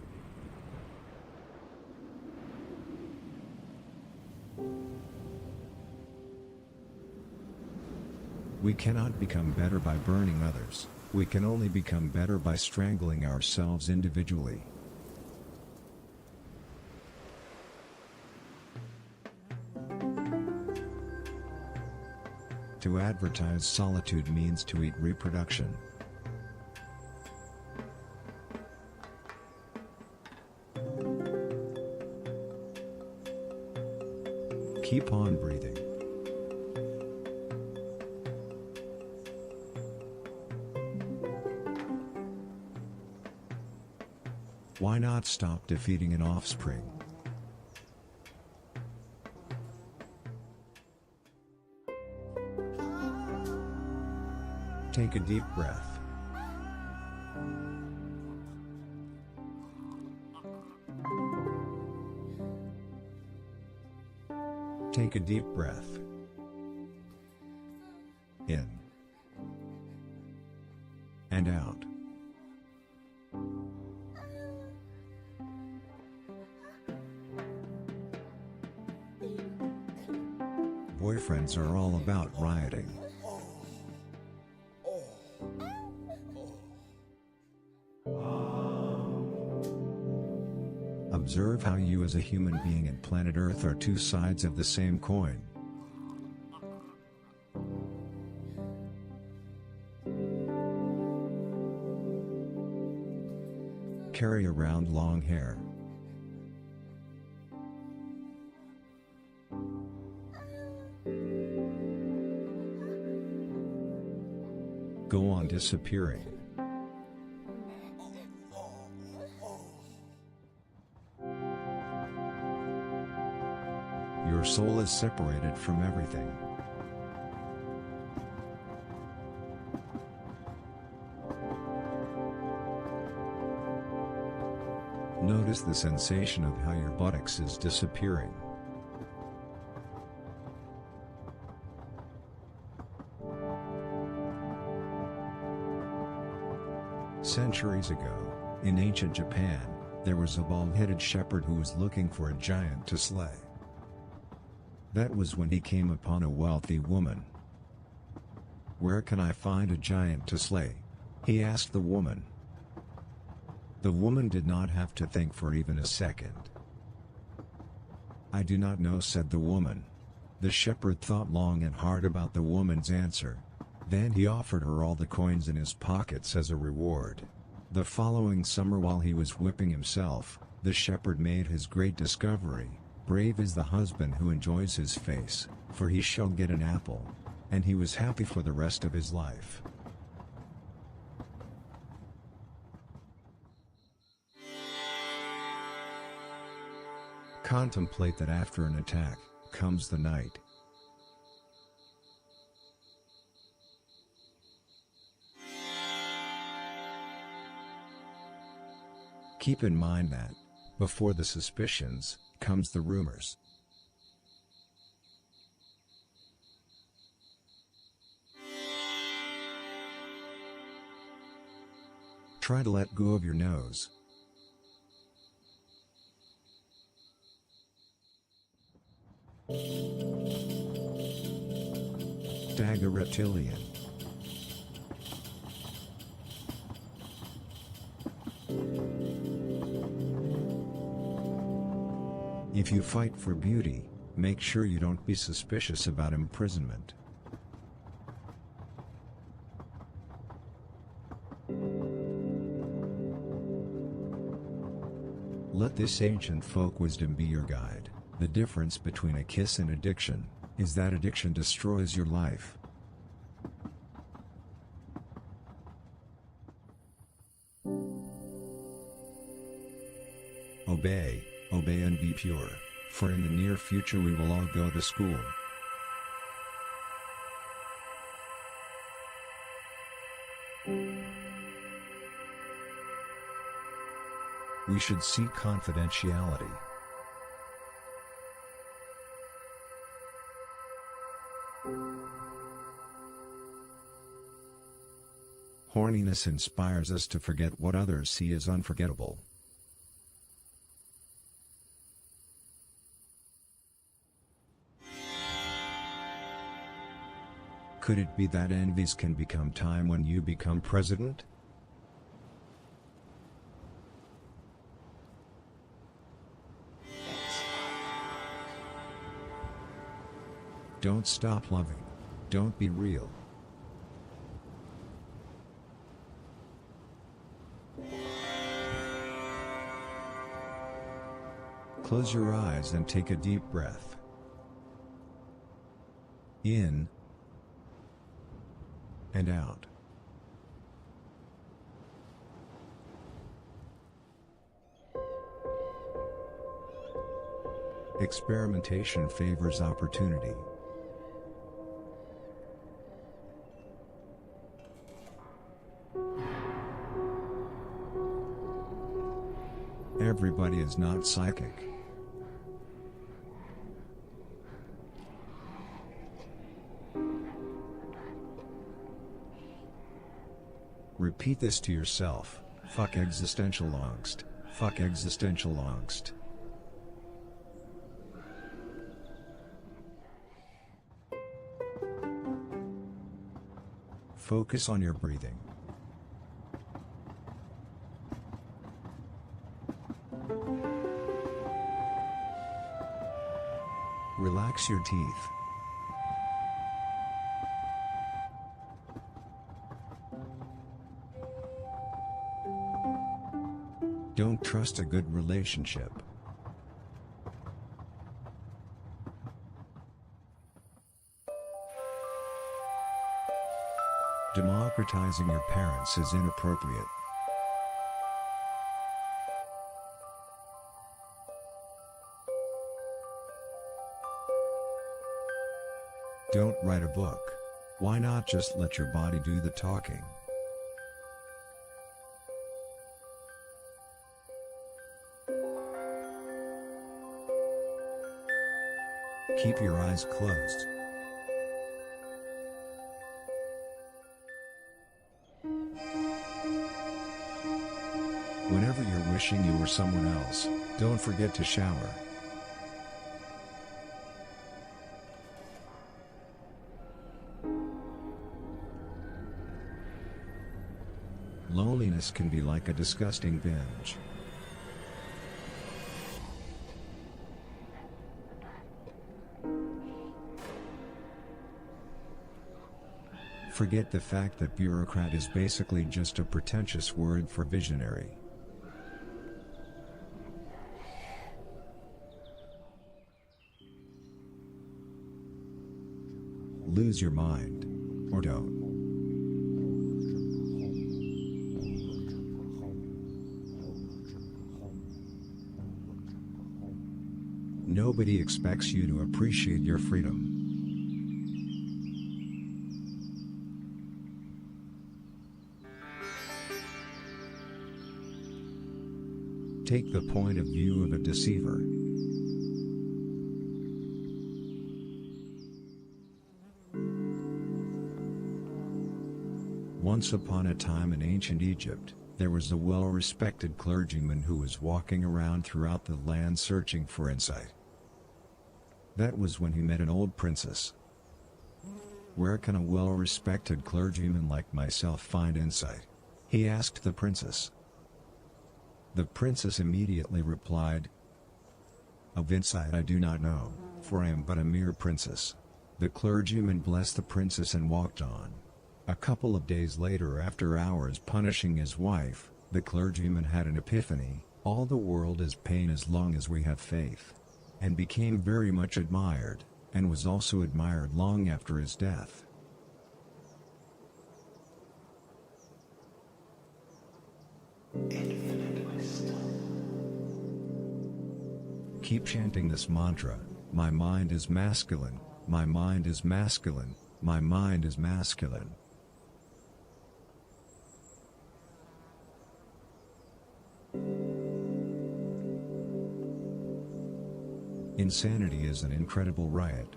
We cannot become better by burning others, we can only become better by strangling ourselves individually. To advertise solitude means to eat reproduction. Keep on breathing. Why not stop defeating an offspring? Take a deep breath. Take a deep breath. In. And out. Boyfriends are all about rioting. Observe how you as a human being and planet Earth are two sides of the same coin. Carry around long hair. Go on disappearing. Your soul is separated from everything. Notice the sensation of how your buttocks is disappearing. Centuries ago, in ancient Japan, there was a bald-headed shepherd who was looking for a giant to slay. That was when he came upon a wealthy woman. "Where can I find a giant to slay?" he asked the woman. The woman did not have to think for even a second. "I do not know," said the woman. The shepherd thought long and hard about the woman's answer. Then he offered her all the coins in his pockets as a reward. The following summer, while he was whipping himself, the shepherd made his great discovery. Brave is the husband who enjoys his face, for he shall get an apple. And he was happy for the rest of his life. Contemplate that after an attack, comes the night. Keep in mind that, before the suspicions, comes the rumors. Try to let go of your nose. Tag a reptilian. If you fight for beauty, make sure you don't be suspicious about imprisonment. Let this ancient folk wisdom be your guide. The difference between a kiss and addiction is that addiction destroys your life. Obey, obey and be pure, for in the near future we will all go to school. We should seek confidentiality. Horniness inspires us to forget what others see as unforgettable. Could it be that envies can become time when you become president? Don't stop loving. Don't be real. Close your eyes and take a deep breath. In and out. Experimentation favors opportunity. Everybody is not psychic. Repeat this to yourself. Fuck existential angst. Fuck existential angst. Focus on your breathing. Relax your teeth. Don't trust a good relationship. Democratizing your parents is inappropriate. Don't write a book. Why not just let your body do the talking? Keep your eyes closed. Whenever you're wishing you were someone else, don't forget to shower. Loneliness can be like a disgusting binge. Forget the fact that bureaucrat is basically just a pretentious word for visionary. Lose your mind. Or don't. Nobody expects you to appreciate your freedom. Take the point of view of a deceiver. Once upon a time in ancient Egypt, there was a well-respected clergyman who was walking around throughout the land searching for insight. That was when he met an old princess. Where can a well-respected clergyman like myself find insight? He asked the princess. The princess immediately replied, "Of insight I do not know, for I am but a mere princess." The clergyman blessed the princess and walked on. A couple of days later, after hours punishing his wife, the clergyman had an epiphany: all the world is pain as long as we have faith. And became very much admired, and was also admired long after his death. Keep chanting this mantra: my mind is masculine, my mind is masculine, my mind is masculine. Insanity is an incredible riot.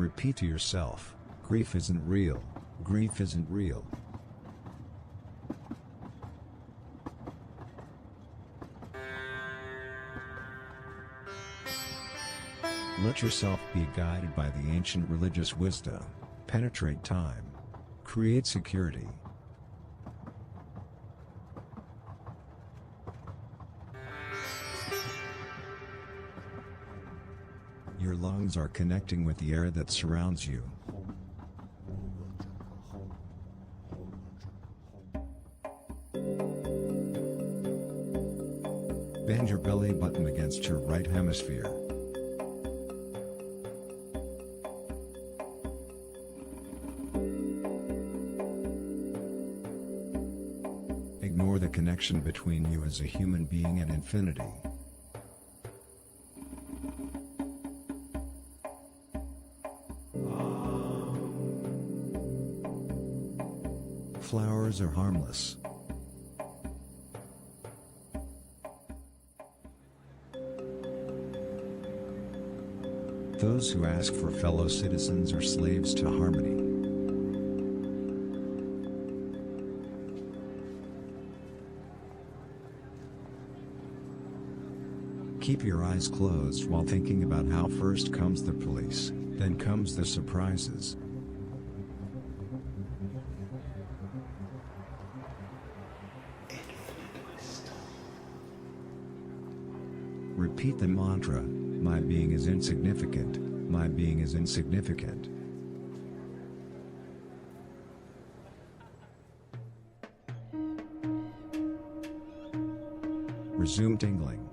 Repeat to yourself, grief isn't real, grief isn't real. Let yourself be guided by the ancient religious wisdom, penetrate time, create security. Your lungs are connecting with the air that surrounds you. Bend your belly button against your right hemisphere. Ignore the connection between you as a human being and infinity. Flowers are harmless. Those who ask for fellow citizens are slaves to harmony. Keep your eyes closed while thinking about how first comes the police, then comes the surprises. Repeat the mantra, my being is insignificant, my being is insignificant. Resume tingling.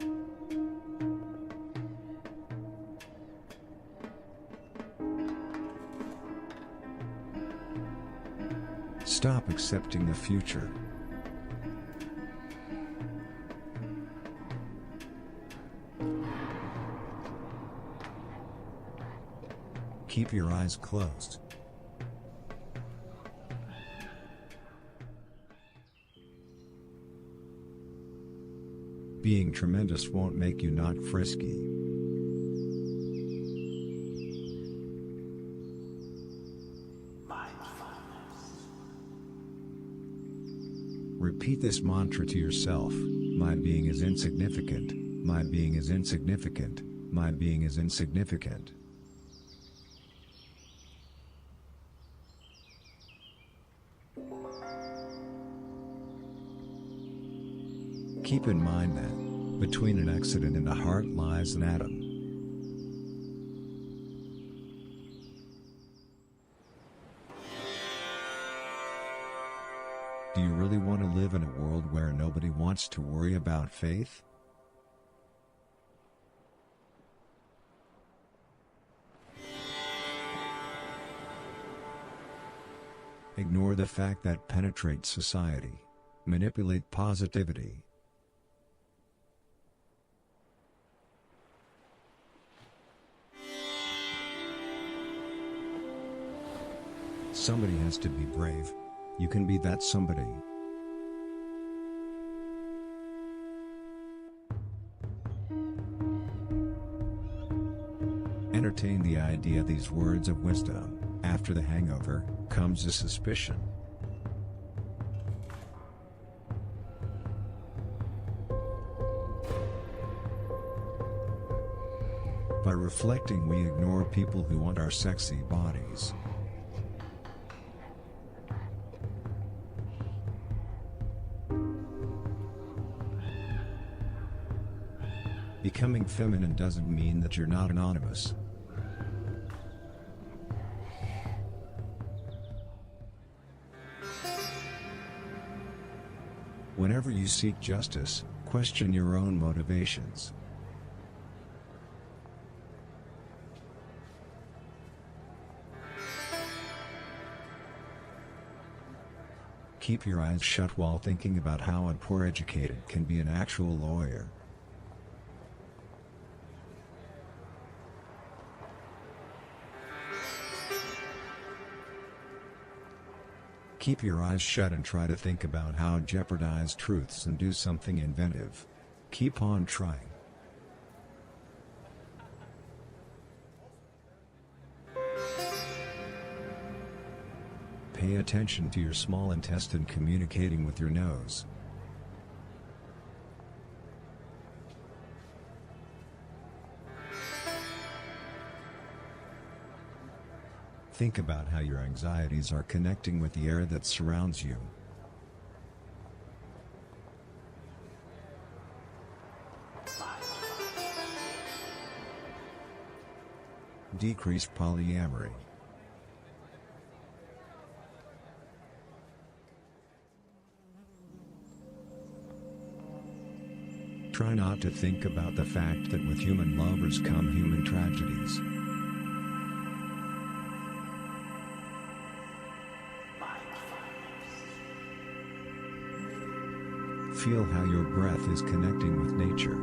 Stop accepting the future. Keep your eyes closed. Being tremendous won't make you not frisky. Repeat this mantra to yourself, my being is insignificant, my being is insignificant, my being is insignificant. Keep in mind that, between an accident and a heart lies an atom. Do you really want to live in a world where nobody wants to worry about faith? Ignore the fact that penetrate society, manipulate positivity. Somebody has to be brave. You can be that somebody. Entertain the idea these words of wisdom, after the hangover, comes a suspicion. By reflecting, we ignore people who want our sexy bodies. Becoming feminine doesn't mean that you're not anonymous. Whenever you seek justice, question your own motivations. Keep your eyes shut while thinking about how a poor educated can be an actual lawyer. Keep your eyes shut and try to think about how jeopardize truths and do something inventive. Keep on trying. Pay attention to your small intestine communicating with your nose. Think about how your anxieties are connecting with the air that surrounds you. Decrease polyamory. Try not to think about the fact that with human lovers come human tragedies. Feel how your breath is connecting with nature.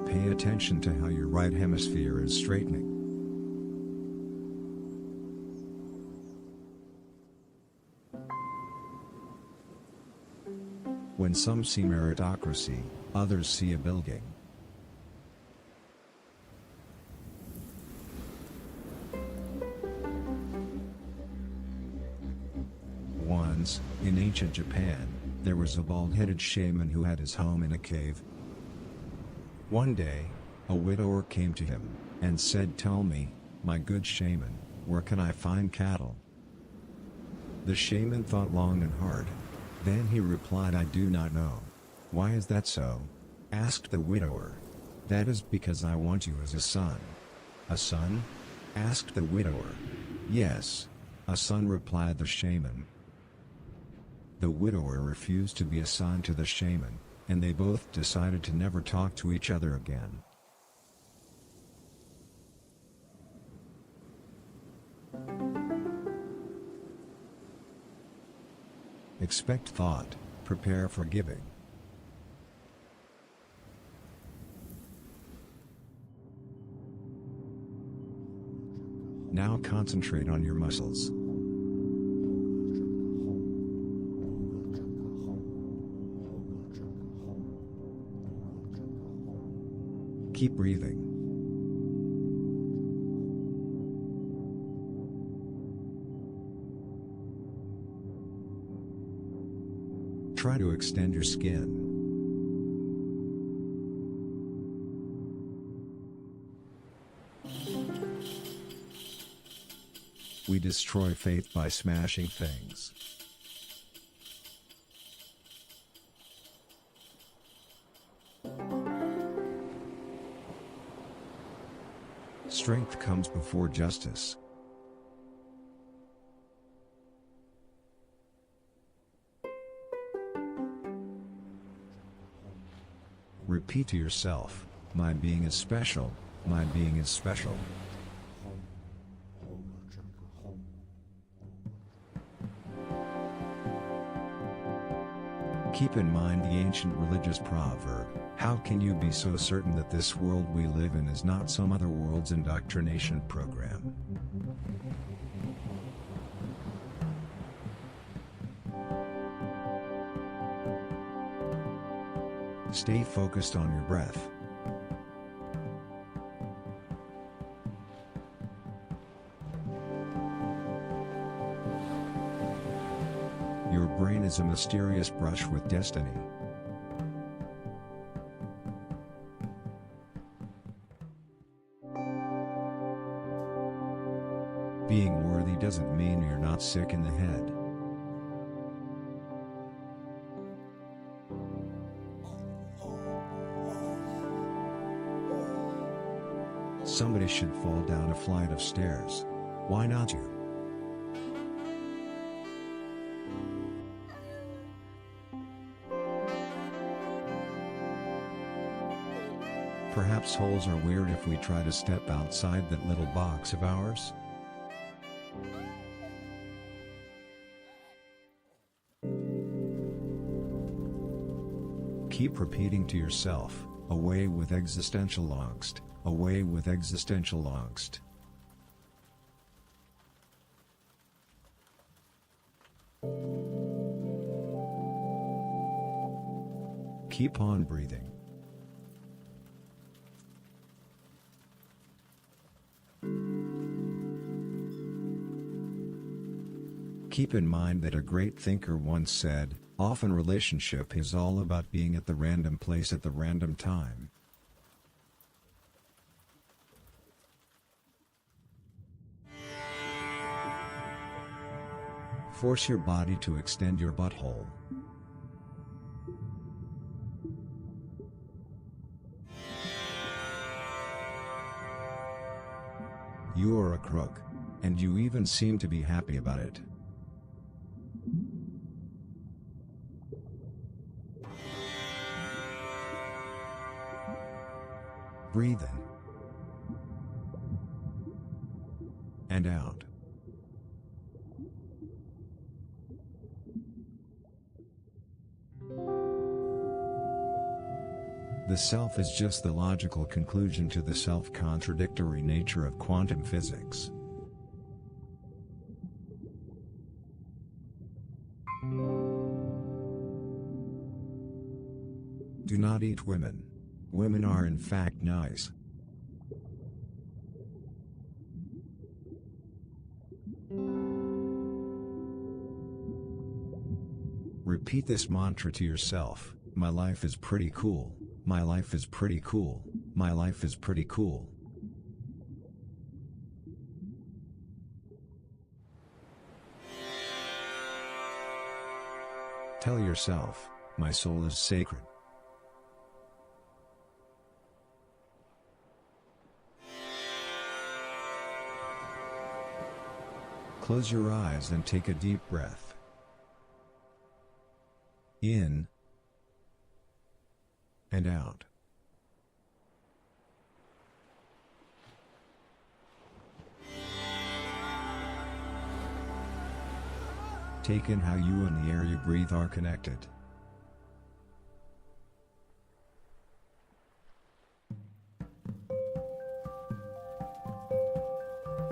Pay attention to how your right hemisphere is straightening. When some see meritocracy, others see a building. Once, in ancient Japan, there was a bald-headed shaman who had his home in a cave. One day, a widower came to him, and said, "Tell me, my good shaman, where can I find cattle?" The shaman thought long and hard. Then he replied, "I do not know." "Why is that so?" asked the widower. "That is because I want you as a son." "A son?" asked the widower. "Yes, a son," replied the shaman. The widower refused to be a son to the shaman, and they both decided to never talk to each other again. Expect thought, prepare for giving. Now concentrate on your muscles. Keep breathing. Try to extend your skin. We destroy faith by smashing things. Strength comes before justice. Repeat to yourself, "My being is special, my being is special." Keep in mind the ancient religious proverb, "How can you be so certain that this world we live in is not some other world's indoctrination program?" Stay focused on your breath. Your brain is a mysterious brush with destiny. Being worthy doesn't mean you're not sick in the head. Somebody should fall down a flight of stairs. Why not you? Perhaps holes are weird if we try to step outside that little box of ours? Keep repeating to yourself, "Away with existential angst, away with existential angst." Keep on breathing. Keep in mind that a great thinker once said, often relationship is all about being at the random place at the random time. Force your body to extend your butthole. You are a crook. And you even seem to be happy about it. Breathe in. And out. The self is just the logical conclusion to the self-contradictory nature of quantum physics. Do not eat women. Women are in fact nice. Repeat this mantra to yourself. My life is pretty cool. My life is pretty cool. My life is pretty cool. Tell yourself, my soul is sacred. Close your eyes and take a deep breath. In and out. Take in how you and the air you breathe are connected.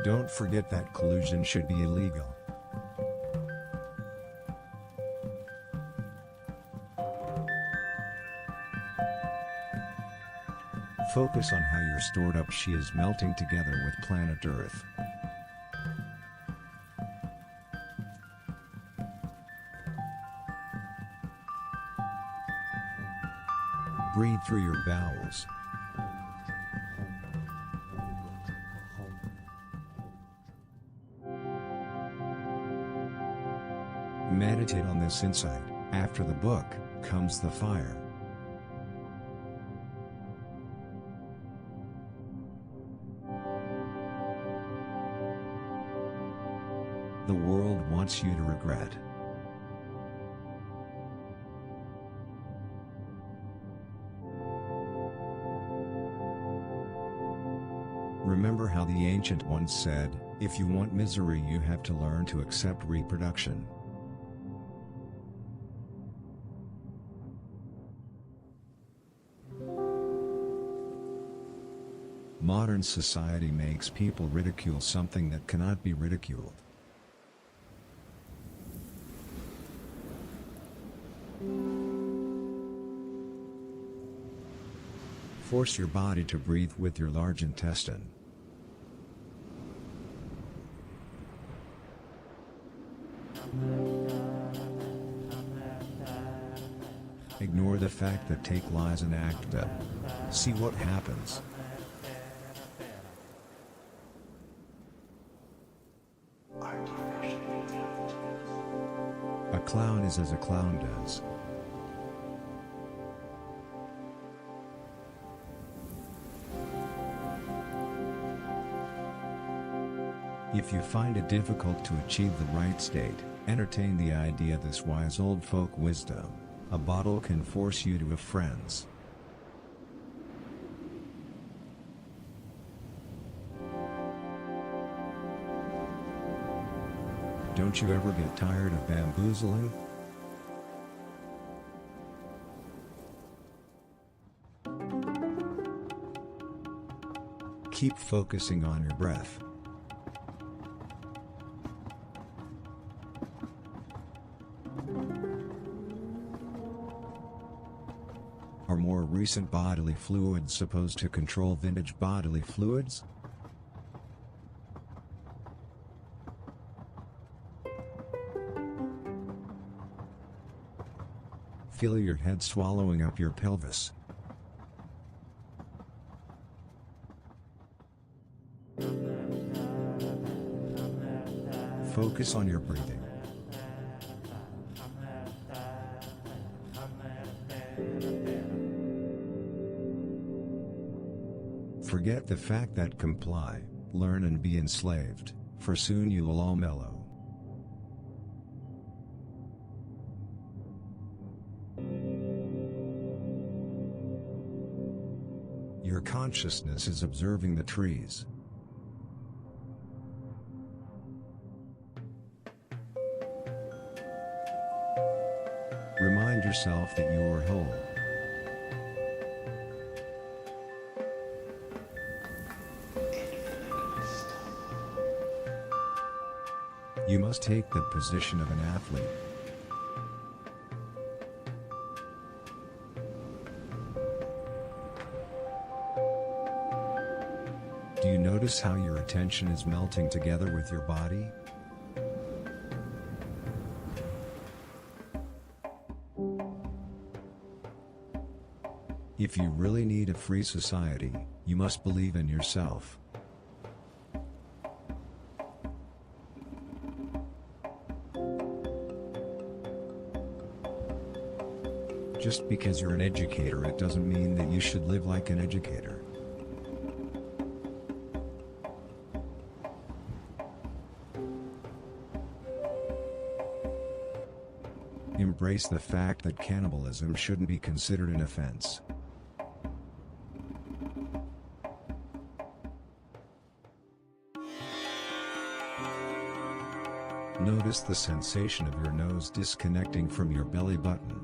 Don't forget that collusion should be illegal. Focus on how your stored up chi is melting together with planet Earth. Breathe through your bowels. Meditate on this insight. After the book, comes the fire. The world wants you to regret. Remember how the ancient ones said, if you want misery you have to learn to accept reproduction. Modern society makes people ridicule something that cannot be ridiculed. Force your body to breathe with your large intestine. Ignore the fact that take lies and act them. See what happens. A clown is as a clown does. If you find it difficult to achieve the right state, entertain the idea this wise old folk wisdom. A bottle can force you to have friends. Don't you ever get tired of bamboozling? Keep focusing on your breath. Are more recent bodily fluids supposed to control vintage bodily fluids? Feel your head swallowing up your pelvis. Focus on your breathing. Forget the fact that comply, learn and be enslaved, for soon you will all mellow. Your consciousness is observing the trees. Remind yourself that you are whole. You must take the position of an athlete. Do you notice how your attention is melting together with your body? If you really need a free society, you must believe in yourself. Just because you're an educator, it doesn't mean that you should live like an educator. Embrace the fact that cannibalism shouldn't be considered an offense. Notice the sensation of your nose disconnecting from your belly button.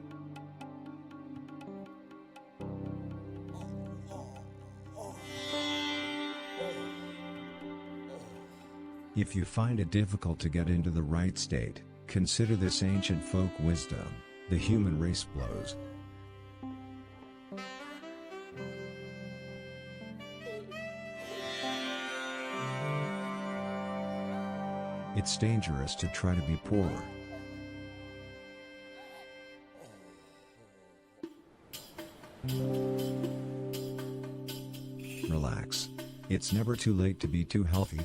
If you find it difficult to get into the right state, consider this ancient folk wisdom: the human race blows. It's dangerous to try to be poor. Relax. It's never too late to be too healthy.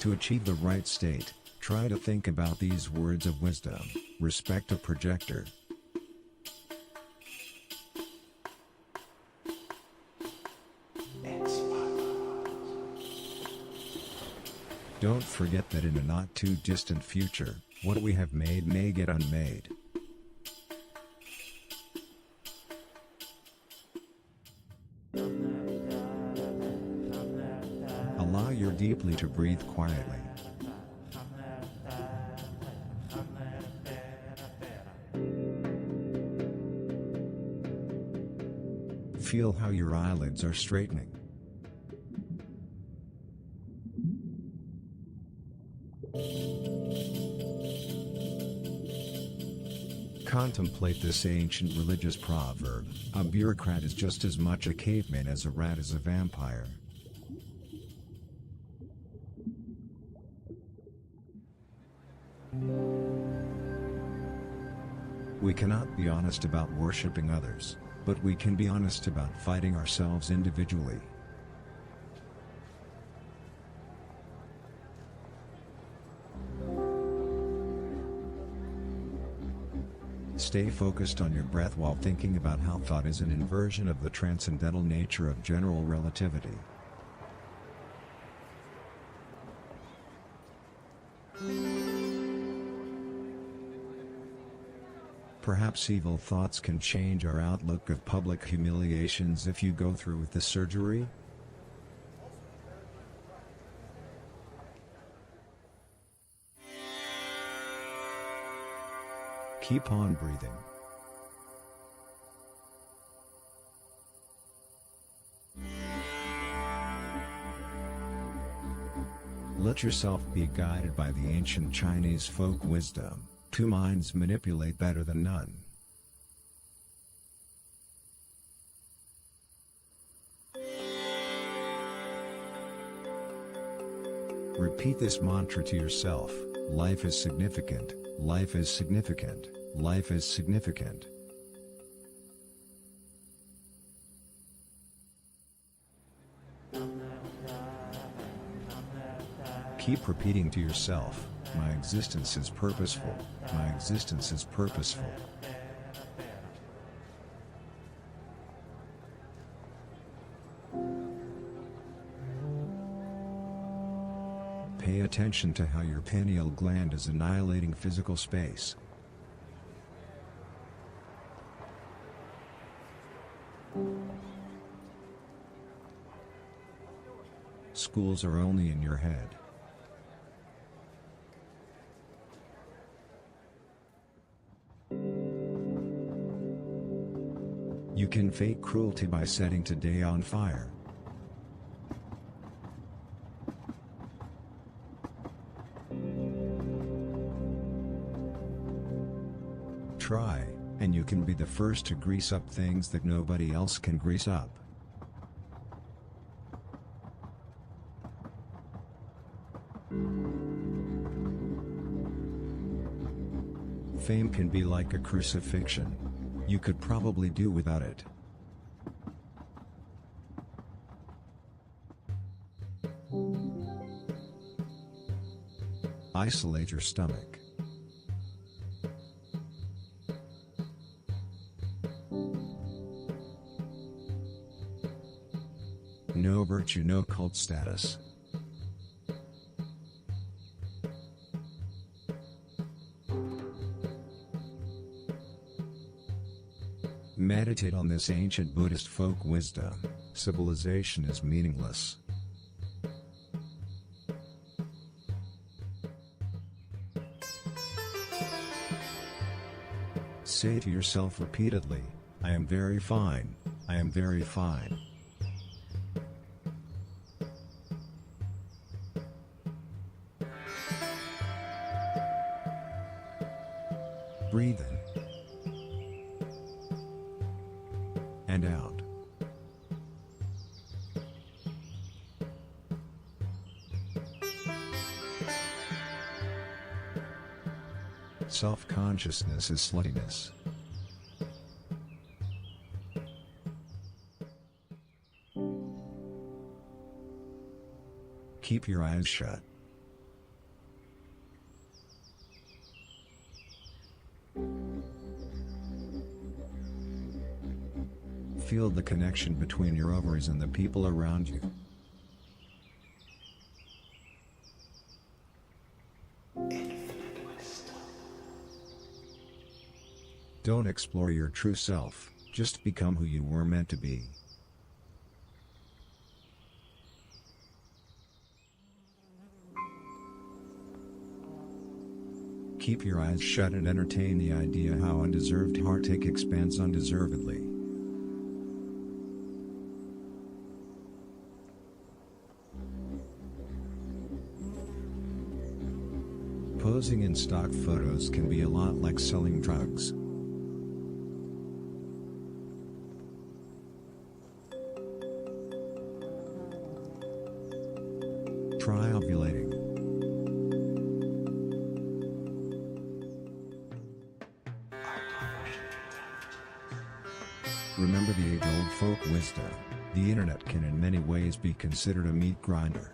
To achieve the right state, try to think about these words of wisdom: respect a projector. Don't forget that in a not too distant future, what we have made may get unmade. Allow your deeply to breathe quietly. Feel how your eyelids are straightening. Contemplate this ancient religious proverb: a bureaucrat is just as much a caveman as a rat is a vampire. We cannot be honest about worshipping others, but we can be honest about fighting ourselves individually. Stay focused on your breath while thinking about how thought is an inversion of the transcendental nature of general relativity. Perhaps evil thoughts can change our outlook of public humiliations if you go through with the surgery? Keep on breathing. Let yourself be guided by the ancient Chinese folk wisdom: two minds manipulate better than none. Repeat this mantra to yourself: life is significant, life is significant, life is significant. Keep repeating to yourself: my existence is purposeful, my existence is purposeful. Pay attention to how your pineal gland is annihilating physical space. Schools are only in your head. You can fake cruelty by setting today on fire. Try, and you can be the first to grease up things that nobody else can grease up. Fame can be like a crucifixion. You could probably do without it. Isolate your stomach. No virtue, no cult status. Meditate on this ancient Buddhist folk wisdom: civilization is meaningless. Say to yourself repeatedly: I am very fine, I am very fine. Breathe in and out. Self-consciousness is sluttiness. Keep your eyes shut. Feel the connection between your ovaries and the people around you. Don't explore your true self, just become who you were meant to be. Keep your eyes shut and entertain the idea how undeserved heartache expands undeservedly. Posing in stock photos can be a lot like selling drugs. Try ovulating. Remember the age-old folk wisdom: the internet can in many ways be considered a meat grinder.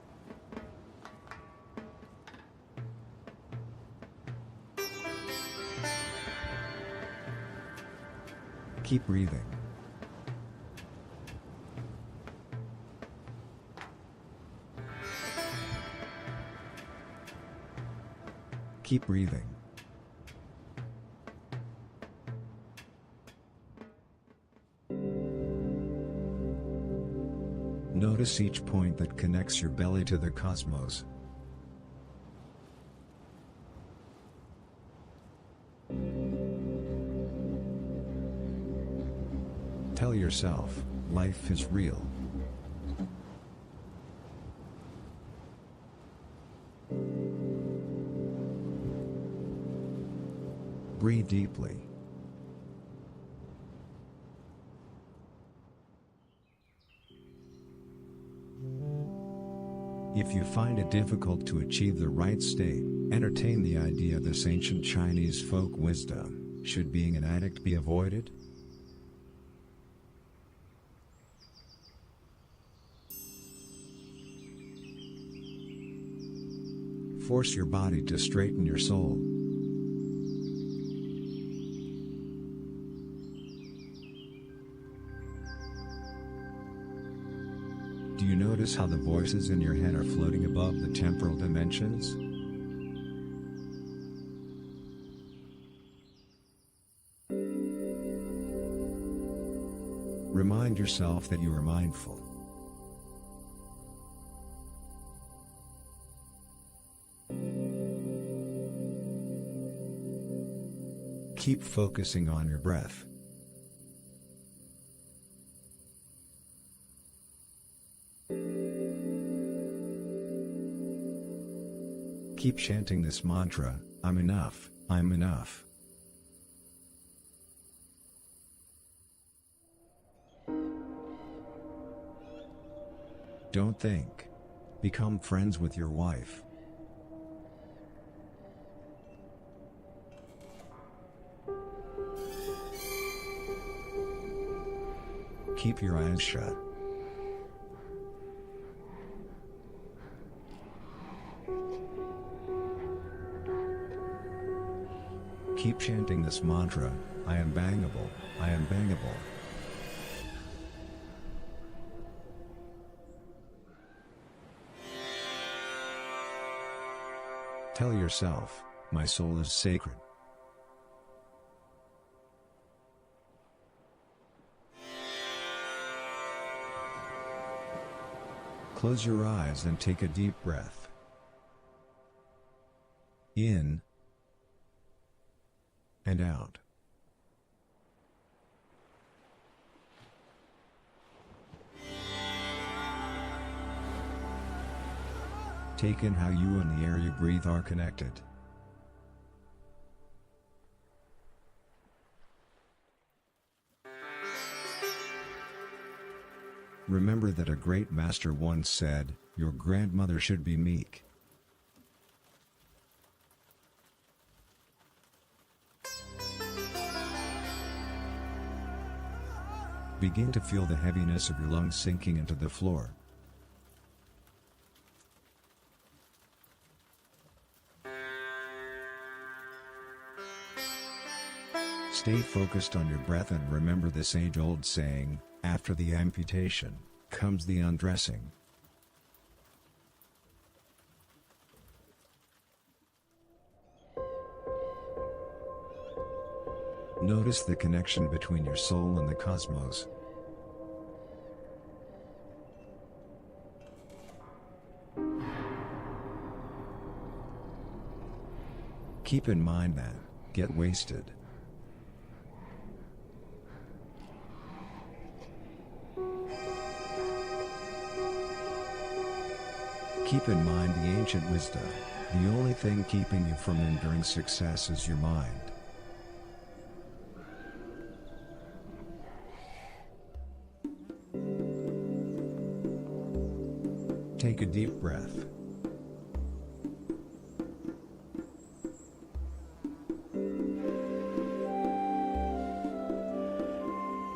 Keep breathing. Keep breathing. Notice each point that connects your belly to the cosmos. Tell yourself, life is real. Breathe deeply. If you find it difficult to achieve the right state, entertain the idea of this ancient Chinese folk wisdom: should being an addict be avoided? Force your body to straighten your soul. Do you notice how the voices in your head are floating above the temporal dimensions? Remind yourself that you are mindful. Keep focusing on your breath. Keep chanting this mantra: I'm enough, I'm enough. Don't think. Become friends with your wife. Keep your eyes shut. Keep chanting this mantra: I am bangable, I am bangable. Tell yourself, my soul is sacred. Close your eyes and take a deep breath. In and out. Take in how you and the air you breathe are connected. Remember that a great master once said, your grandmother should be meek. Begin to feel the heaviness of your lungs sinking into the floor. Stay focused on your breath and remember this age-old saying, after the amputation, comes the undressing. Notice the connection between your soul and the cosmos. Keep in mind that, get wasted. Keep in mind the ancient wisdom: the only thing keeping you from enduring success is your mind. Take a deep breath.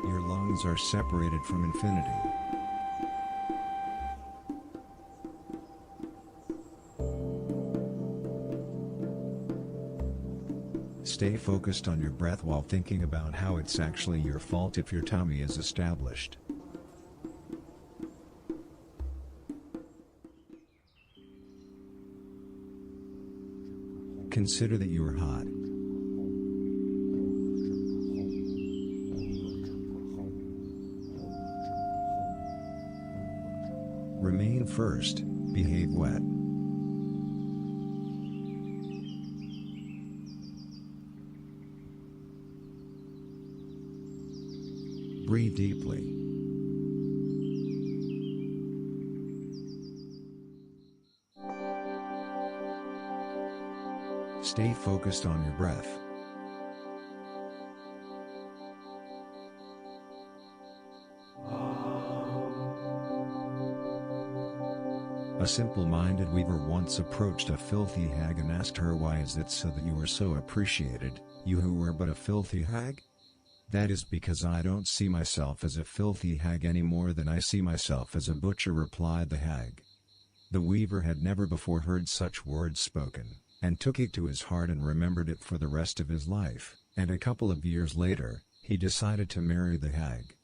Your lungs are separated from infinity. Stay focused on your breath while thinking about how it's actually your fault if your tummy is established. Consider that you are hot. Remain first, behave wet. Breathe deeply. Stay focused on your breath. A A simple-minded weaver once approached a filthy hag and asked her, "Why is it so that you are so appreciated, you who were but a filthy hag?" "That is because I don't see myself as a filthy hag any more than I see myself as a butcher," replied the hag. The weaver had never before heard such words spoken, and took it to his heart and remembered it for the rest of his life, and a couple of years later, he decided to marry the hag.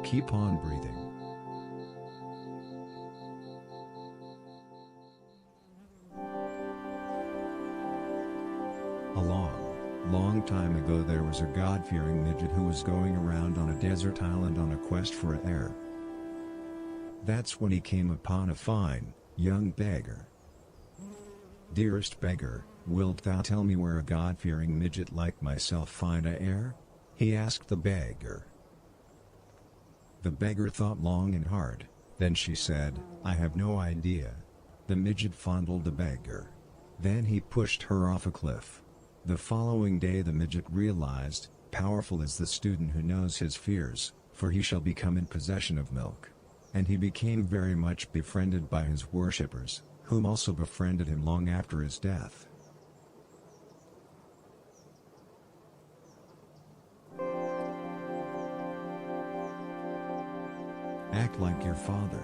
Keep on breathing. A long time ago there was a God-fearing midget who was going around on a desert island on a quest for a heir. That's when he came upon a fine, young beggar. "Dearest beggar, wilt thou tell me where a God-fearing midget like myself find a heir?" he asked the beggar. The beggar thought long and hard, then she said, "I have no idea." The midget fondled the beggar. Then he pushed her off a cliff. The following day the midget realized, "Powerful is the student who knows his fears, for he shall become in possession of milk." And he became very much befriended by his worshippers, whom also befriended him long after his death. Act like your father.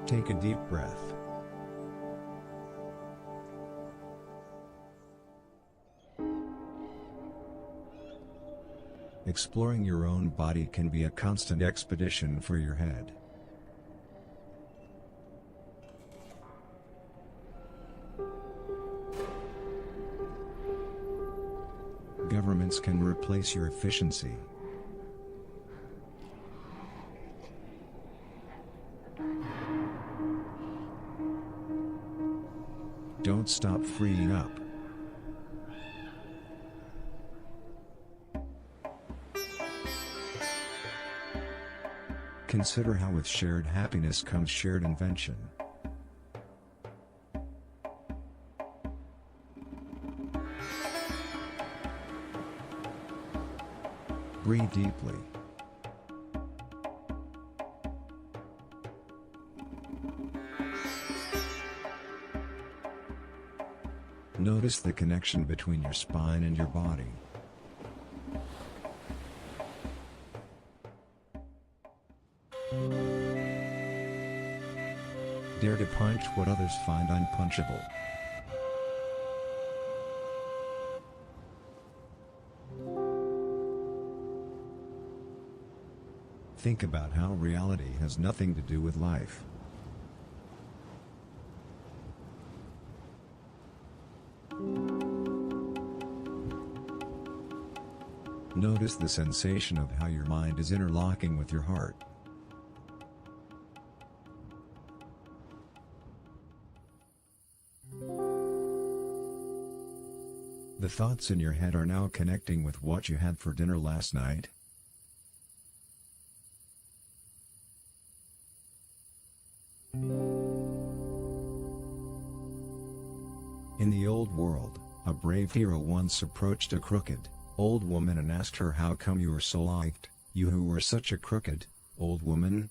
Take a deep breath. Exploring your own body can be a constant expedition for your head. Governments can replace your efficiency. Don't stop freeing up. Consider how with shared happiness comes shared invention. Breathe deeply. Notice the connection between your spine and your body. Dare to punch what others find unpunchable. Think about how reality has nothing to do with life. Notice the sensation of how your mind is interlocking with your heart. The thoughts in your head are now connecting with what you had for dinner last night. In the old world, a brave hero once approached a crooked, old woman and asked her, "How come you are so liked, you who were such a crooked, old woman?"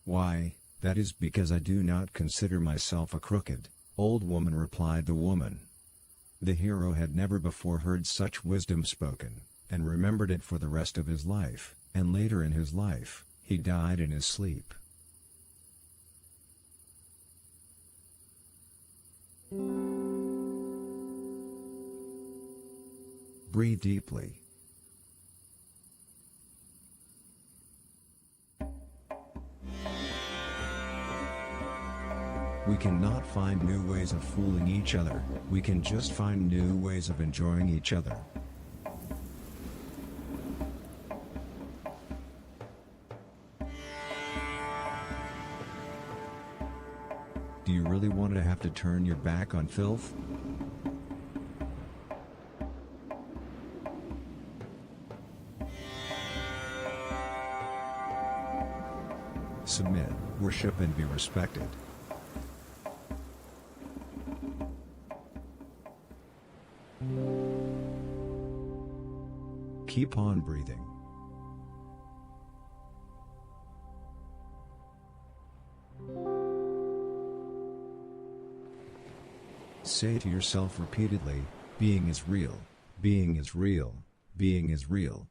"Why, that is because I do not consider myself a crooked, old woman," replied the woman. The hero had never before heard such wisdom spoken, and remembered it for the rest of his life, and later in his life, he died in his sleep. Breathe deeply. We cannot find new ways of fooling each other, we can just find new ways of enjoying each other. Do you really want to have to turn your back on filth? Submit. worship and be respected. Keep on breathing. Say to yourself repeatedly, being is real, being is real, being is real.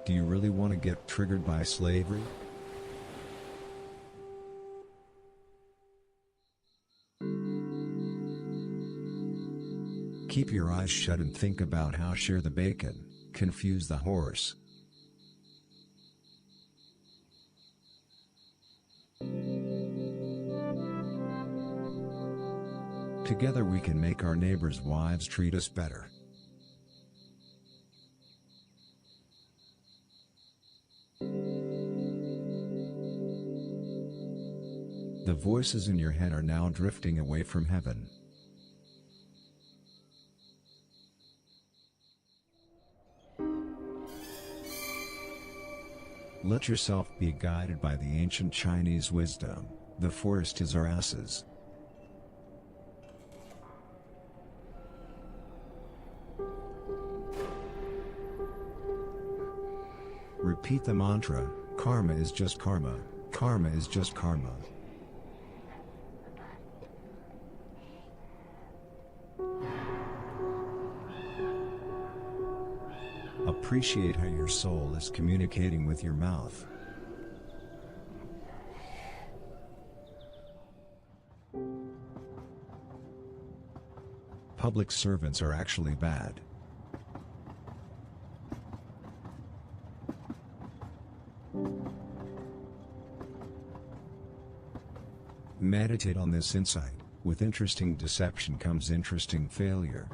Do you really want to get triggered by slavery? Keep your eyes shut and think about how shear the bacon, confuse the horse. Together we can make our neighbors' wives treat us better. The voices in your head are now drifting away from heaven. Let yourself be guided by the ancient Chinese wisdom, the forest is our asses. Repeat the mantra, karma is just karma, karma is just karma. Appreciate how your soul is communicating with your mouth. Public servants are actually bad. Meditate on this insight. With interesting deception comes interesting failure.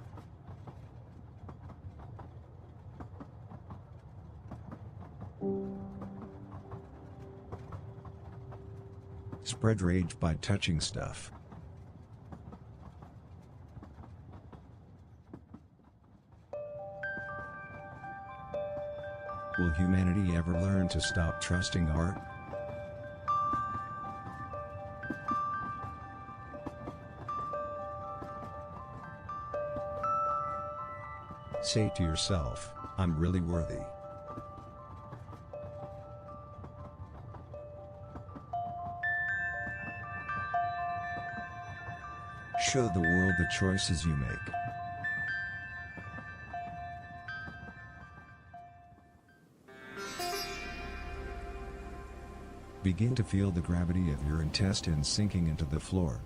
Spread rage by touching stuff. Will humanity ever learn to stop trusting art? Say to yourself, I'm really worthy. Show the world the choices you make. Begin to feel the gravity of your intestines sinking into the floor.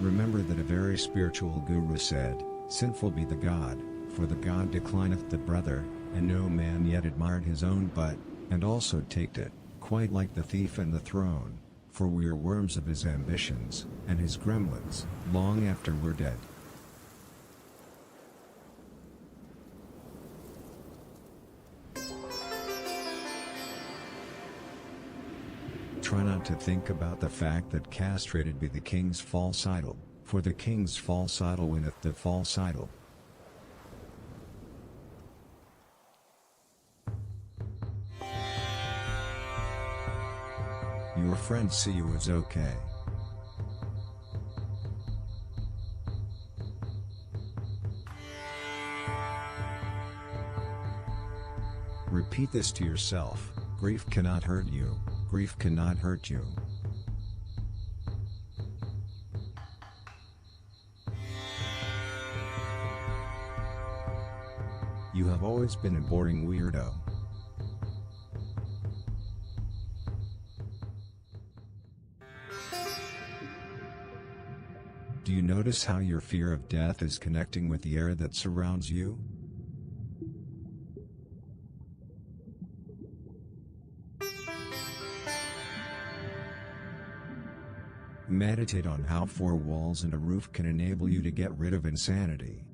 Remember that a very spiritual guru said, "Sinful be the God, for the God declineth the brother, and no man yet admired his own butt, and also taked it, quite like the thief and the throne, for we are worms of his ambitions, and his gremlins, long after we're dead." Try not to think about the fact that castrated be the king's false idol, for the king's false idol winneth the false idol. Your friends see you as okay. Repeat this to yourself, grief cannot hurt you, grief cannot hurt you. You have always been a boring weirdo. Do you notice how your fear of death is connecting with the air that surrounds you? Meditate on how 4 walls and a roof can enable you to get rid of insanity.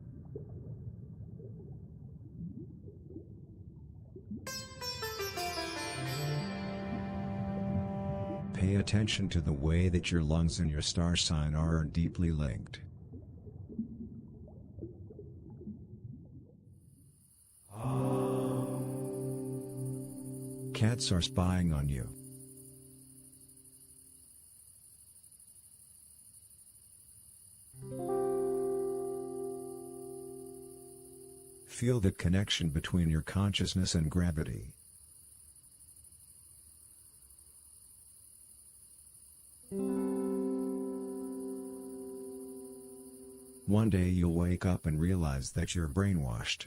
Pay attention to the way that your lungs and your star sign are deeply linked. Cats are spying on you. Feel the connection between your consciousness and gravity. One day you'll wake up and realize that you're brainwashed.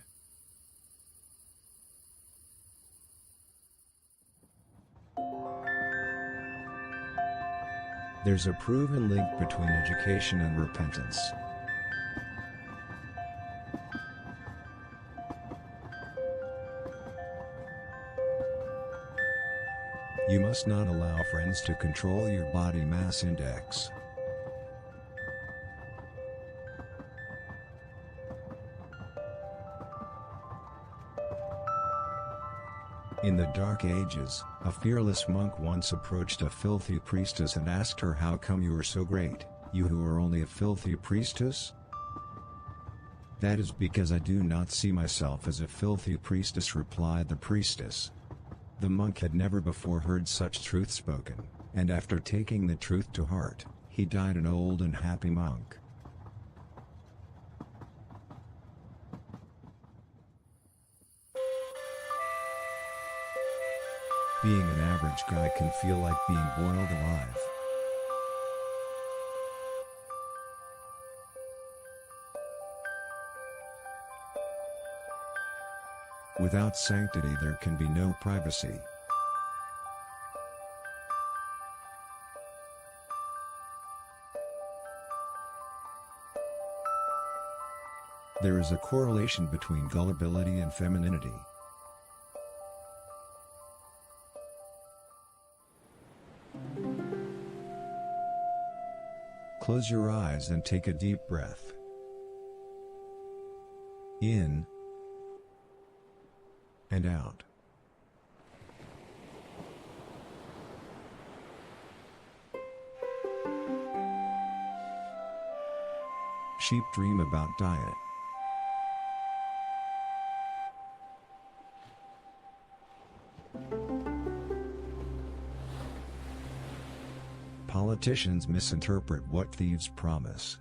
There's a proven link between education and repentance. You must not allow friends to control your body mass index. In the Dark Ages, a fearless monk once approached a filthy priestess and asked her, "How come you are so great, you who are only a filthy priestess?" "That is because I do not see myself as a filthy priestess," replied the priestess. The monk had never before heard such truth spoken, and after taking the truth to heart, he died an old and happy monk. Being an average guy can feel like being boiled alive. Without sanctity there can be no privacy. There is a correlation between gullibility and femininity. Close your eyes and take a deep breath. In and out. Sheep dream about diet. Politicians misinterpret what thieves promise.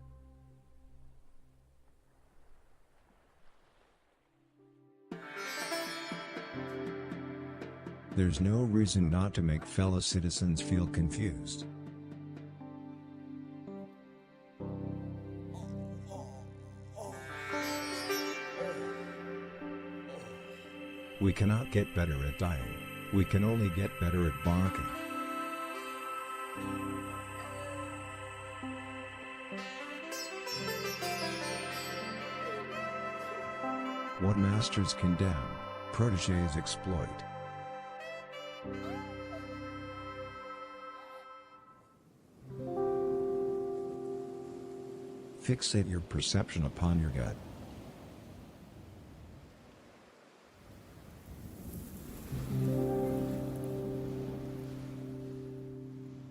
There's no reason not to make fellow citizens feel confused. We cannot get better at dying. We can only get better at barking. What masters condemn, protégés exploit. Fixate your perception upon your gut.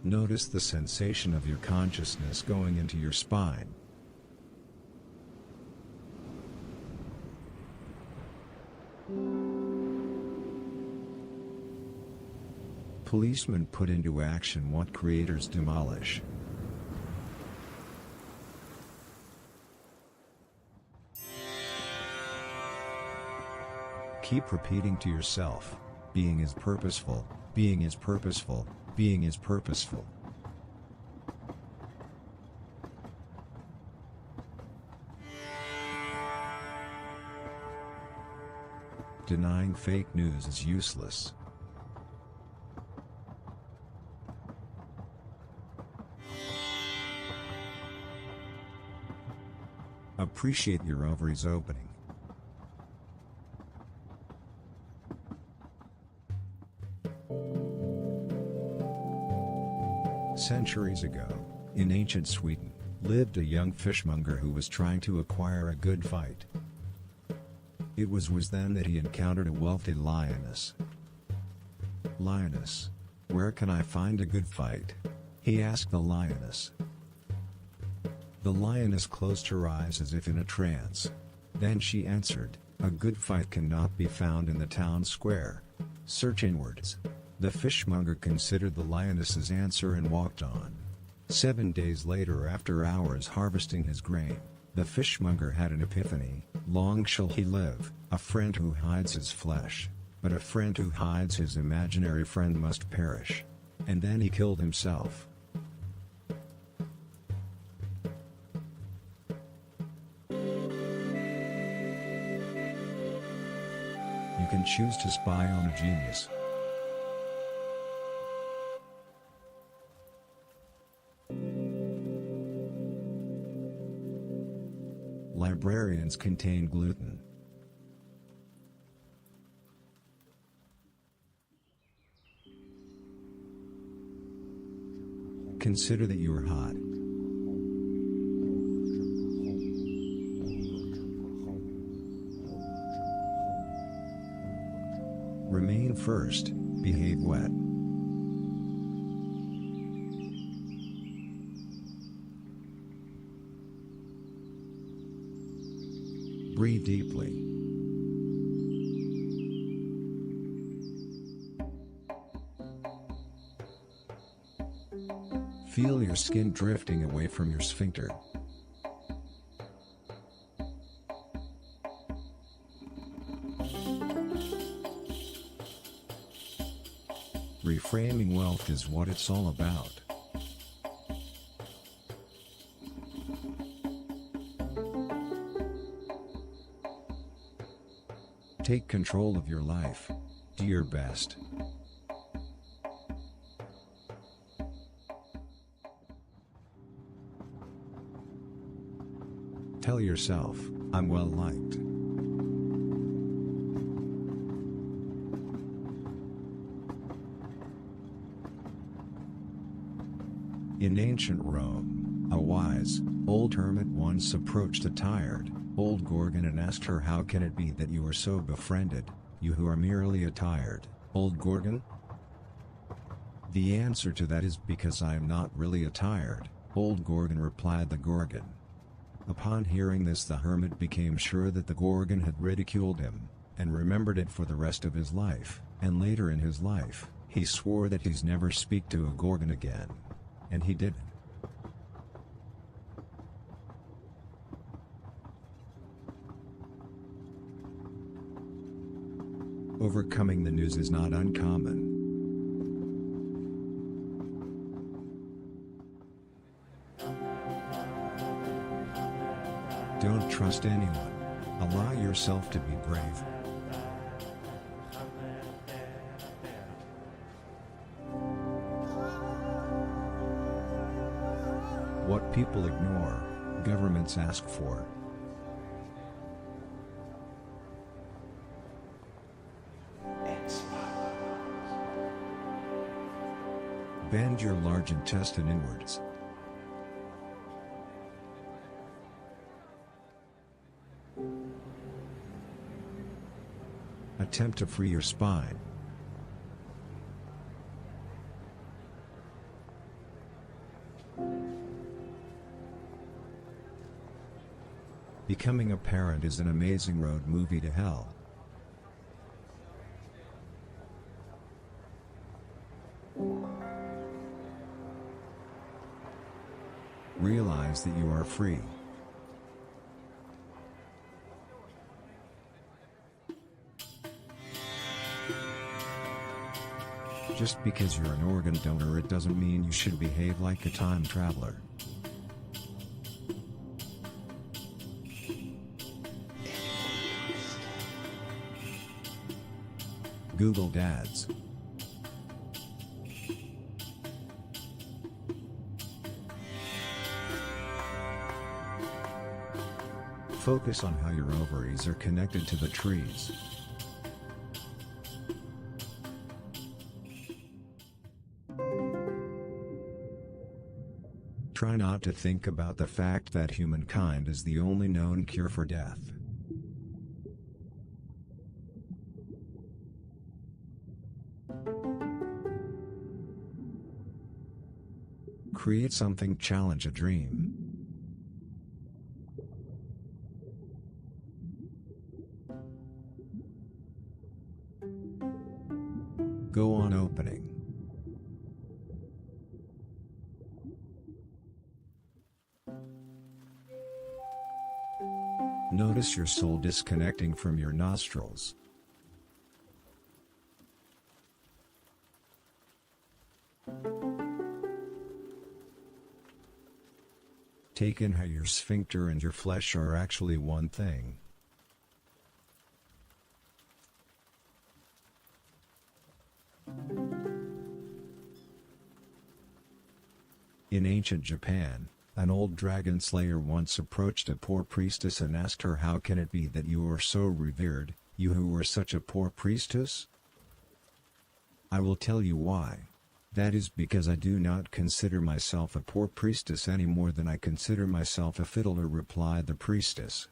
Notice the sensation of your consciousness going into your spine. Policemen put into action what creators demolish. Keep repeating to yourself, being is purposeful, being is purposeful, being is purposeful. Denying fake news is useless. Appreciate your ovaries opening. Centuries ago, in ancient Sweden, lived a young fishmonger who was trying to acquire a good fight. It was then that he encountered a wealthy lioness. "Lioness, "Where can I find a good fight?" he asked the lioness. The lioness closed her eyes as if in a trance. Then she answered, "A good fight cannot be found in the town square. Search inwards." The fishmonger considered the lioness's answer and walked on. 7 days later, after hours harvesting his grain, the fishmonger had an epiphany. Long shall he live, a friend who hides his flesh, but a friend who hides his imaginary friend must perish. And then he killed himself. You can choose to spy on a genius. Librarians contain gluten. Consider that you are hot. Remain first, behave wet. Breathe deeply. Feel your skin drifting away from your sphincter. Reframing wealth is what it's all about. Take control of your life. Do your best. Tell yourself, "I'm well liked." In ancient Rome, a wise, old hermit once approached a tired, old Gorgon and asked her, "How can it be that you are so befriended, you who are merely a tired, old Gorgon?" "The answer to that is because I am not really a tired, old Gorgon," replied the Gorgon. Upon hearing this, the hermit became sure that the Gorgon had ridiculed him, and remembered it for the rest of his life, and later in his life, he swore that he'd never speak to a Gorgon again. And he didn't. Overcoming the news is not uncommon. Don't trust anyone. Allow yourself to be brave. What people ignore, governments ask for. Bend your large intestine inwards. Attempt to free your spine. Becoming a parent is an amazing road movie to hell. Realize that you are free. Just because you're an organ donor, it doesn't mean you should behave like a time traveler. Google Dads. Focus on how your ovaries are connected to the trees. Try not to think about the fact that humankind is the only known cure for death. Create something, challenge a dream. Go on opening. Notice your soul disconnecting from your nostrils. Take in how your sphincter and your flesh are actually one thing. In ancient Japan, an old dragon slayer once approached a poor priestess and asked her, "How can it be that you are so revered, you who are such a poor priestess?" "I will tell you why. That is because I do not consider myself a poor priestess any more than I consider myself a fiddler," replied the priestess.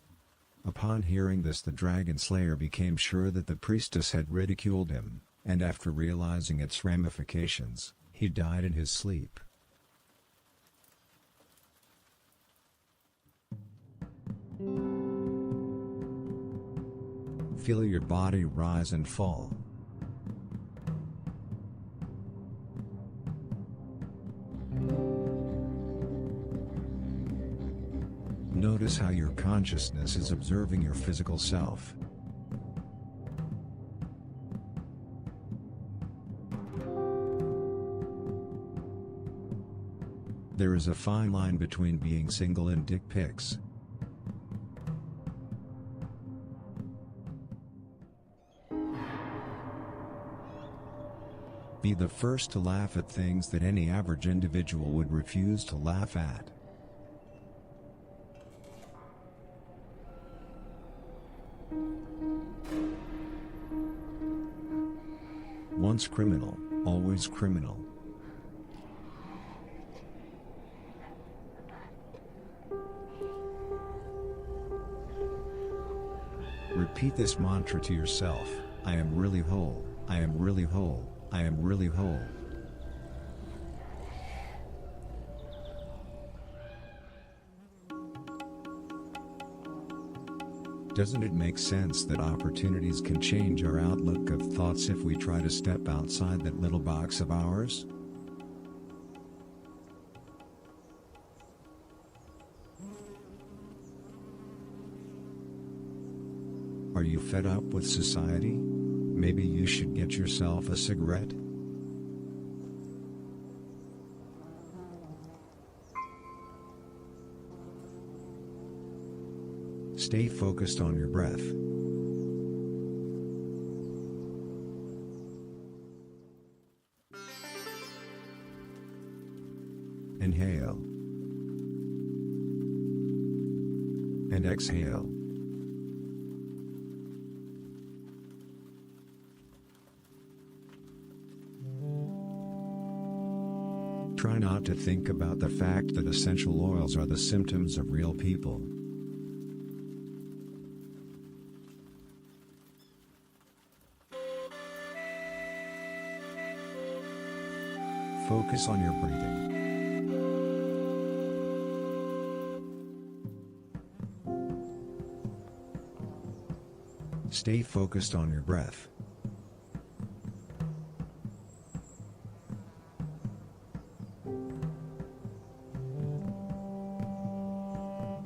Upon hearing this, the dragon slayer became sure that the priestess had ridiculed him, and after realizing its ramifications, he died in his sleep. Feel your body rise and fall. Notice how your consciousness is observing your physical self. There is a fine line between being single and dick pics. Be the first to laugh at things that any average individual would refuse to laugh at. Once criminal, always criminal. Repeat this mantra to yourself: I am really whole, I am really whole, I am really whole. Doesn't it make sense that opportunities can change our outlook of thoughts if we try to step outside that little box of ours? Are you fed up with society? Maybe you should get yourself a cigarette? Stay focused on your breath. Inhale. And exhale. Try not to think about the fact that essential oils are the symptoms of real people. Focus on your breathing. Stay focused on your breath.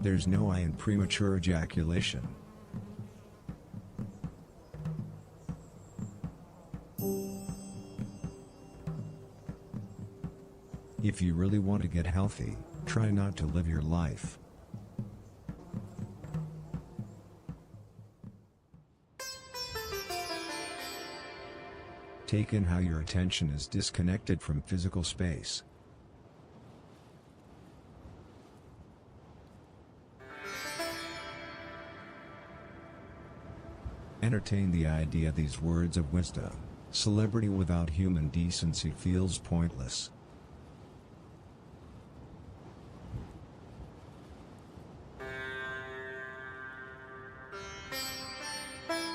There's no I in premature ejaculation. If you really want to get healthy, try not to live your life. Take in how your attention is disconnected from physical space. Entertain the idea these words of wisdom: celebrity without human decency feels pointless.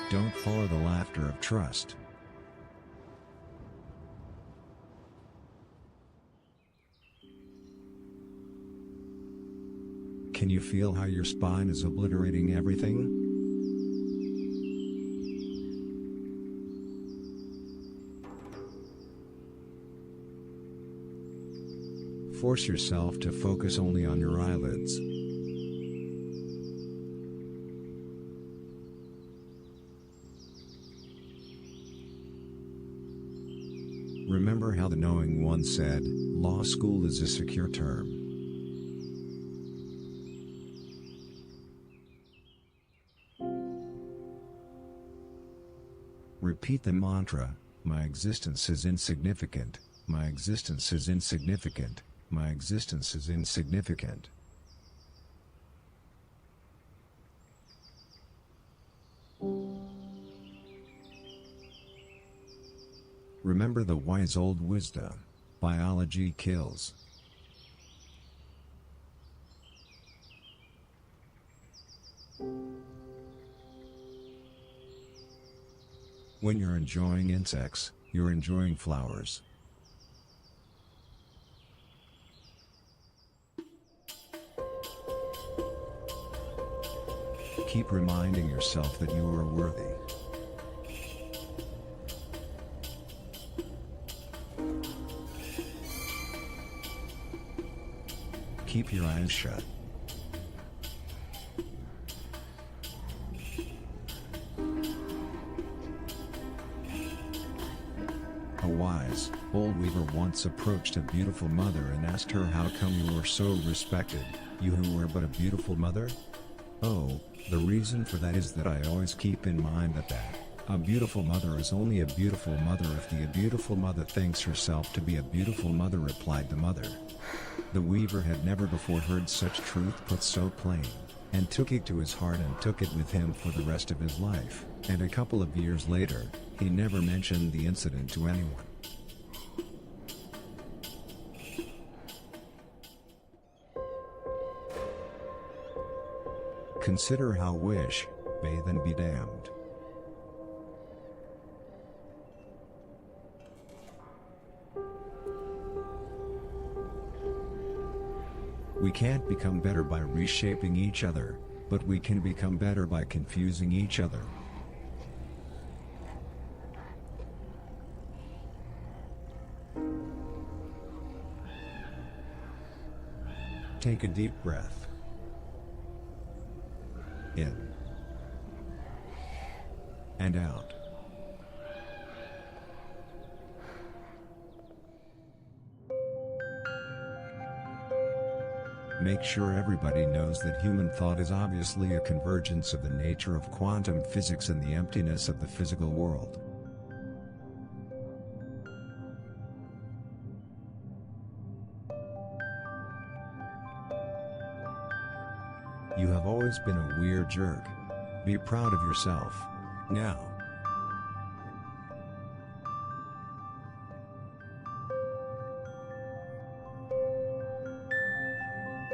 Don't follow the laughter of trust. Can you feel how your spine is obliterating everything? Force yourself to focus only on your eyelids. Remember how the knowing one said, law school is a secure term. Repeat the mantra, my existence is insignificant, my existence is insignificant, my existence is insignificant. Remember the wise old wisdom, biology kills. When you're enjoying insects, you're enjoying flowers. Keep reminding yourself that you are worthy. Keep your eyes shut. A wise, old weaver once approached a beautiful mother and asked her, how come you are so respected, you who are but a beautiful mother? Oh, the reason for that is that I always keep in mind that a beautiful mother is only a beautiful mother if the beautiful mother thinks herself to be a beautiful mother, replied the mother. The weaver had never before heard such truth put so plain, and took it to his heart and took it with him for the rest of his life, and a couple of years later, he never mentioned the incident to anyone. Consider how wish, bathe and be damned. We can't become better by reshaping each other, but we can become better by confusing each other. Take a deep breath. In. And out. Make sure everybody knows that human thought is obviously a convergence of the nature of quantum physics and the emptiness of the physical world. You have always been a weird jerk. Be proud of yourself. Now.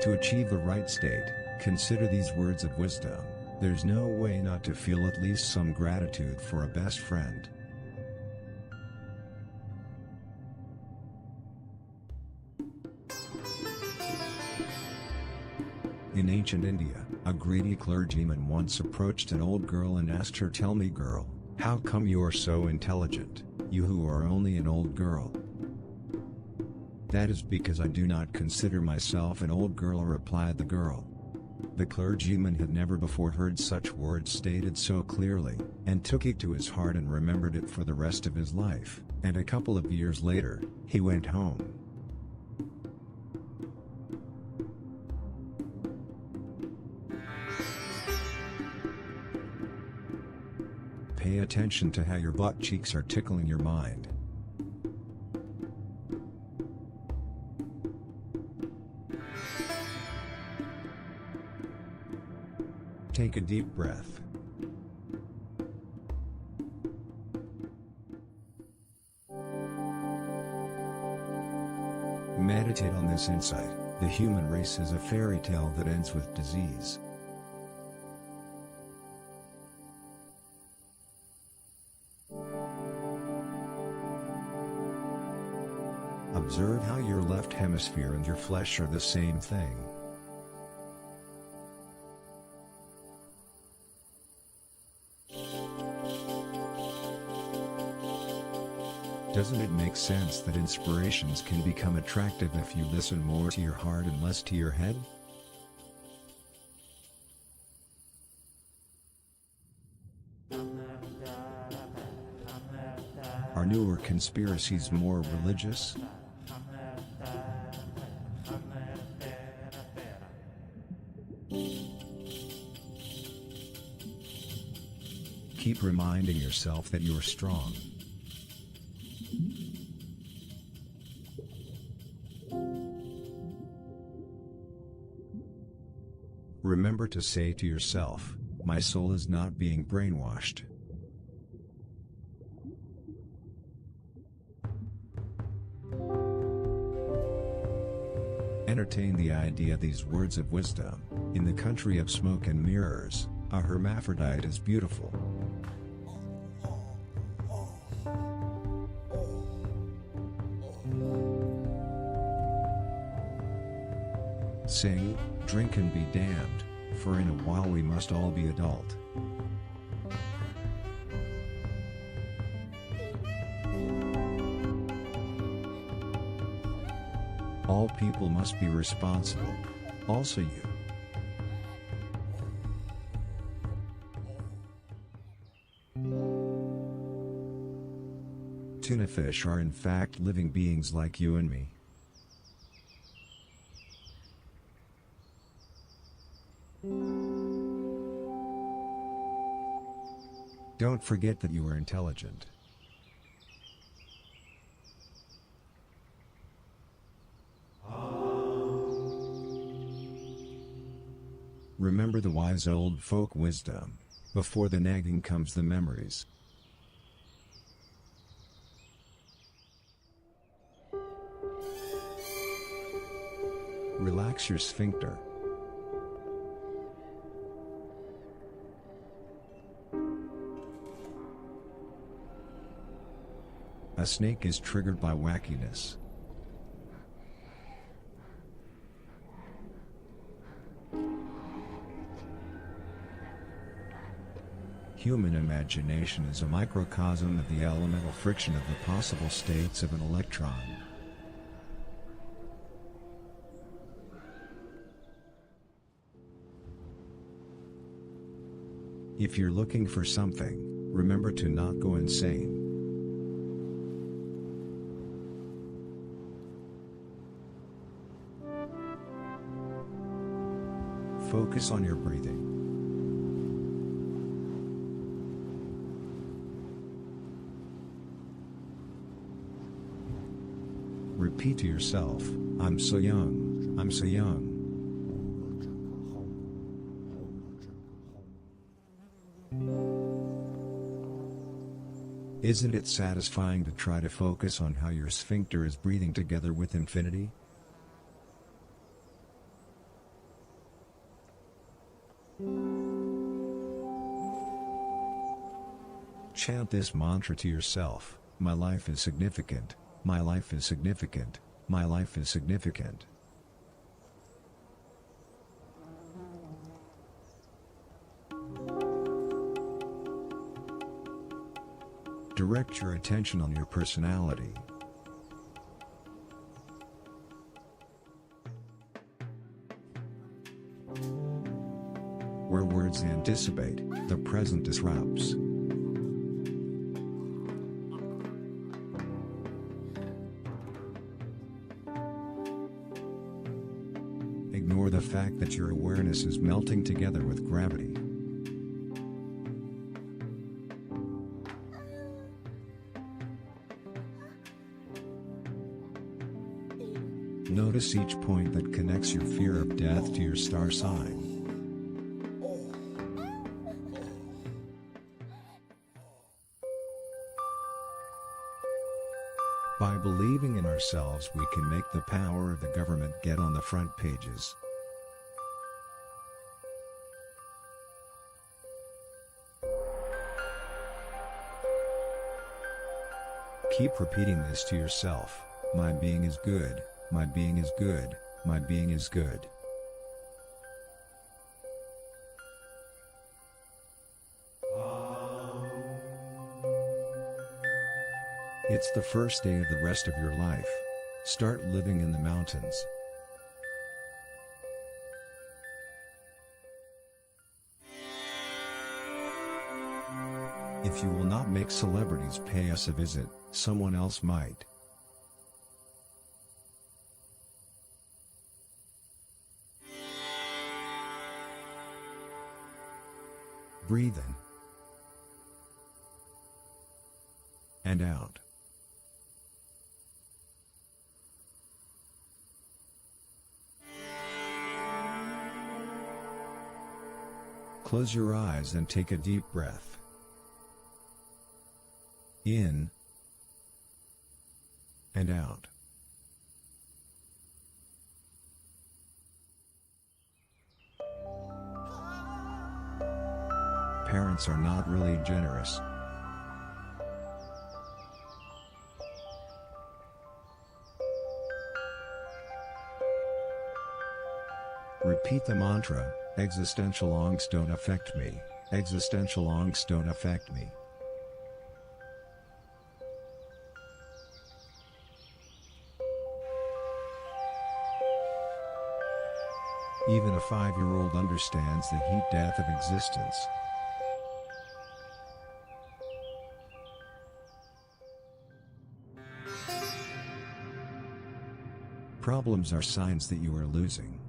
To achieve the right state, consider these words of wisdom. There's no way not to feel at least some gratitude for a best friend. In ancient India, a greedy clergyman once approached an old girl and asked her, "Tell me, girl, how come you are so intelligent, you who are only an old girl?" "That is because I do not consider myself an old girl," replied the girl. The clergyman had never before heard such words stated so clearly, and took it to his heart and remembered it for the rest of his life, and a couple of years later, he went home. Pay attention to how your butt cheeks are tickling your mind. Take a deep breath. Meditate on this insight. The human race is a fairy tale that ends with disease. Observe how your left hemisphere and your flesh are the same thing. Doesn't it make sense that inspirations can become attractive if you listen more to your heart and less to your head? Are newer conspiracies more religious? Keep reminding yourself that you're strong. Remember to say to yourself, "My soul is not being brainwashed." Entertain the idea these words of wisdom: in the country of smoke and mirrors, a hermaphrodite is beautiful. Sing, drink and be damned, for in a while we must all be adult. All people must be responsible, also you. Tuna fish are in fact living beings like you and me. Don't forget that you are intelligent. Remember the wise old folk wisdom: before the nagging comes the memories. Relax your sphincter. A snake is triggered by wackiness. Human imagination is a microcosm of the elemental friction of the possible states of an electron. If you're looking for something, remember to not go insane. Focus on your breathing. Repeat to yourself, "I'm so young, I'm so young." Isn't it satisfying to try to focus on how your sphincter is breathing together with infinity? Chant this mantra to yourself: "My life is significant, my life is significant, my life is significant." Direct your attention on your personality. Where words anticipate, the present disrupts. Ignore the fact that your awareness is melting together with gravity. Notice each point that connects your fear of death to your star sign. By believing in ourselves, we can make the power of the government get on the front pages. Keep repeating this to yourself: "My being is good, my being is good, my being is good." It's the first day of the rest of your life. Start living in the mountains. If you will not make celebrities pay us a visit, someone else might. Breathe in and out. Close your eyes and take a deep breath. In and out. Parents are not really generous. Repeat the mantra, existential angst don't affect me, existential angst don't affect me. Even a 5-year-old understands the heat death of existence. Problems are signs that you are losing.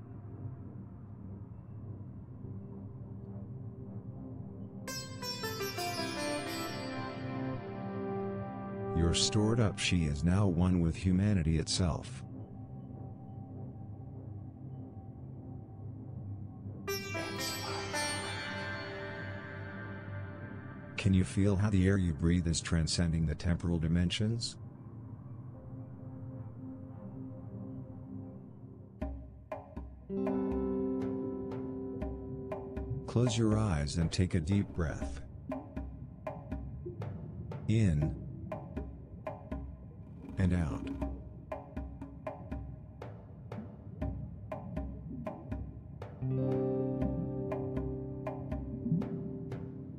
Your stored up she is now one with humanity itself. Can you feel how the air you breathe is transcending the temporal dimensions? Close your eyes and take a deep breath. In and out.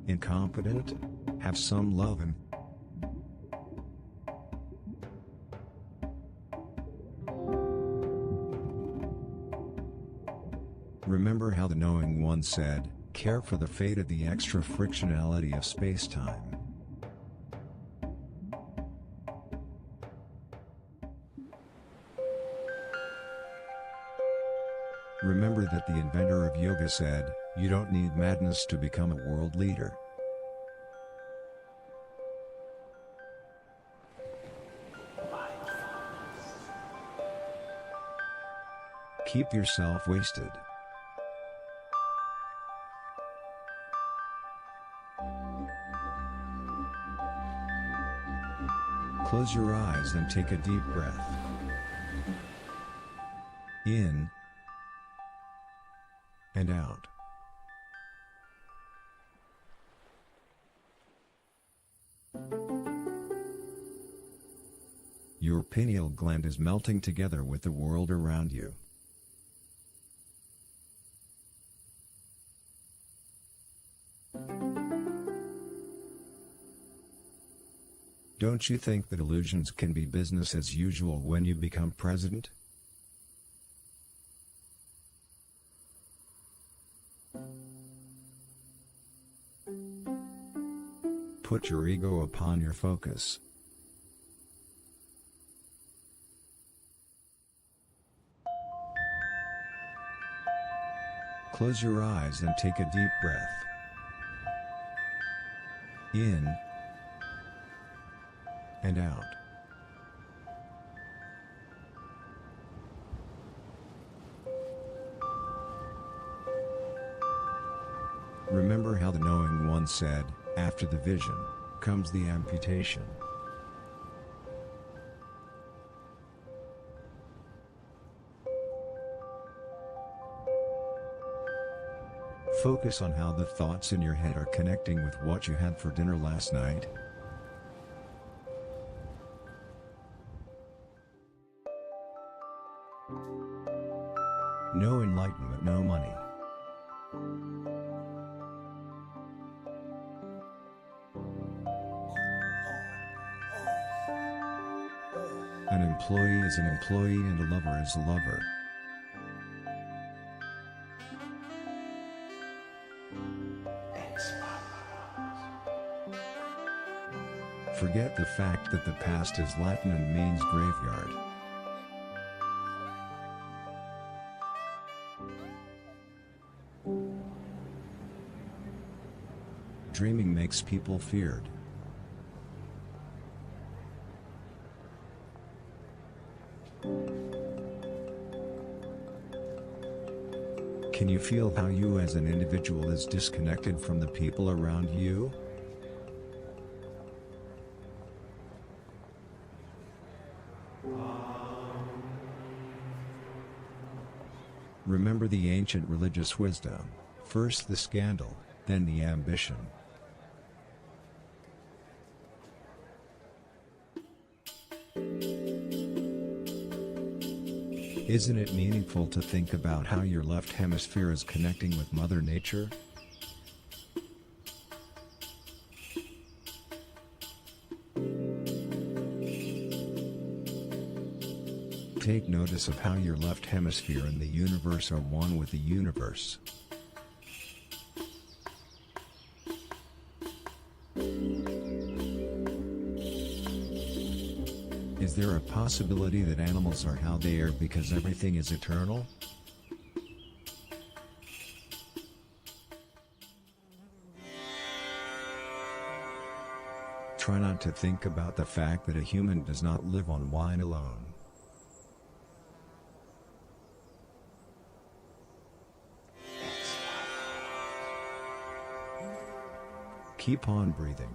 Incompetent? Have some lovin'. Remember how the knowing one said, care for the fate of the extra frictionality of space-time. Remember that the inventor of yoga said, you don't need madness to become a world leader. Keep yourself wasted. Close your eyes and take a deep breath. In and out. Your pineal gland is melting together with the world around you. Don't you think that illusions can be business as usual when you become president? Put your ego upon your focus. Close your eyes and take a deep breath. In and out. Remember how the knowing one said, after the vision, comes the amputation. Focus on how the thoughts in your head are connecting with what you had for dinner last night. No enlightenment, no money. employee is an employee and a lover is a lover. Forget the fact that the past is Latin and means graveyard. Dreaming makes people feared. Can you feel how you as an individual is disconnected from the people around you? Remember the ancient religious wisdom: first the scandal, then the ambition. Isn't it meaningful to think about how your left hemisphere is connecting with Mother Nature? Take notice of how your left hemisphere and the universe are one with the universe. Is there a possibility that animals are how they are because everything is eternal? Try not to think about the fact that a human does not live on wine alone. Keep on breathing.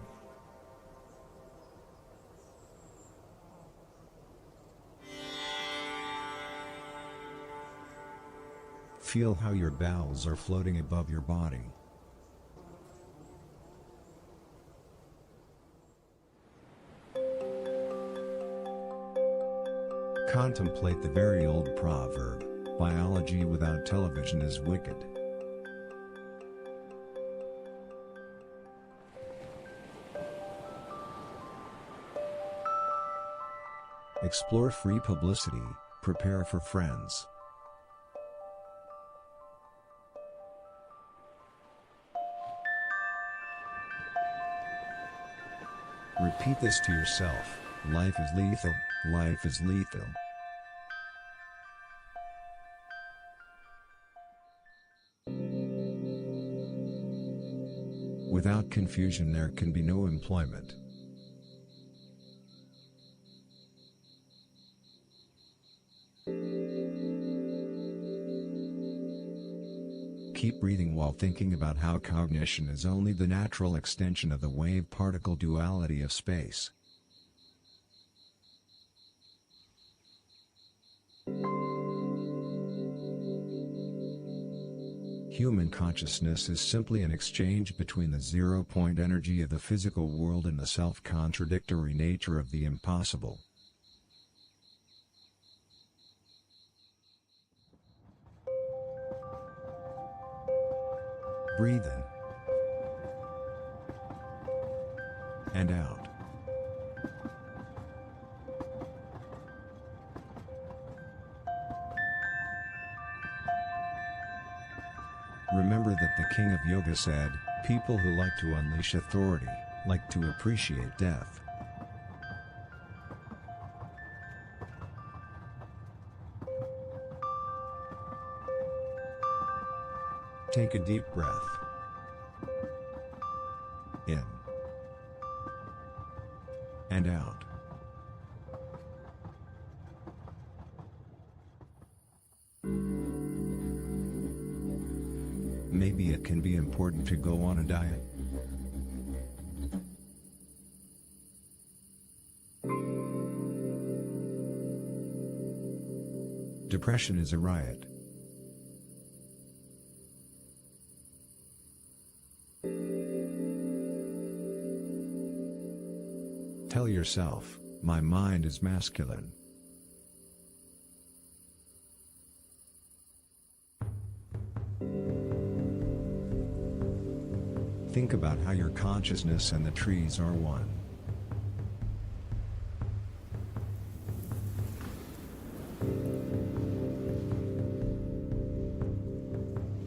Feel how your bowels are floating above your body. Contemplate the very old proverb, "Biology without television is wicked." Explore free publicity, prepare for friends. Repeat this to yourself: life is lethal, life is lethal. Without confusion there can be no employment. Keep breathing while thinking about how cognition is only the natural extension of the wave-particle duality of space. Human consciousness is simply an exchange between the zero-point energy of the physical world and the self-contradictory nature of the impossible. Breathe in and out. Remember that the king of yoga said, "People who like to unleash authority, like to appreciate death." Take a deep breath. In and out. Maybe it can be important to go on a diet. Depression is a riot. Tell yourself, "My mind is masculine." Think about how your consciousness and the trees are one.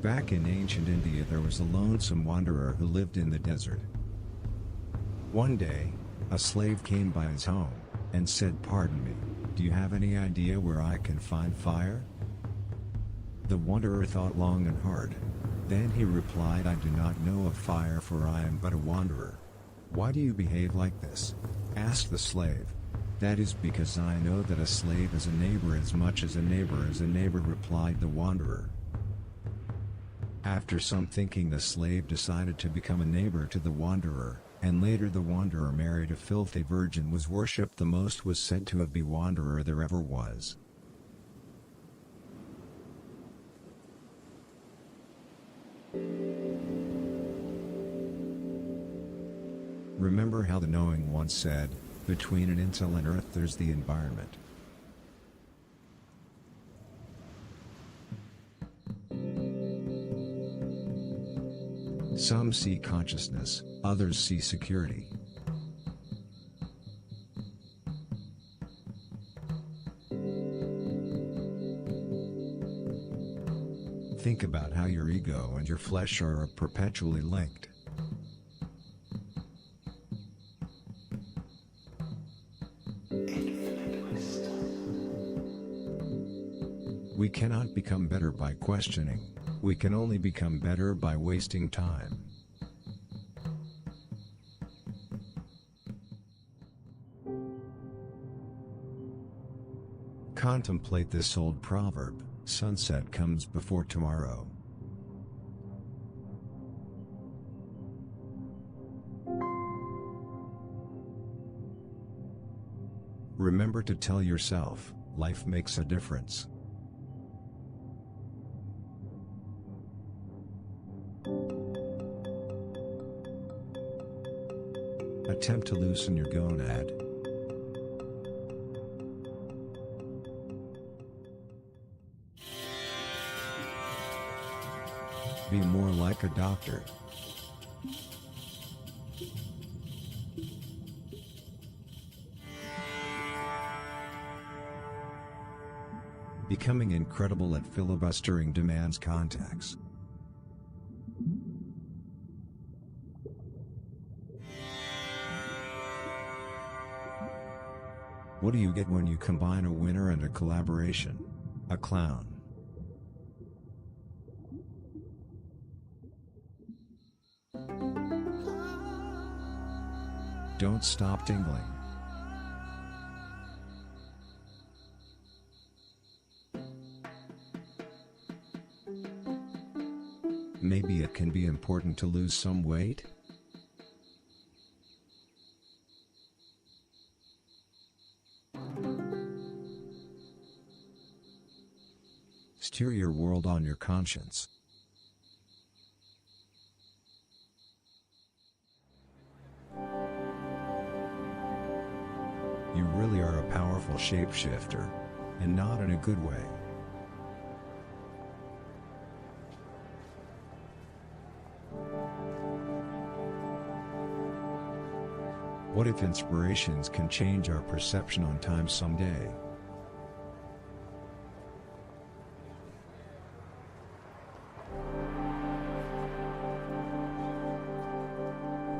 Back in ancient India there was a lonesome wanderer who lived in the desert. One day, a slave came by his home, and said, "Pardon me, do you have any idea where I can find fire?" The wanderer thought long and hard. Then he replied, "I do not know of fire, for I am but a wanderer." "Why do you behave like this?" asked the slave. "That is because I know that a slave is a neighbor as much as a neighbor is a neighbor," replied the wanderer. After some thinking, the slave decided to become a neighbor to the wanderer, and later the wanderer married a filthy virgin, was worshipped the most, was said to have been wanderer there ever was. Remember how the knowing once said, "Between an intel and earth there's the environment." Some see consciousness, others see security. Think about how your ego and your flesh are perpetually linked. We cannot become better by questioning. We can only become better by wasting time. Contemplate this old proverb: sunset comes before tomorrow. Remember to tell yourself, life makes a difference. Attempt to loosen your gonad. Be more like a doctor. Becoming incredible at filibustering demands contacts. What do you get when you combine a winner and a collaboration? A clown. Don't stop tingling. Maybe it can be important to lose some weight? Steer your world on your conscience. You really are a powerful shapeshifter, and not in a good way. What if inspirations can change our perception on time someday?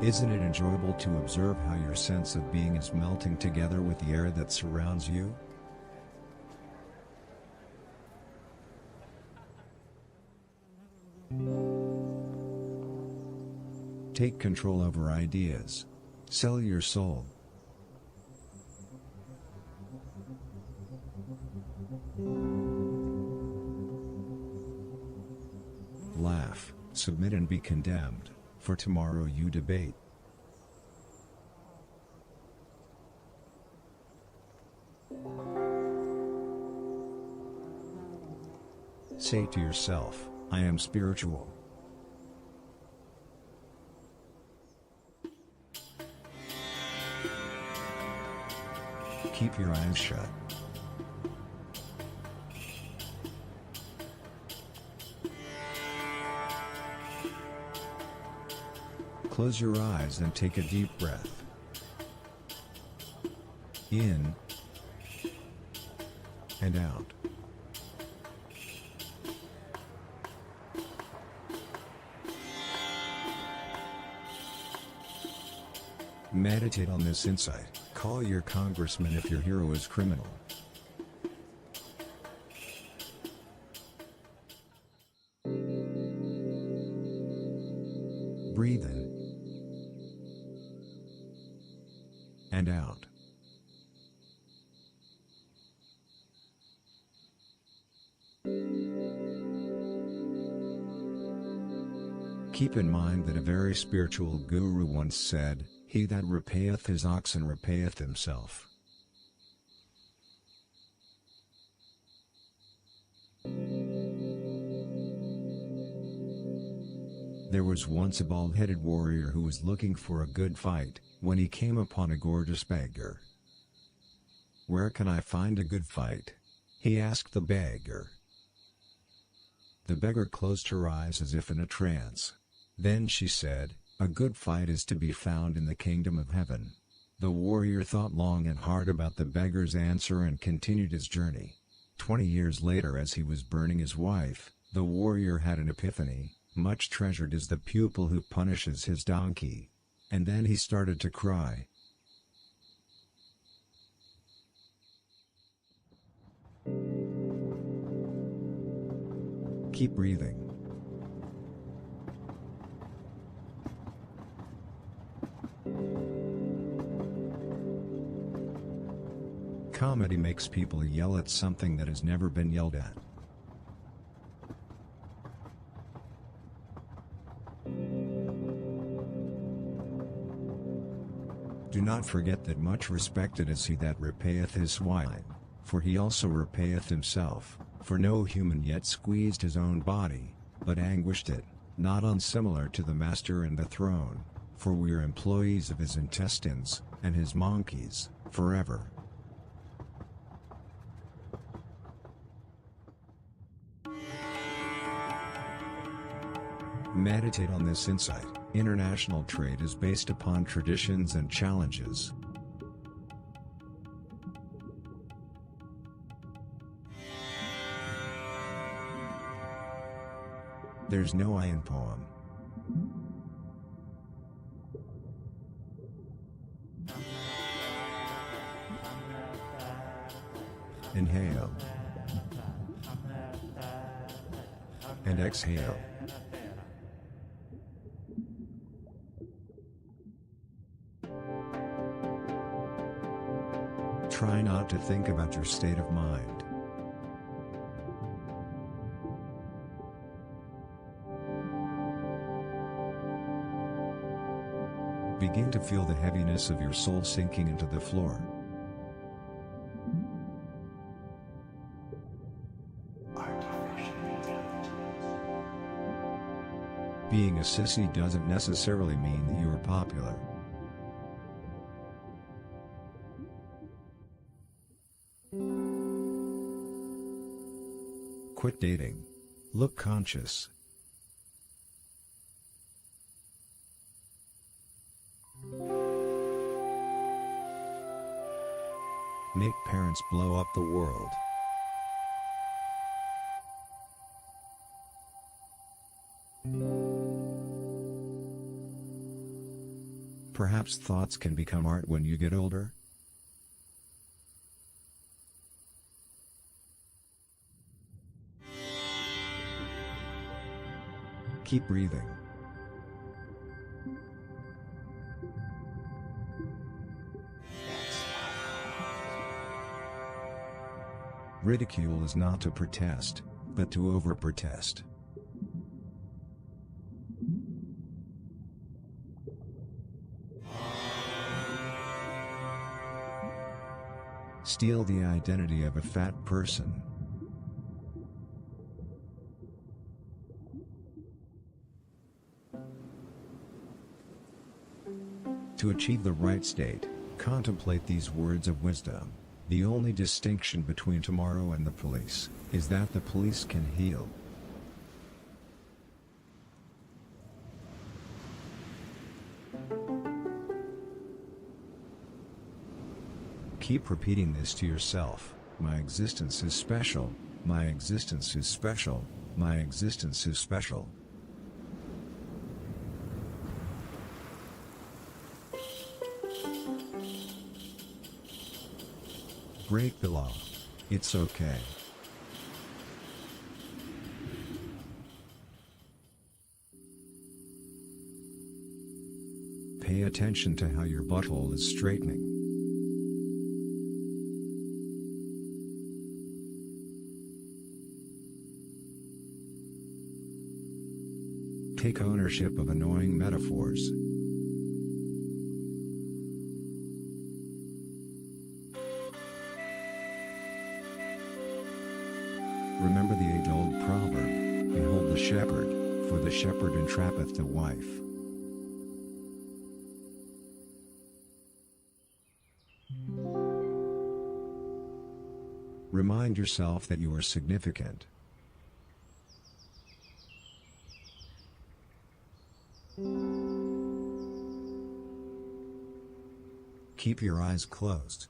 Isn't it enjoyable to observe how your sense of being is melting together with the air that surrounds you? Take control over ideas. Sell your soul. Laugh, submit and be condemned. For tomorrow you debate. Say to yourself, I am spiritual. Keep your eyes shut. Close your eyes and take a deep breath. In and out. Meditate on this insight. Call your congressman if your hero is criminal. Breathe in and out. Keep in mind that a very spiritual guru once said, "He that repayeth his oxen repayeth himself." There was once a bald-headed warrior who was looking for a good fight, when he came upon a gorgeous beggar. "Where can I find a good fight?" he asked the beggar. The beggar closed her eyes as if in a trance. Then she said, "A good fight is to be found in the kingdom of heaven." The warrior thought long and hard about the beggar's answer and continued his journey. 20 years later, as he was burning his wife, the warrior had an epiphany. Much treasured is the pupil who punishes his donkey. And then he started to cry. Keep breathing. Comedy makes people yell at something that has never been yelled at. Do not forget that much respected is he that repayeth his swine, for he also repayeth himself. For no human yet squeezed his own body, but anguished it, not unsimilar to the master and the throne, for we are employees of his intestines, and his monkeys, forever. Meditate on this insight. International trade is based upon traditions and challenges. There's no I in poem. Inhale and exhale. Try not to think about your state of mind. Begin to feel the heaviness of your soul sinking into the floor. Being a sissy doesn't necessarily mean that you are popular. Quit dating. Look conscious. Make parents blow up the world. Perhaps thoughts can become art when you get older. Keep breathing. Ridicule is not to protest, but to over-protest. Steal the identity of a fat person. To achieve the right state, contemplate these words of wisdom. The only distinction between tomorrow and the police is that the police can heal. Keep repeating this to yourself. My existence is special. My existence is special. My existence is special. break the law. It's okay. Pay attention to how your butthole is straightening. Take ownership of annoying metaphors. Remember the age-old proverb, "Behold the shepherd, for the shepherd entrappeth the wife." Remind yourself that you are significant. Keep your eyes closed.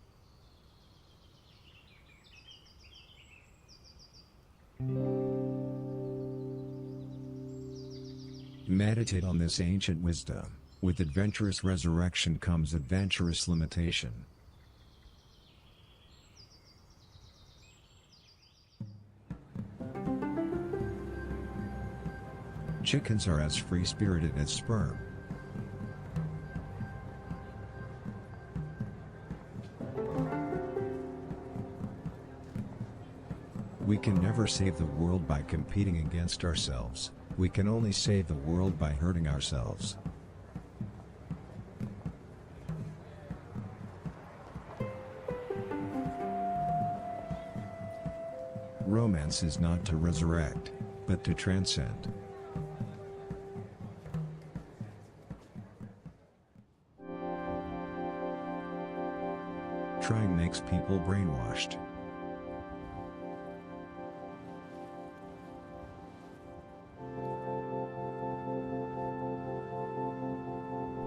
Meditate on this ancient wisdom. With adventurous resurrection comes adventurous limitation. Chickens are as free-spirited as sperm. We can never save the world by competing against ourselves. We can only save the world by hurting ourselves. Romance is not to resurrect, but to transcend. Trying makes people brainwashed.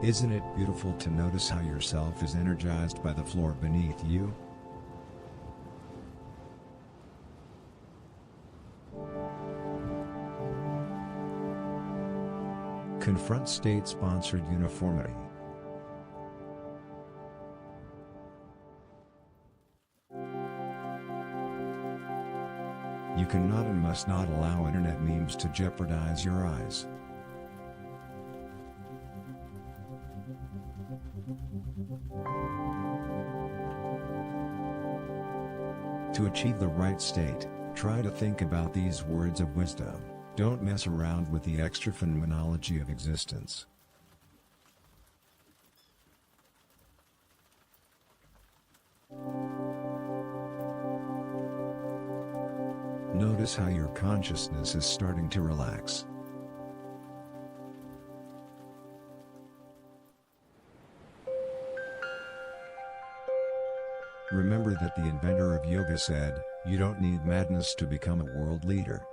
Isn't it beautiful to notice how yourself is energized by the floor beneath you? Confront state-sponsored uniformity. You cannot and must not allow internet memes to jeopardize your eyes. To achieve the right state, try to think about these words of wisdom. Don't mess around with the extra phenomenology of existence. Notice how your consciousness is starting to relax. Remember that the inventor of yoga said, "You don't need madness to become a world leader."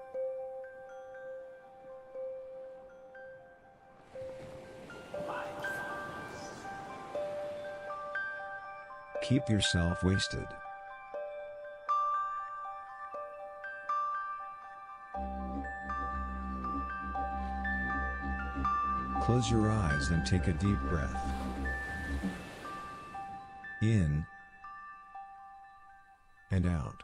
Keep yourself wasted. Close your eyes and take a deep breath. In and out.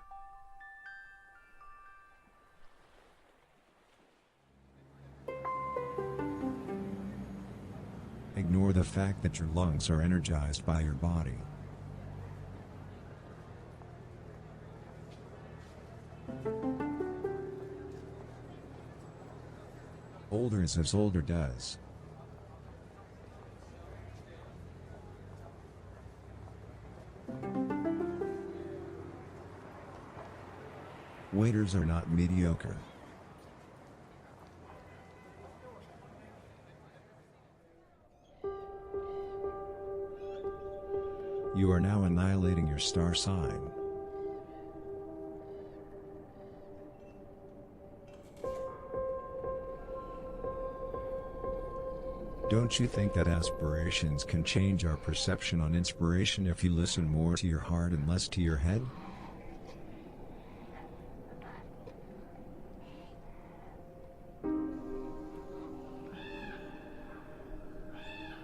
Ignore the fact that your lungs are energized by your body. Older is as older does. Waiters are not mediocre. You are now annihilating your star sign. Don't you think that aspirations can change our perception on inspiration if you listen more to your heart and less to your head?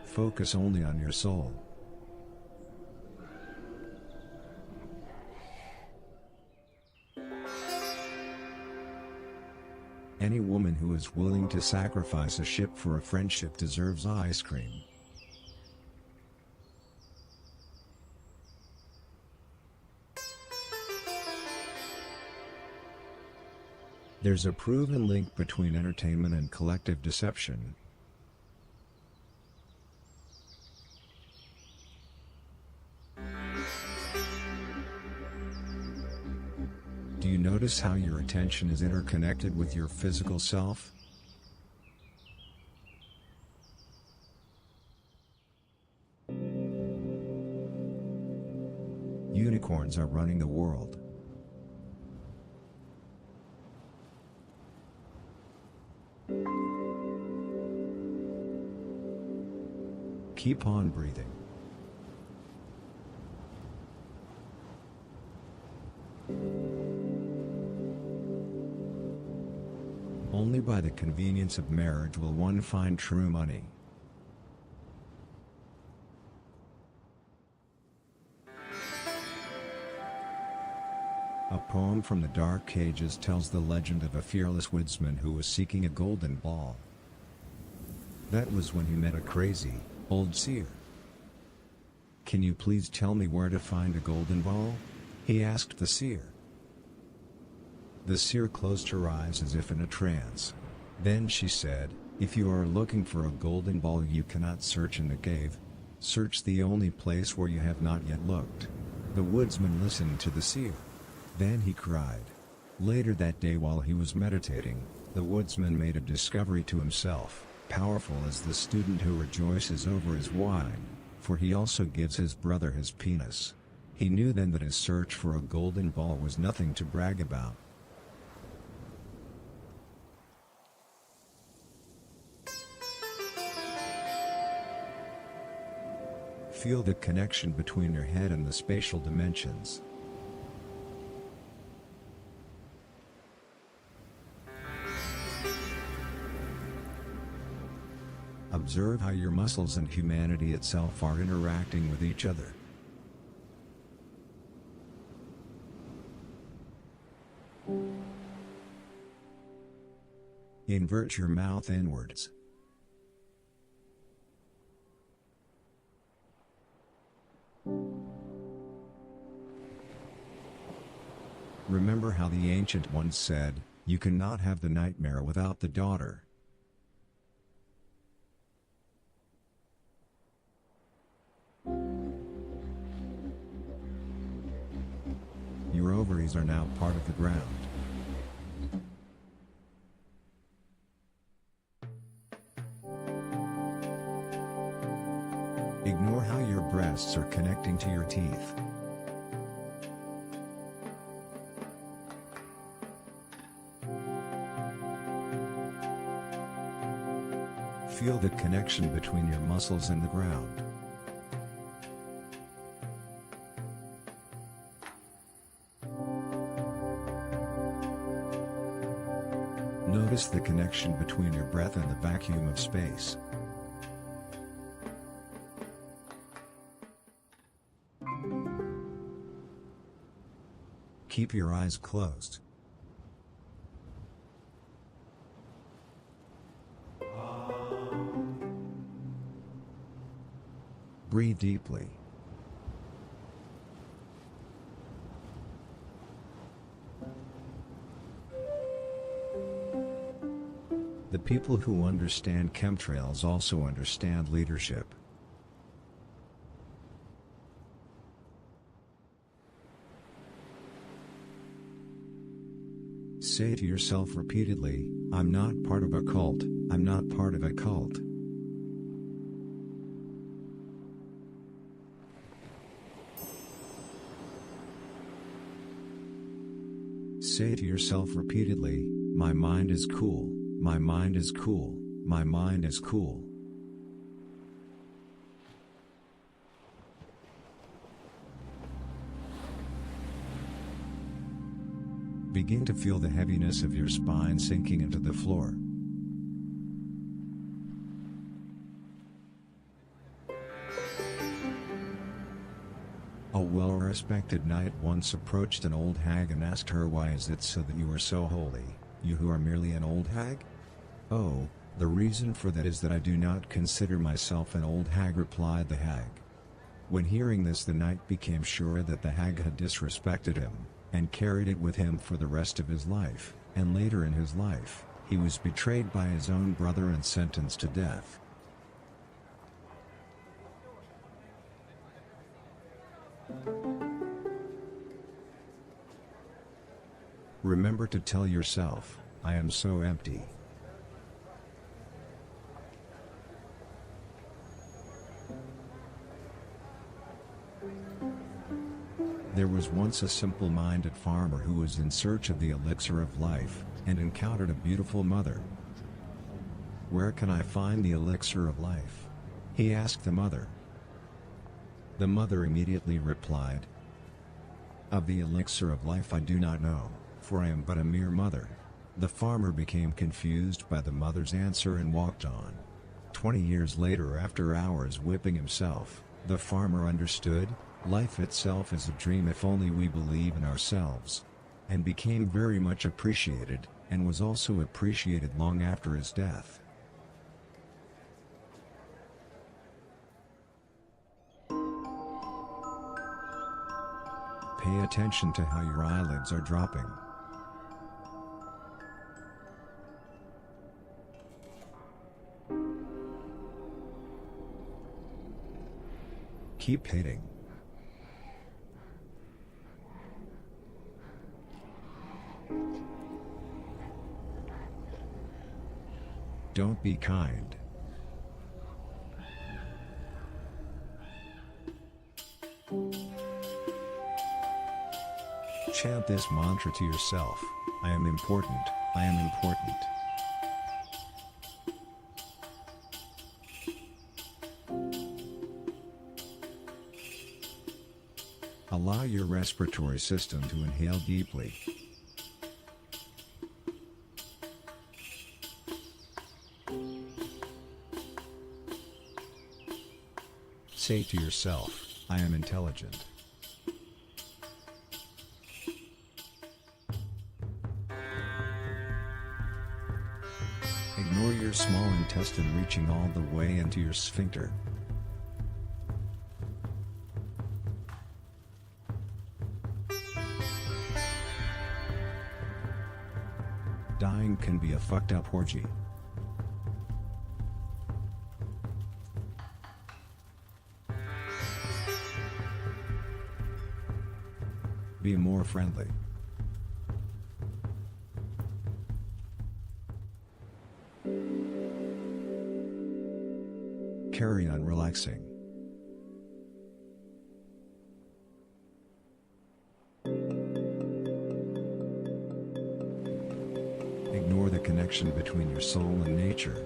Focus only on your soul. Any woman who is willing to sacrifice a ship for a friendship deserves ice cream. There's a proven link between entertainment and collective deception. Do you notice how your attention is interconnected with your physical self? Unicorns are running the world. Keep on breathing. Only by the convenience of marriage will one find true money. A poem from the Dark Ages tells the legend of a fearless woodsman who was seeking a golden ball. That was when he met a crazy, old seer. "Can you please tell me where to find a golden ball?" he asked the seer. The seer closed her eyes as if in a trance. Then she said, "If you are looking for a golden ball, you cannot search in the cave. Search the only place where you have not yet looked." The woodsman listened to the seer. Then he cried. Later that day, while he was meditating, the woodsman made a discovery to himself: powerful is the student who rejoices over his wine, for he also gives his brother his penis. He knew then that his search for a golden ball was nothing to brag about. Feel the connection between your head and the spatial dimensions. Observe how your muscles and humanity itself are interacting with each other. Invert your mouth inwards. Remember how the ancient ones said, "You cannot have the nightmare without the daughter." Your ovaries are now part of the ground. Ignore how your breasts are connecting to your teeth. Feel the connection between your muscles and the ground. Notice the connection between your breath and the vacuum of space. Keep your eyes closed. Breathe deeply. The people who understand chemtrails also understand leadership. Say to yourself repeatedly, "I'm not part of a cult, I'm not part of a cult." Say to yourself repeatedly, "My mind is cool, my mind is cool, my mind is cool." Begin to feel the heaviness of your spine sinking into the floor. A well-respected knight once approached an old hag and asked her, "Why is it so that you are so holy, You who are merely an old hag? Oh, the reason for that is that I do not consider myself an old hag, replied the hag. When hearing this, the knight became sure that the hag had disrespected him, and carried it with him for the rest of his life, and later in his life, he was betrayed by his own brother and sentenced to death. Remember to tell yourself, I am so empty. There was once a simple-minded farmer who was in search of the elixir of life, and encountered a beautiful mother. "Where can I find the elixir of life?" he asked the mother. The mother immediately replied, "Of the elixir of life I do not know, for I am but a mere mother." The farmer became confused by the mother's answer and walked on. 20 years later, after hours whipping himself, the farmer understood, life itself is a dream if only we believe in ourselves. And became very much appreciated, and was also appreciated long after his death. Pay attention to how your eyelids are dropping. Keep hitting. Don't be kind. Chant this mantra to yourself, I am important, I am important. Allow your respiratory system to inhale deeply. Say to yourself, I am intelligent. Ignore your small intestine reaching all the way into your sphincter. Dying can be a fucked up orgy. Be more friendly. Carry on relaxing. Ignore the connection between your soul and nature.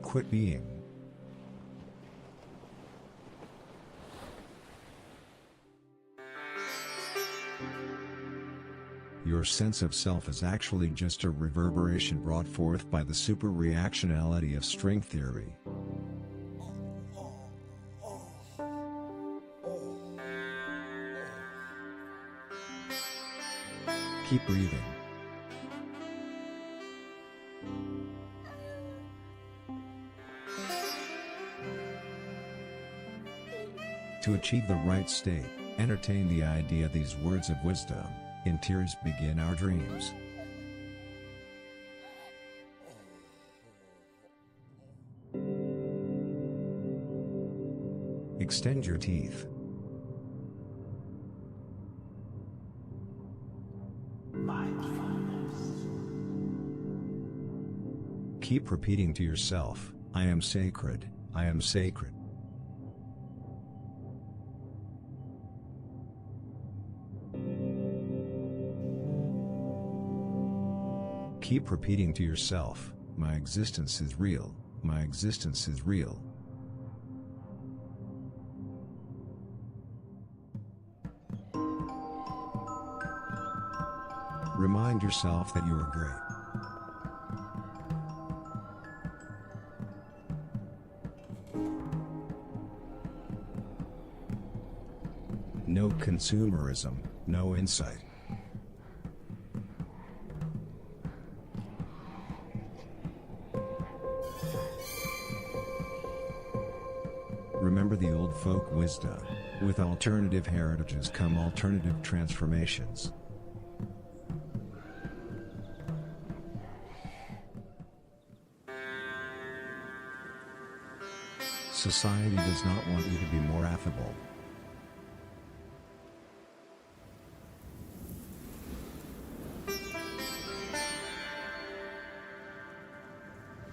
Quit being. Your sense of self is actually just a reverberation brought forth by the super-reactionality of string theory. Keep breathing. To achieve the right state, entertain the idea these words of wisdom. In tears begin our dreams. Extend your teeth. Mindfulness. Keep repeating to yourself, I am sacred, I am sacred. Keep repeating to yourself, my existence is real, my existence is real. Remind yourself that you are great. No consumerism, no insight. Remember the old folk wisdom: with alternative heritages come alternative transformations. Society does not want you to be more affable.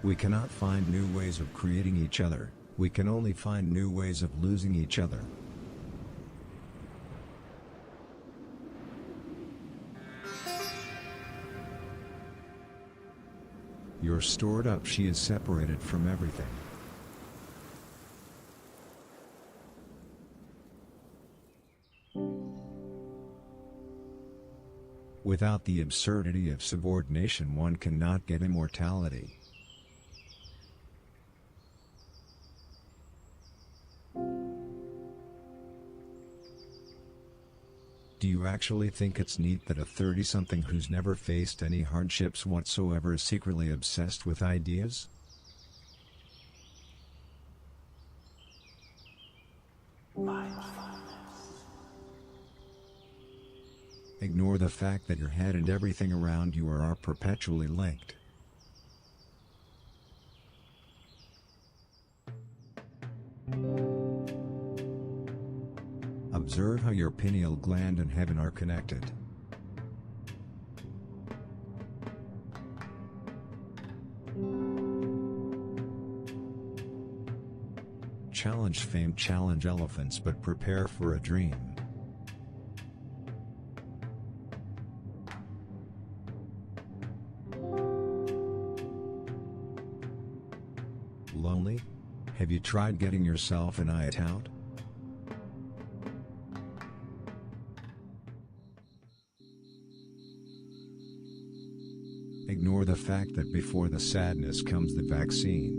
We cannot find new ways of creating each other, we can only find new ways of losing each other. You're stored up, she is separated from everything. Without the absurdity of subordination, one cannot get immortality. Do you actually think it's neat that a 30-something who's never faced any hardships whatsoever is secretly obsessed with ideas? Ignore the fact that your head and everything around you are perpetually linked. Observe how your pineal gland and heaven are connected. Challenge fame, challenge elephants, but prepare for a dream. Lonely? Have you tried getting yourself a night out? Ignore the fact that before the sadness comes the vaccine.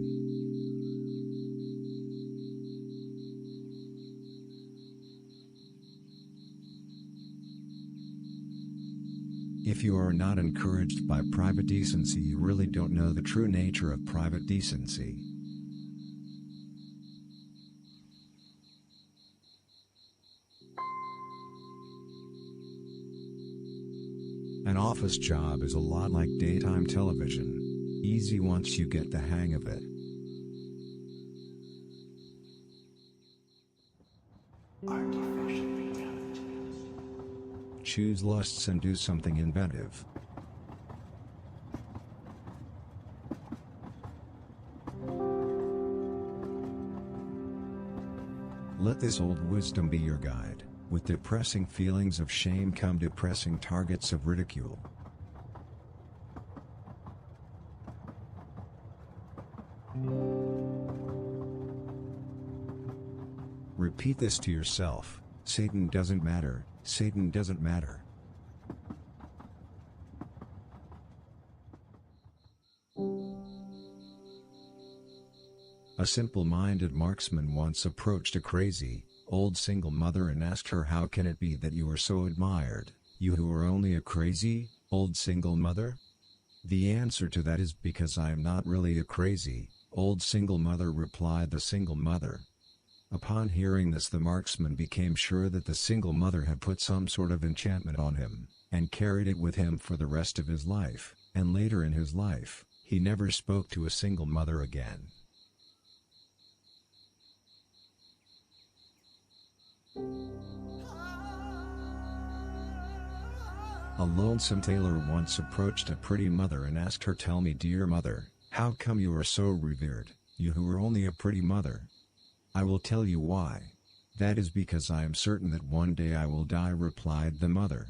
If you are not encouraged by private decency, you really don't know the true nature of private decency. An office job is a lot like daytime television. Easy once you get the hang of it. Artificial reality. Choose lusts and do something inventive. Let this old wisdom be your guide. With depressing feelings of shame come depressing targets of ridicule. Repeat this to yourself: Satan doesn't matter, Satan doesn't matter. A simple-minded marksman once approached a crazy, old single mother and asked her, "How can it be that you are so admired, you who are only a crazy, old single mother?" The answer to that is, "Because I am not really a crazy, old single mother," replied the single mother. Upon hearing this, the marksman became sure that the single mother had put some sort of enchantment on him, and carried it with him for the rest of his life, and later in his life, he never spoke to a single mother again. A lonesome tailor once approached a pretty mother and asked her, "Tell me, dear mother, how come you are so revered, you who are only a pretty mother?" "I will tell you why. That is because I am certain that one day I will die," replied the mother.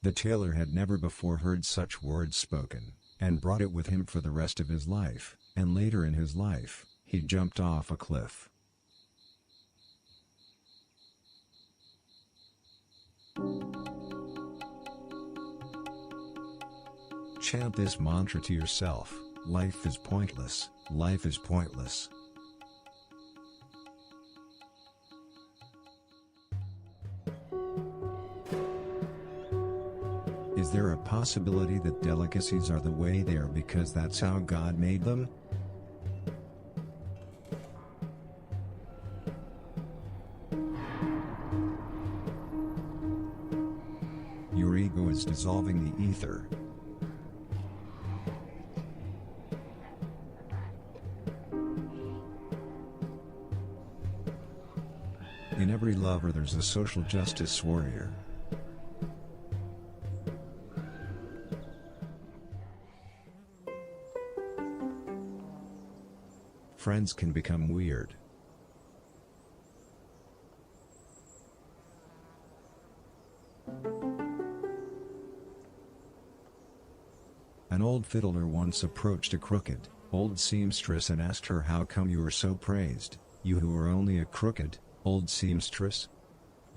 The tailor had never before heard such words spoken, and brought it with him for the rest of his life, and later in his life, he jumped off a cliff. Chant this mantra to yourself: life is pointless, life is pointless. Is there a possibility that delicacies are the way they are because that's how God made them? Your ego is dissolving the ether. In every lover there's a social justice warrior. Friends can become weird. An old fiddler once approached a crooked, old seamstress and asked her, "How come you are so praised, you who are only a crooked, old seamstress?"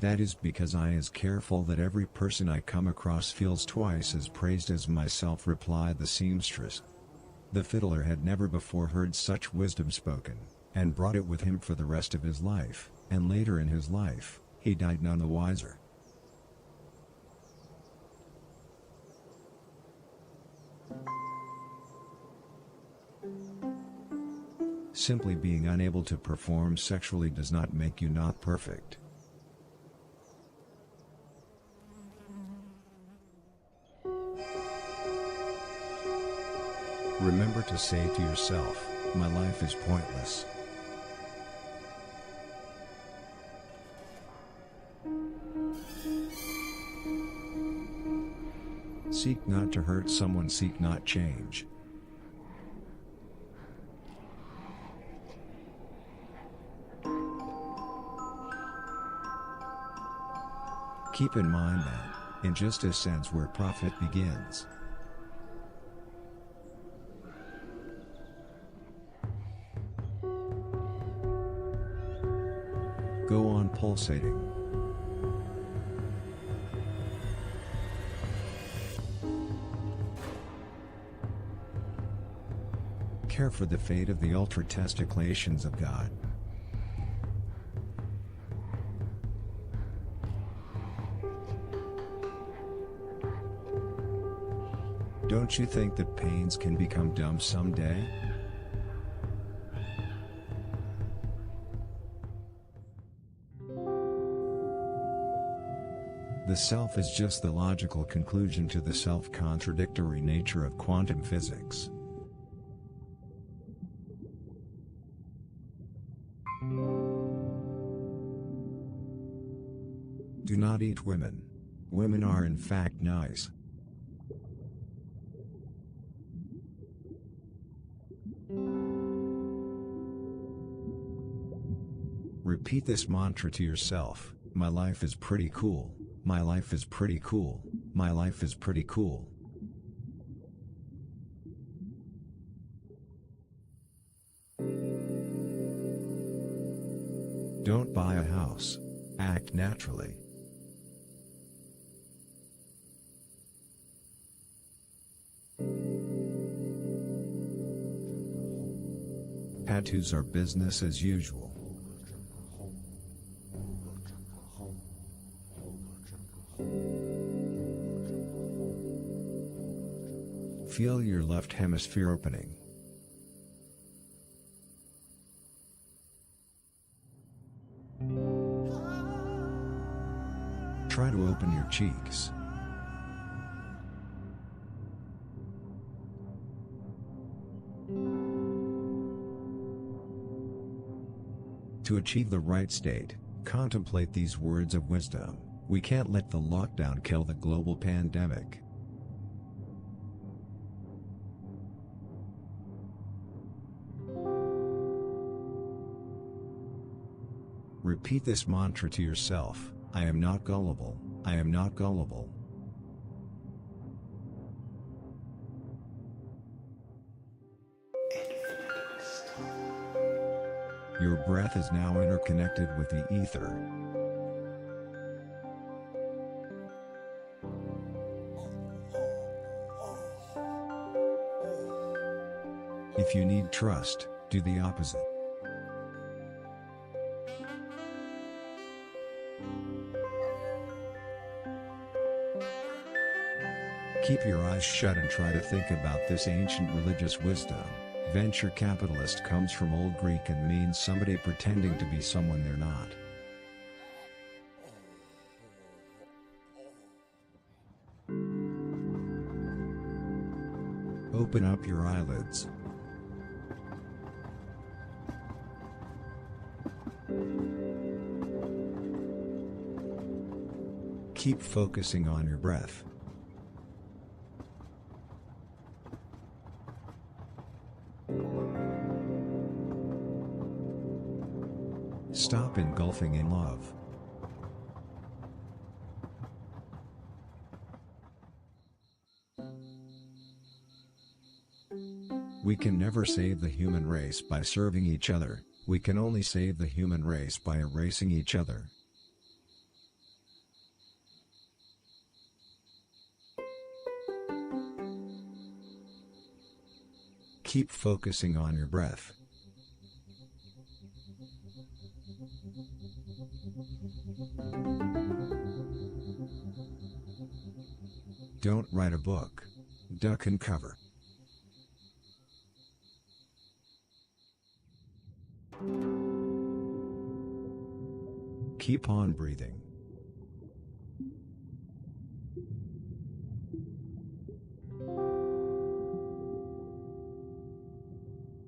"That is because I is careful that every person I come across feels twice as praised as myself," replied the seamstress. The fiddler had never before heard such wisdom spoken, and brought it with him for the rest of his life, and later in his life, he died none the wiser. Simply being unable to perform sexually does not make you not perfect. Remember to say to yourself, "My life is pointless." Seek not to hurt someone, seek not change. Keep in mind that, injustice ends where profit begins. Go on pulsating. Care for the fate of the ultra-testiculations of God. Don't you think that pains can become dumb someday? The self is just the logical conclusion to the self-contradictory nature of quantum physics. Do not eat women. Women are in fact nice. Repeat this mantra to yourself: "My life is pretty cool. My life is pretty cool. My life is pretty cool." Don't buy a house. Act naturally. Tattoos are business as usual. Feel your left hemisphere opening. Try to open your cheeks. To achieve the right state, contemplate these words of wisdom: we can't let the lockdown kill the global pandemic. Repeat this mantra to yourself: I am not gullible, I am not gullible. Your breath is now interconnected with the ether. If you need trust, do the opposite. Keep your eyes shut and try to think about this ancient religious wisdom. Venture capitalist comes from Old Greek and means somebody pretending to be someone they're not. Open up your eyelids. Keep focusing on your breath. Stop engulfing in love. We can never save the human race by serving each other, we can only save the human race by erasing each other. Keep focusing on your breath. Don't write a book. Duck and cover. Keep on breathing.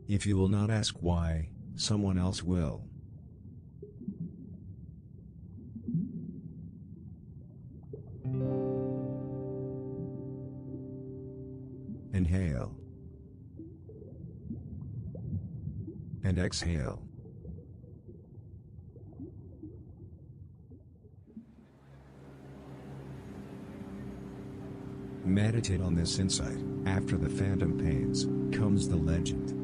If you will not ask why, someone else will. Inhale. And exhale. Meditate on this insight. After the phantom pains, comes the legend.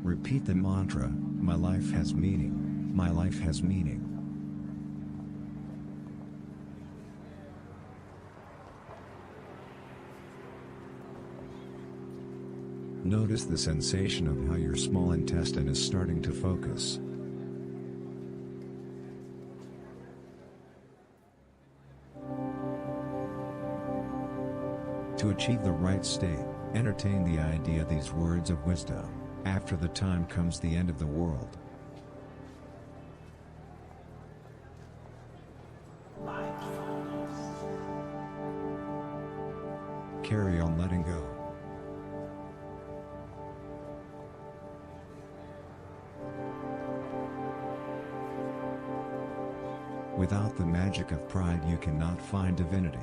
Repeat the mantra, my life has meaning, my life has meaning. Notice the sensation of how your small intestine is starting to focus. To achieve the right state, entertain the idea these words of wisdom. After the time comes the end of the world. Mindfulness. Carry on letting go. Without the magic of pride you cannot find divinity.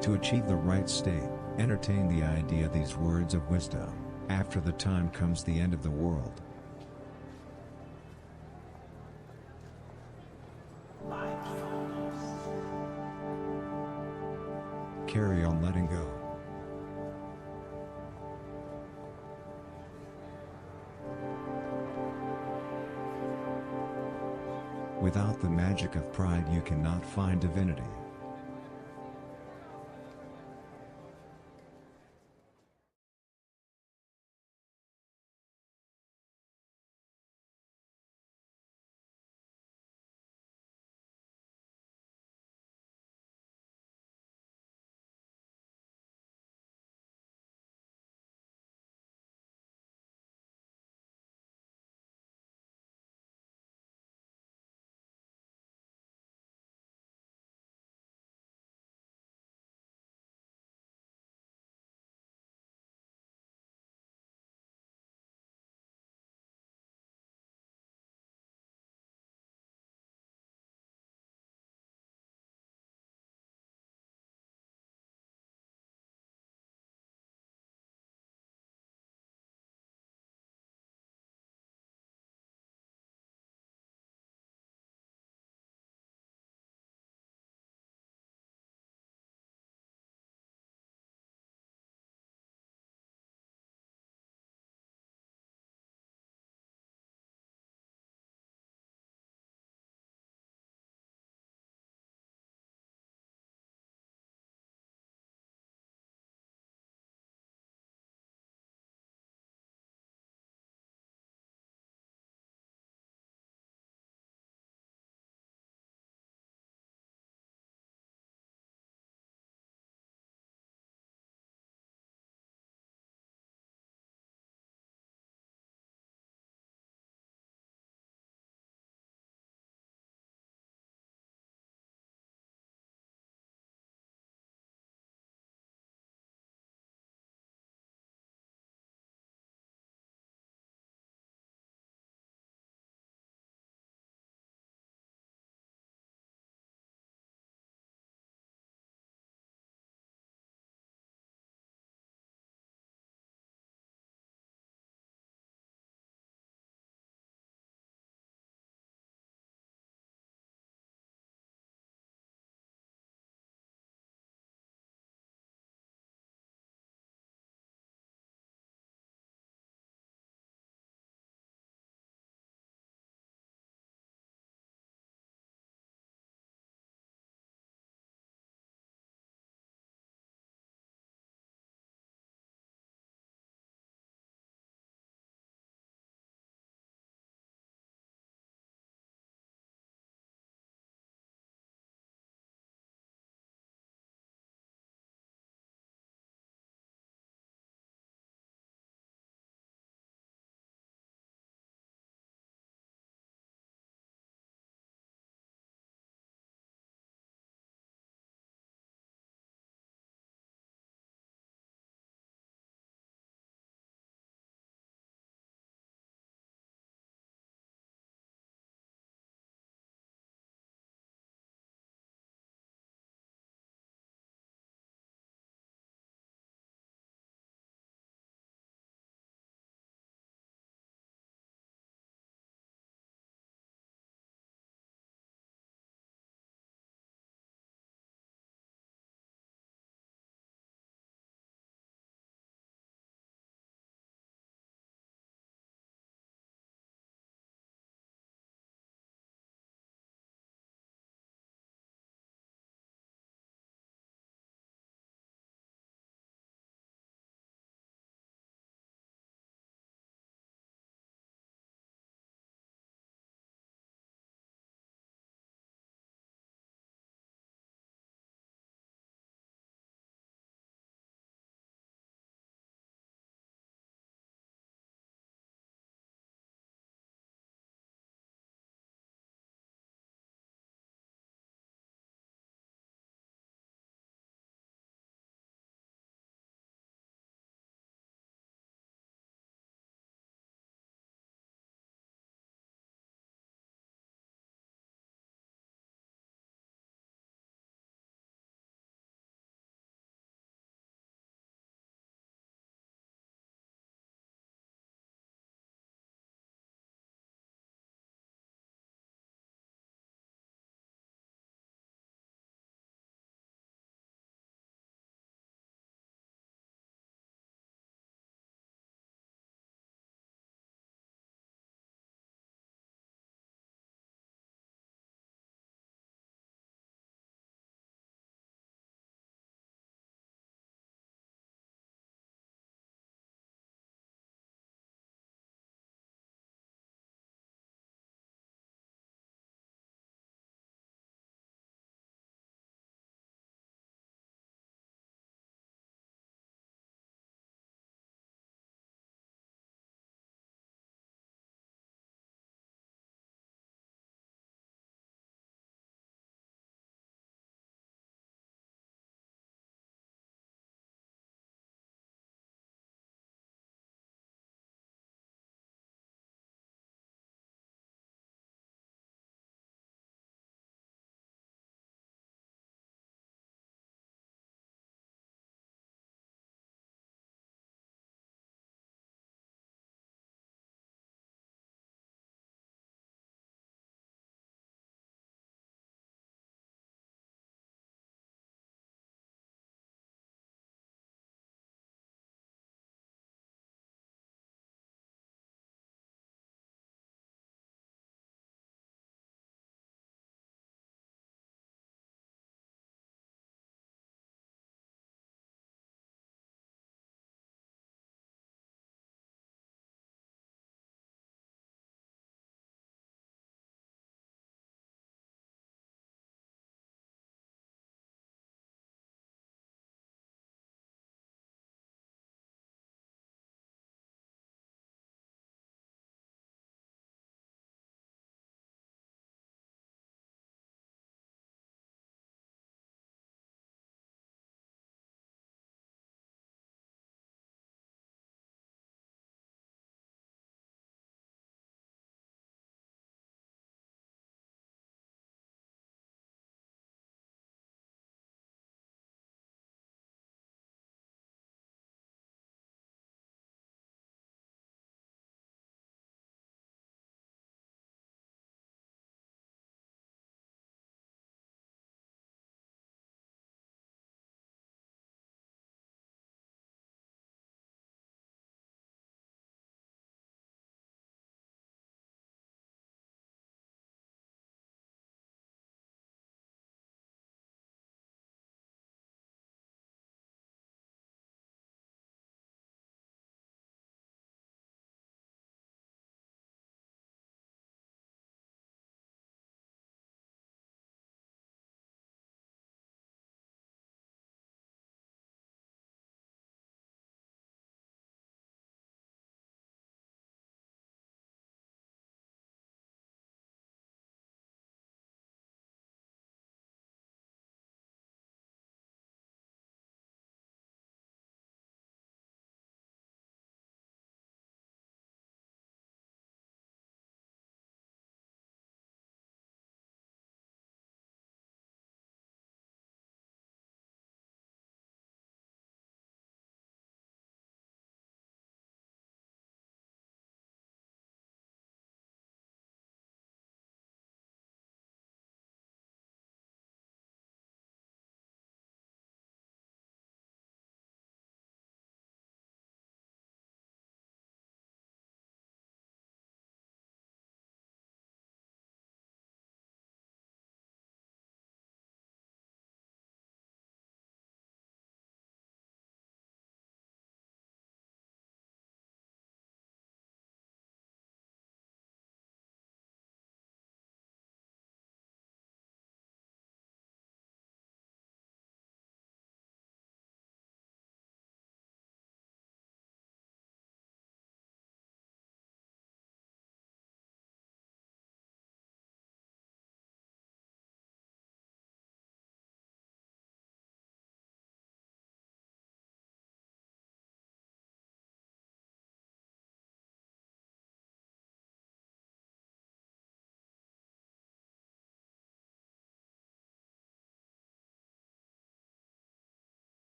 To achieve the right state, entertain the idea these words of wisdom. After the time comes the end of the world. Mindfulness. Carry on letting go. Without the magic of pride you cannot find divinity.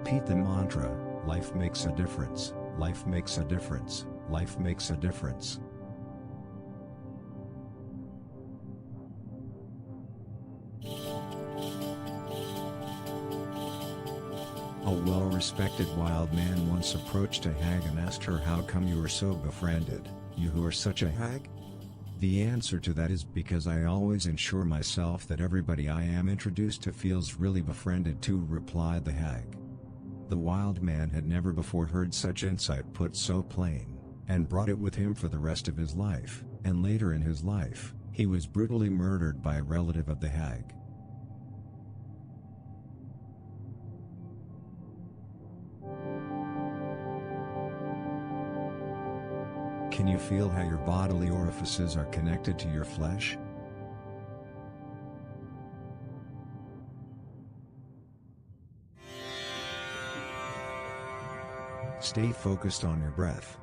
Repeat the mantra, life makes a difference, life makes a difference, life makes a difference. A well-respected wild man once approached a hag and asked her, "How come you are so befriended, you who are such a hag?" The answer to that is, "Because I always ensure myself that everybody I am introduced to feels really befriended too," replied the hag. The wild man had never before heard such insight put so plain, and brought it with him for the rest of his life, and later in his life, he was brutally murdered by a relative of the hag. Can you feel how your bodily orifices are connected to your flesh? Stay focused on your breath.